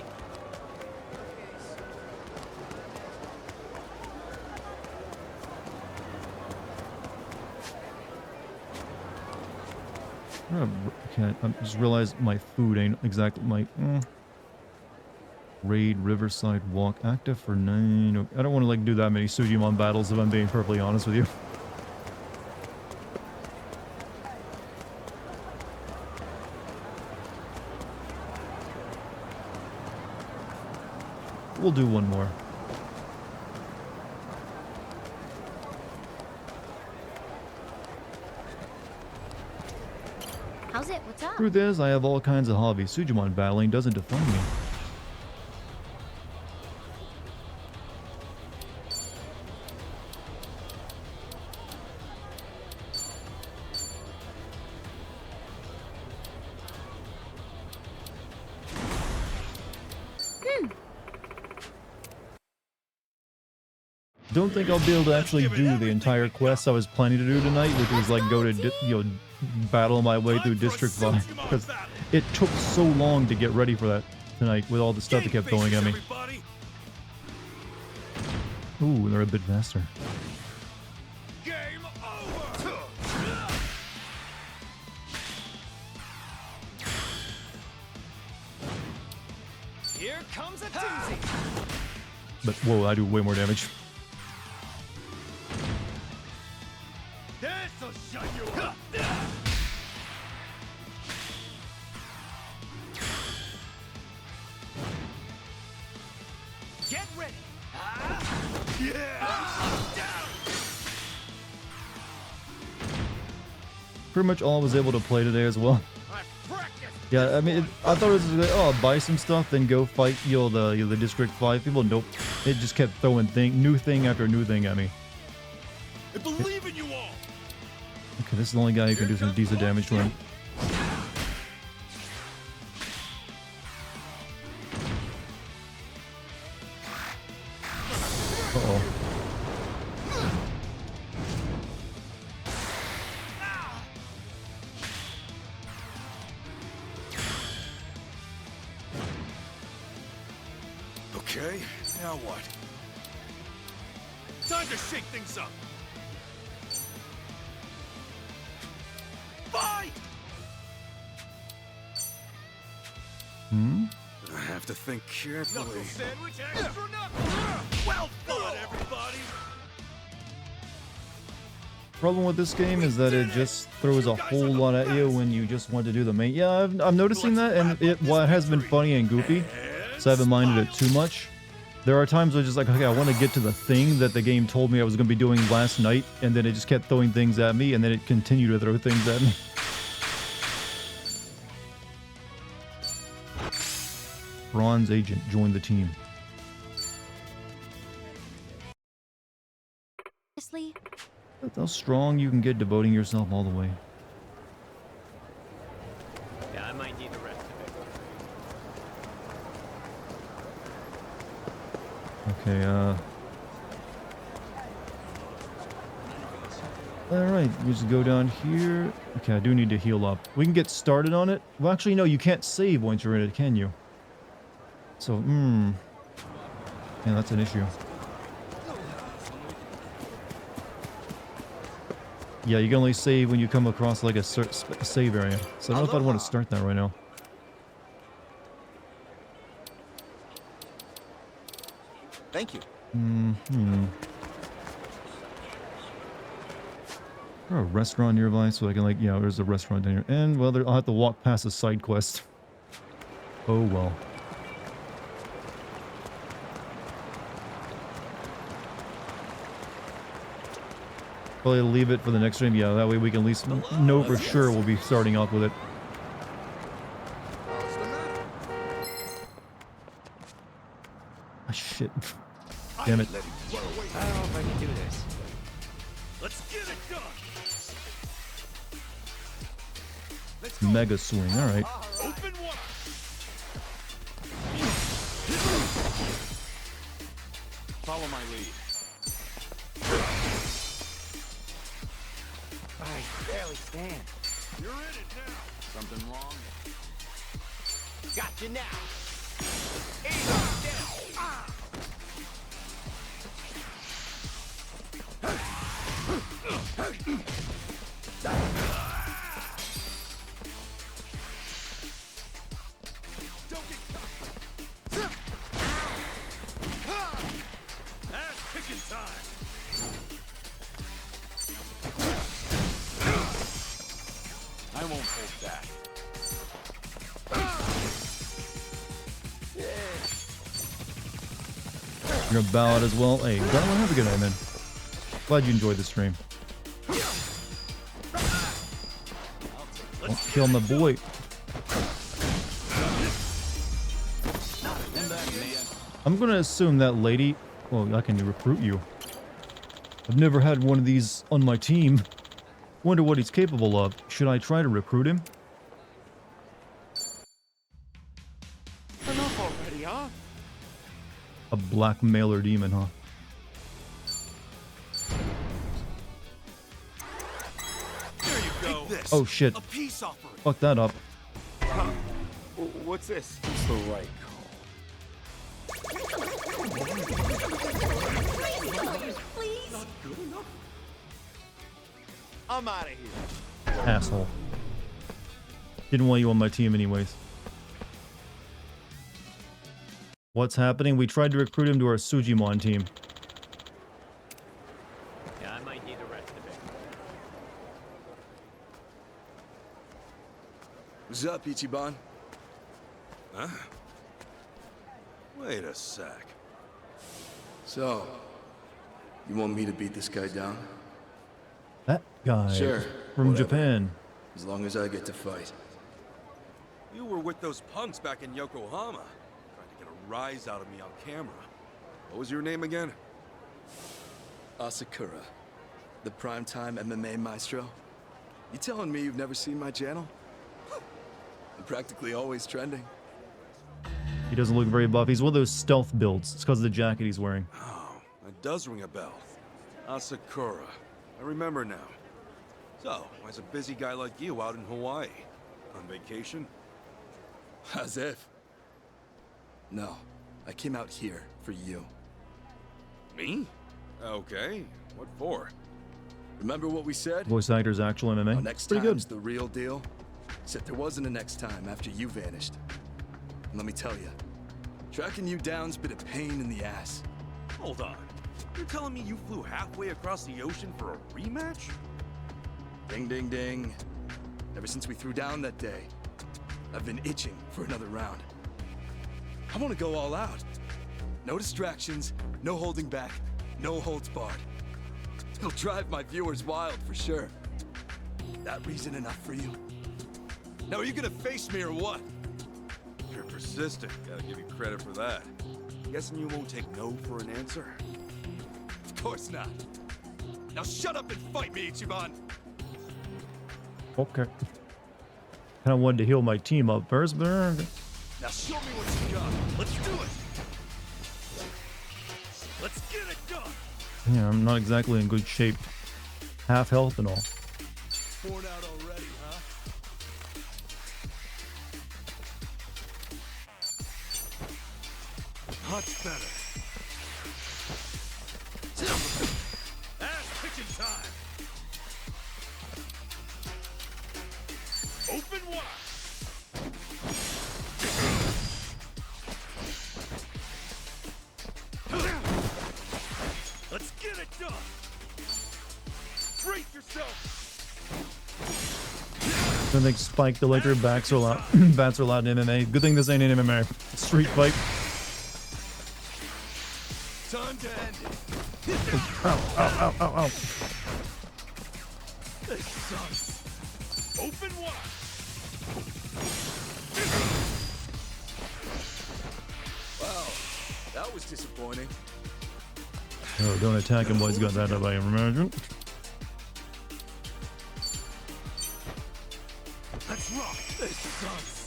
[SPEAKER 1] I just realized my food ain't exactly my... Raid, Riverside, Walk, active for 9... I don't want to like do that many Sujimon battles if I'm being perfectly honest with you. We'll do one more.
[SPEAKER 12] How's it? What's up?
[SPEAKER 1] Truth is, I have all kinds of hobbies. Sujimon battling doesn't define me. Don't think I'll be able to actually do the entire quest I was planning to do tonight, which was like go to, battle my way through District 5. Because it took so long to get ready for that tonight with all the stuff that kept throwing at me. Ooh, they're a bit faster.
[SPEAKER 18] Here comes a doozy.
[SPEAKER 1] But whoa, I do way more damage.
[SPEAKER 3] This'll shut you up.
[SPEAKER 18] Get ready.
[SPEAKER 1] Pretty much all I was able to play today as well. Yeah, I mean, I thought it was like, oh, buy some stuff, then go fight, the District 5 people. Nope. It just kept throwing new thing after new thing at me.
[SPEAKER 3] I believe in you all.
[SPEAKER 1] Okay, this is the only guy who can do some decent damage to him. Uh-oh.
[SPEAKER 2] Okay, now what? Time to shake things up. Fight!
[SPEAKER 17] I have to think carefully.
[SPEAKER 3] Knuckle sandwich extra knuckle. Well done, everybody.
[SPEAKER 1] Problem with this game is that it just throws a whole lot at you when you just want to do the main. Yeah, I'm noticing that, and while it has been funny and goofy, so I haven't minded it too much. There are times where it's just like, okay, I want to get to the thing that the game told me I was going to be doing last night, and then it just kept throwing things at me, and then it continued to throw things at me. Bronze Agent, join the team.
[SPEAKER 12] Honestly,
[SPEAKER 1] That's how strong you can get devoting yourself all the way.
[SPEAKER 18] Yeah, I might need the rest of it.
[SPEAKER 1] Okay, alright, we just go down here. Okay, I do need to heal up. We can get started on it. Well, actually, no, you can't save once you're in it, can you? So, yeah, that's an issue. Yeah, you can only save when you come across like a save area. So I don't know if I'd want to start that right now.
[SPEAKER 14] Thank you.
[SPEAKER 1] Is there a restaurant nearby so I can like, yeah, there's a restaurant down here. And well, I'll have to walk past a side quest. Oh well. Probably leave it for the next stream. Yeah, that way we can at least know for sure we'll be starting off with it. Ah, shit. Damn it.
[SPEAKER 10] I don't know if I can do this.
[SPEAKER 2] Let's get it done.
[SPEAKER 1] Mega swing. All right.
[SPEAKER 2] Open wide.
[SPEAKER 17] Follow my lead.
[SPEAKER 10] I barely stand.
[SPEAKER 2] You're in it now.
[SPEAKER 17] Something wrong?
[SPEAKER 10] Gotcha now.
[SPEAKER 2] Ass kicking time.
[SPEAKER 17] I won't hold back.
[SPEAKER 1] You're gonna bow out as well. Hey, Darwin, have a good night, man. Glad you enjoyed the stream. Don't kill my boy. I'm gonna assume that lady... Well, I can recruit you. I've never had one of these on my team. Wonder what he's capable of. Should I try to recruit him?
[SPEAKER 15] Enough already, huh?
[SPEAKER 1] A blackmailer demon, huh?
[SPEAKER 17] There you go.
[SPEAKER 1] Oh shit.
[SPEAKER 17] A peace offering.
[SPEAKER 1] Fuck that up.
[SPEAKER 18] What's this?
[SPEAKER 17] It's the right
[SPEAKER 12] Please?
[SPEAKER 17] Not good enough. I'm out of here.
[SPEAKER 1] Asshole. Didn't want you on my team anyways. What's happening? We tried to recruit him to our Sujimon team.
[SPEAKER 18] Yeah, I might need the rest of it.
[SPEAKER 6] What's up, Ichiban?
[SPEAKER 17] Huh? Wait a sec.
[SPEAKER 6] So, you want me to beat this guy down?
[SPEAKER 1] That guy
[SPEAKER 6] Sure,
[SPEAKER 1] from
[SPEAKER 6] whatever.
[SPEAKER 1] Japan.
[SPEAKER 6] As long as I get to fight.
[SPEAKER 17] You were with those punks back in Yokohama. Trying to get a rise out of me on camera. What was your name again?
[SPEAKER 6] Asakura, the primetime MMA maestro. You telling me you've never seen my channel? I'm practically always trending.
[SPEAKER 1] He doesn't look very buff. He's one of those stealth builds. It's because of the jacket he's wearing.
[SPEAKER 17] Oh, that does ring a bell. Asakura. I remember now. So, why's a busy guy like you out in Hawaii? On vacation?
[SPEAKER 6] As if. No, I came out here for you.
[SPEAKER 17] Me? Okay. What for?
[SPEAKER 6] Remember what we said?
[SPEAKER 1] Voice actor's actual MMA.
[SPEAKER 6] Next
[SPEAKER 1] Pretty
[SPEAKER 6] time's
[SPEAKER 1] good.
[SPEAKER 6] the real deal. Except there wasn't a next time after you vanished. And let me tell you, tracking you down's been a pain in the ass.
[SPEAKER 17] Hold on. You're telling me you flew halfway across the ocean for a rematch?
[SPEAKER 6] Ding, ding, ding. Ever since we threw down that day, I've been itching for another round. I want to go all out. No distractions, no holding back, no holds barred. It'll drive my viewers wild for sure. That reason enough for you? Now are you gonna face me or what?
[SPEAKER 17] You're persistent. Gotta give you credit for that. Guessing you won't take no for an answer?
[SPEAKER 6] Of course not.
[SPEAKER 15] Now shut up and fight me, Ichiban!
[SPEAKER 1] Okay. Kind of wanted to heal my team up first, but
[SPEAKER 15] Now show me what you got. Let's do it! Let's get it done!
[SPEAKER 1] yeah, I'm not exactly in good shape. Half health and all.
[SPEAKER 15] Worn out already, huh? Much better. Ass kicking time! Open wide! Let's get it done! Brace yourself!
[SPEAKER 1] I think Spike the Licker bats are allowed bats are allowed in MMA. Good thing this ain't an MMA. Street fight.
[SPEAKER 15] Time to end it.
[SPEAKER 1] Ow, ow, ow, ow, ow.
[SPEAKER 15] This sucks. Open wide.
[SPEAKER 6] Wow, that was disappointing.
[SPEAKER 1] Oh, don't attack him while he's got that up, I imagine.
[SPEAKER 15] Let's rock. This sucks.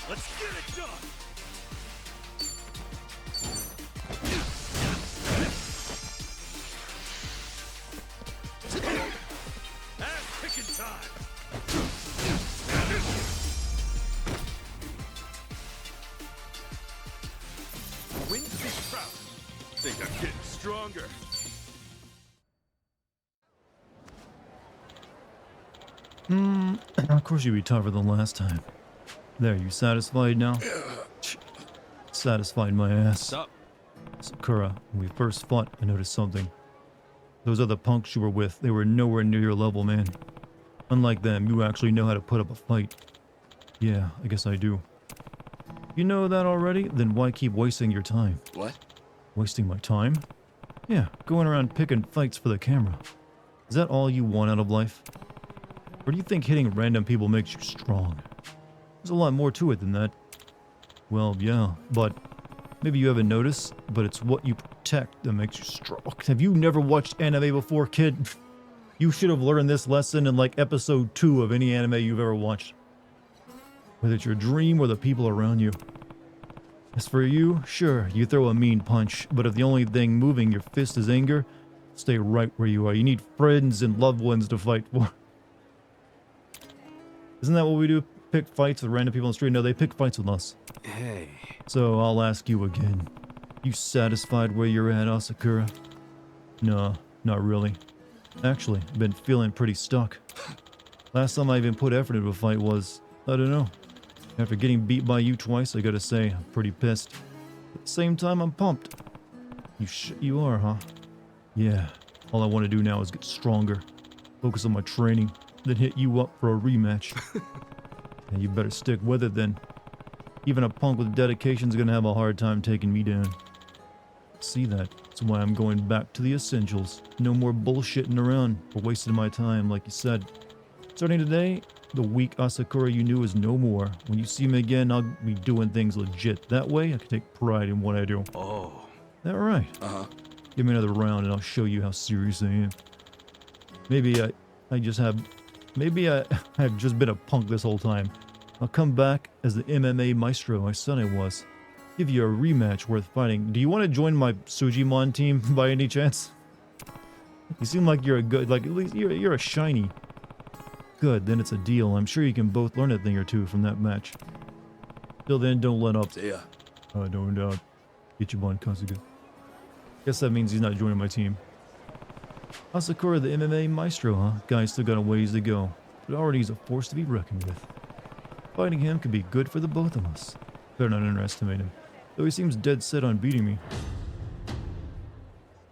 [SPEAKER 15] Let's get it done. Ass kicking time. Win to be proud. Think I'm getting stronger.
[SPEAKER 1] Of course you'd be tougher than last time. There, you satisfied now? Satisfied my ass.
[SPEAKER 6] What's up?
[SPEAKER 1] Sakura, when we first fought, I noticed something. Those other punks you were with, they were nowhere near your level, man. Unlike them, you actually know how to put up a fight. Yeah, I guess I do. You know that already? Then why keep wasting your time?
[SPEAKER 6] What?
[SPEAKER 1] Wasting my time? Yeah, going around picking fights for the camera. Is that all you want out of life? Or do you think hitting random people makes you strong? There's a lot more to it than that. Well, yeah, but maybe you haven't noticed, but it's what you protect that makes you strong. Have you never watched anime before, kid? You should have learned this lesson in like episode 2 of any anime you've ever watched. Whether it's your dream or the people around you. As for you, sure, you throw a mean punch, but if the only thing moving your fist is anger, stay right where you are. You need friends and loved ones to fight for. Isn't that what we do? Pick fights with random people on the street? No, they pick fights with us.
[SPEAKER 6] Hey.
[SPEAKER 1] So I'll ask you again. You satisfied where you're at, Asakura? No, not really. Actually, I've been feeling pretty stuck. Last time I even put effort into a fight was, I don't know. After getting beat by you twice, I gotta say, I'm pretty pissed. At the same time, I'm pumped. You are, huh? Yeah. All I want to do now is get stronger. Focus on my training, then hit you up for a rematch. And you better stick with it then. Even a punk with dedication's gonna have a hard time taking me down. See that? That's why I'm going back to the essentials. No more bullshitting around or wasting my time, like you said. Starting today, the weak Asakura you knew is no more. When you see me again, I'll be doing things legit. That way, I can take pride in what I do.
[SPEAKER 6] Oh.
[SPEAKER 1] That right?
[SPEAKER 6] Uh-huh.
[SPEAKER 1] Give me another round and I'll show you how serious I am. Maybe I've just been a punk this whole time. I'll come back as the MMA maestro I said I was. Give you a rematch worth fighting. Do you want to join my Sujimon team by any chance? You seem like you're a good, like at least you're a shiny. Good, then it's a deal. I'm sure you can both learn a thing or two from that match. Till then, don't let up.
[SPEAKER 6] See ya.
[SPEAKER 1] Don't Ichiban Kasuga. Guess that means he's not joining my team. Asakura, the MMA maestro, huh? Guy's still got a ways to go, but already he's a force to be reckoned with. Fighting him could be good for the both of us. Better not underestimate him, though he seems dead set on beating me.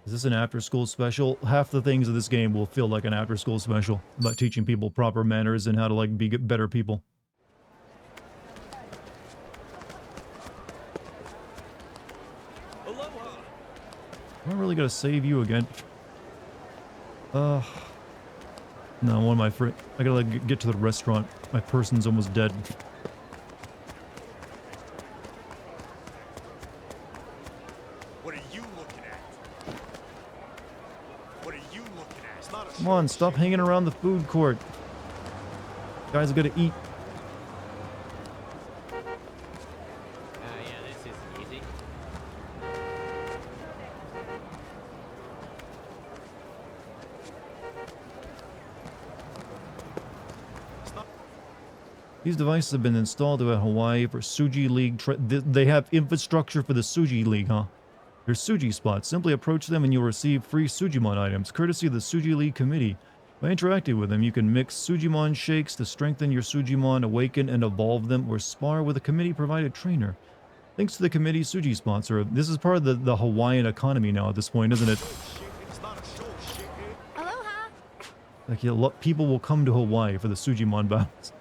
[SPEAKER 1] Is this an after-school special? Half the things of this game will feel like an after-school special about teaching people proper manners and how to like be better people.
[SPEAKER 15] Aloha.
[SPEAKER 1] Am I really gonna save you again? No, one of my friends. I gotta like get to the restaurant. My person's almost dead.
[SPEAKER 5] What are you looking at? What are you looking at? It's not a
[SPEAKER 1] Come on, stop hanging around the food court. Guys gotta eat.
[SPEAKER 10] Yeah, this isn't easy.
[SPEAKER 1] These devices have been installed throughout Hawaii for Suji League. They have infrastructure for the Suji League, huh? They're Suji spots. Simply approach them and you'll receive free Sujimon items, courtesy of the Suji League committee. By interacting with them, you can mix Sujimon shakes to strengthen your Sujimon, awaken and evolve them, or spar with a committee-provided trainer. Thanks to the committee, Suji spots are... This is part of the Hawaiian economy now at this point, isn't it?
[SPEAKER 12] Aloha!
[SPEAKER 1] Like, yeah, people will come to Hawaii for the Sujimon battles.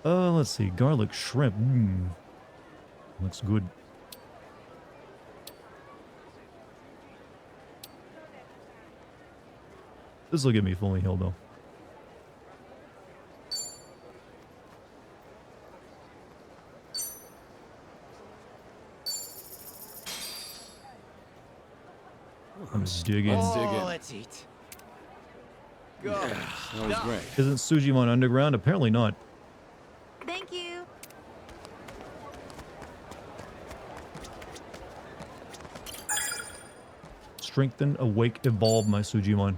[SPEAKER 1] Let's see. Garlic shrimp. Looks good. This will get me fully healed, though. I'm digging.
[SPEAKER 3] Oh, let's eat. Go.
[SPEAKER 8] Yeah, that was great.
[SPEAKER 1] Isn't Sujimon underground? Apparently not.
[SPEAKER 12] Thank you.
[SPEAKER 1] Strengthen, awake, evolve my Sujimon.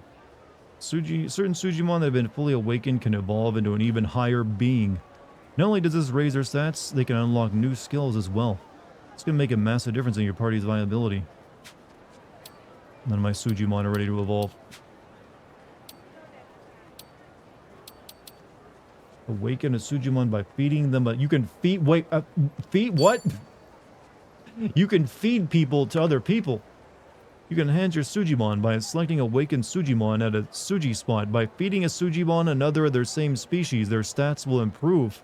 [SPEAKER 1] Certain Sujimon that have been fully awakened can evolve into an even higher being. Not only does this raise their stats, they can unlock new skills as well. It's going to make a massive difference in your party's viability. None of my Sujimon are ready to evolve. Awaken a Sujimon by feeding them, but you can feed... Wait, feed what? You can feed people to other people. You can enhance your Sujimon by selecting Awakened Sujimon at a Suji spot. By feeding a Sujimon another of their same species, their stats will improve.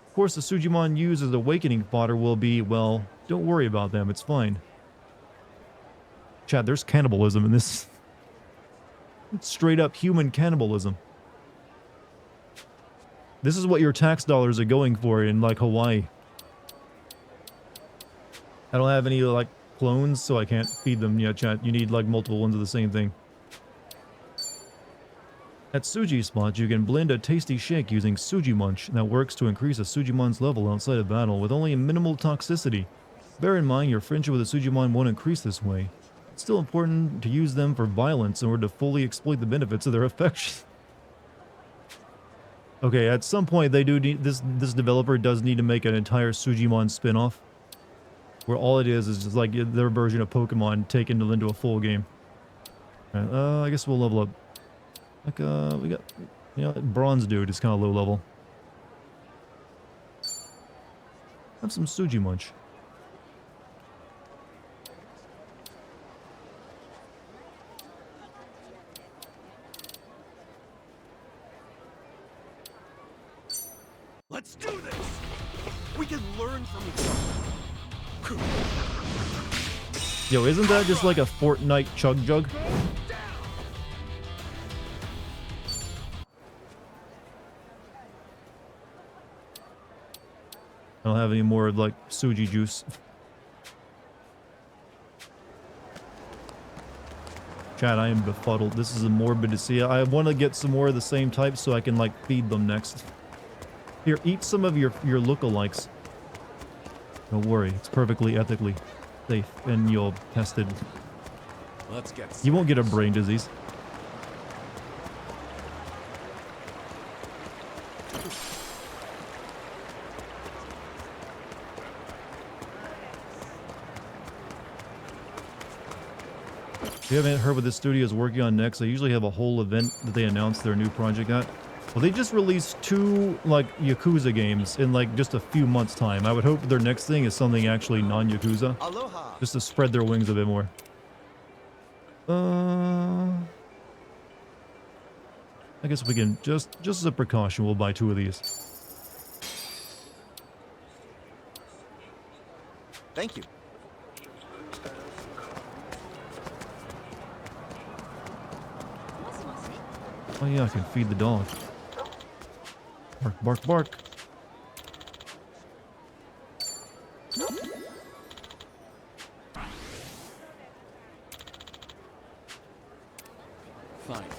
[SPEAKER 1] Of course, the Sujimon used as awakening fodder will be, well, don't worry about them, it's fine. Chat, there's cannibalism in this. It's straight up human cannibalism. This is what your tax dollars are going for in, like, Hawaii. I don't have any, like, clones, so I can't feed them yet, chat. You need, like, multiple ones of the same thing. At Suji spots, you can blend a tasty shake using Suji Munch that works to increase a Sujimon's level outside of battle with only minimal toxicity. Bear in mind, your friendship with a Sujimon won't increase this way. It's still important to use them for violence in order to fully exploit the benefits of their affection. Okay, at some point they do need, this developer does need to make an entire Sujimon spin-off. Where all it is just like their version of Pokemon taken into a full game. Alright, I guess we'll level up. Like, we got... You know, Bronze Dude is kind of low level. Have some Suji Munch.
[SPEAKER 5] Let's do this! We can learn from each other.
[SPEAKER 1] Yo, isn't that just like a Fortnite chug jug? I don't have any more, like, Suji juice. Chat, I am befuddled. This is morbid to see. I want to get some more of the same type so I can, like, feed them next. Here, eat some of your lookalikes. Don't worry, it's perfectly ethically safe, and you'll test it.
[SPEAKER 8] Let's get...
[SPEAKER 1] You won't get a brain disease. If you haven't heard what this studio is working on next, they usually have a whole event that they announce their new project at. Well, they just released 2, like, Yakuza games in, like, just a few months' time. I would hope their next thing is something actually non-Yakuza.
[SPEAKER 3] Aloha.
[SPEAKER 1] Just to spread their wings a bit more. I guess we can, just as a precaution, we'll buy 2 of these.
[SPEAKER 3] Thank you.
[SPEAKER 1] Oh yeah, I can feed the dog. Bark, bark, bark.
[SPEAKER 6] find her.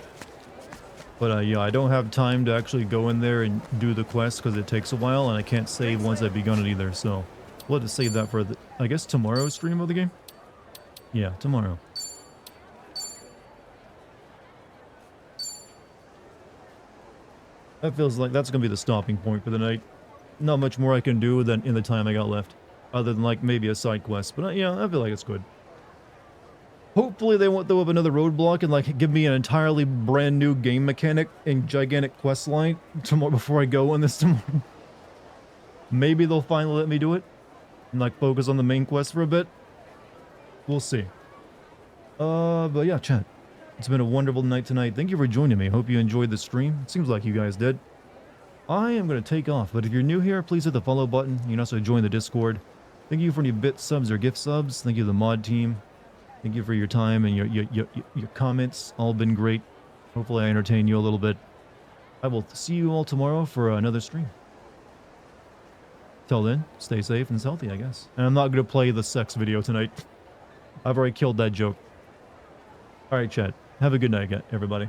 [SPEAKER 1] But yeah, I don't have time to actually go in there and do the quest because it takes a while, and I can't save once I've begun it either. So we'll have to save that for, I guess, tomorrow's stream of the game? Yeah, tomorrow. That feels like that's going to be the stopping point for the night. Not much more I can do than in the time I got left. Other than, like, maybe a side quest. But, yeah, I feel like it's good. Hopefully they won't throw up another roadblock and, like, give me an entirely brand new game mechanic and gigantic quest line tomorrow before I go on this tomorrow. Maybe they'll finally let me do it. And, like, focus on the main quest for a bit. We'll see. But yeah, chat. It's been a wonderful night tonight. Thank you for joining me. Hope you enjoyed the stream. It seems like you guys did. I am going to take off, but if you're new here, please hit the follow button. You can also join the Discord. Thank you for any bit subs or gift subs. Thank you to the mod team. Thank you for your time and your comments. All been great. Hopefully I entertain you a little bit. I will see you all tomorrow for another stream. Till then, stay safe and healthy, I guess. And I'm not going to play the sex video tonight. I've already killed that joke. Alright, chat. Have a good night, everybody.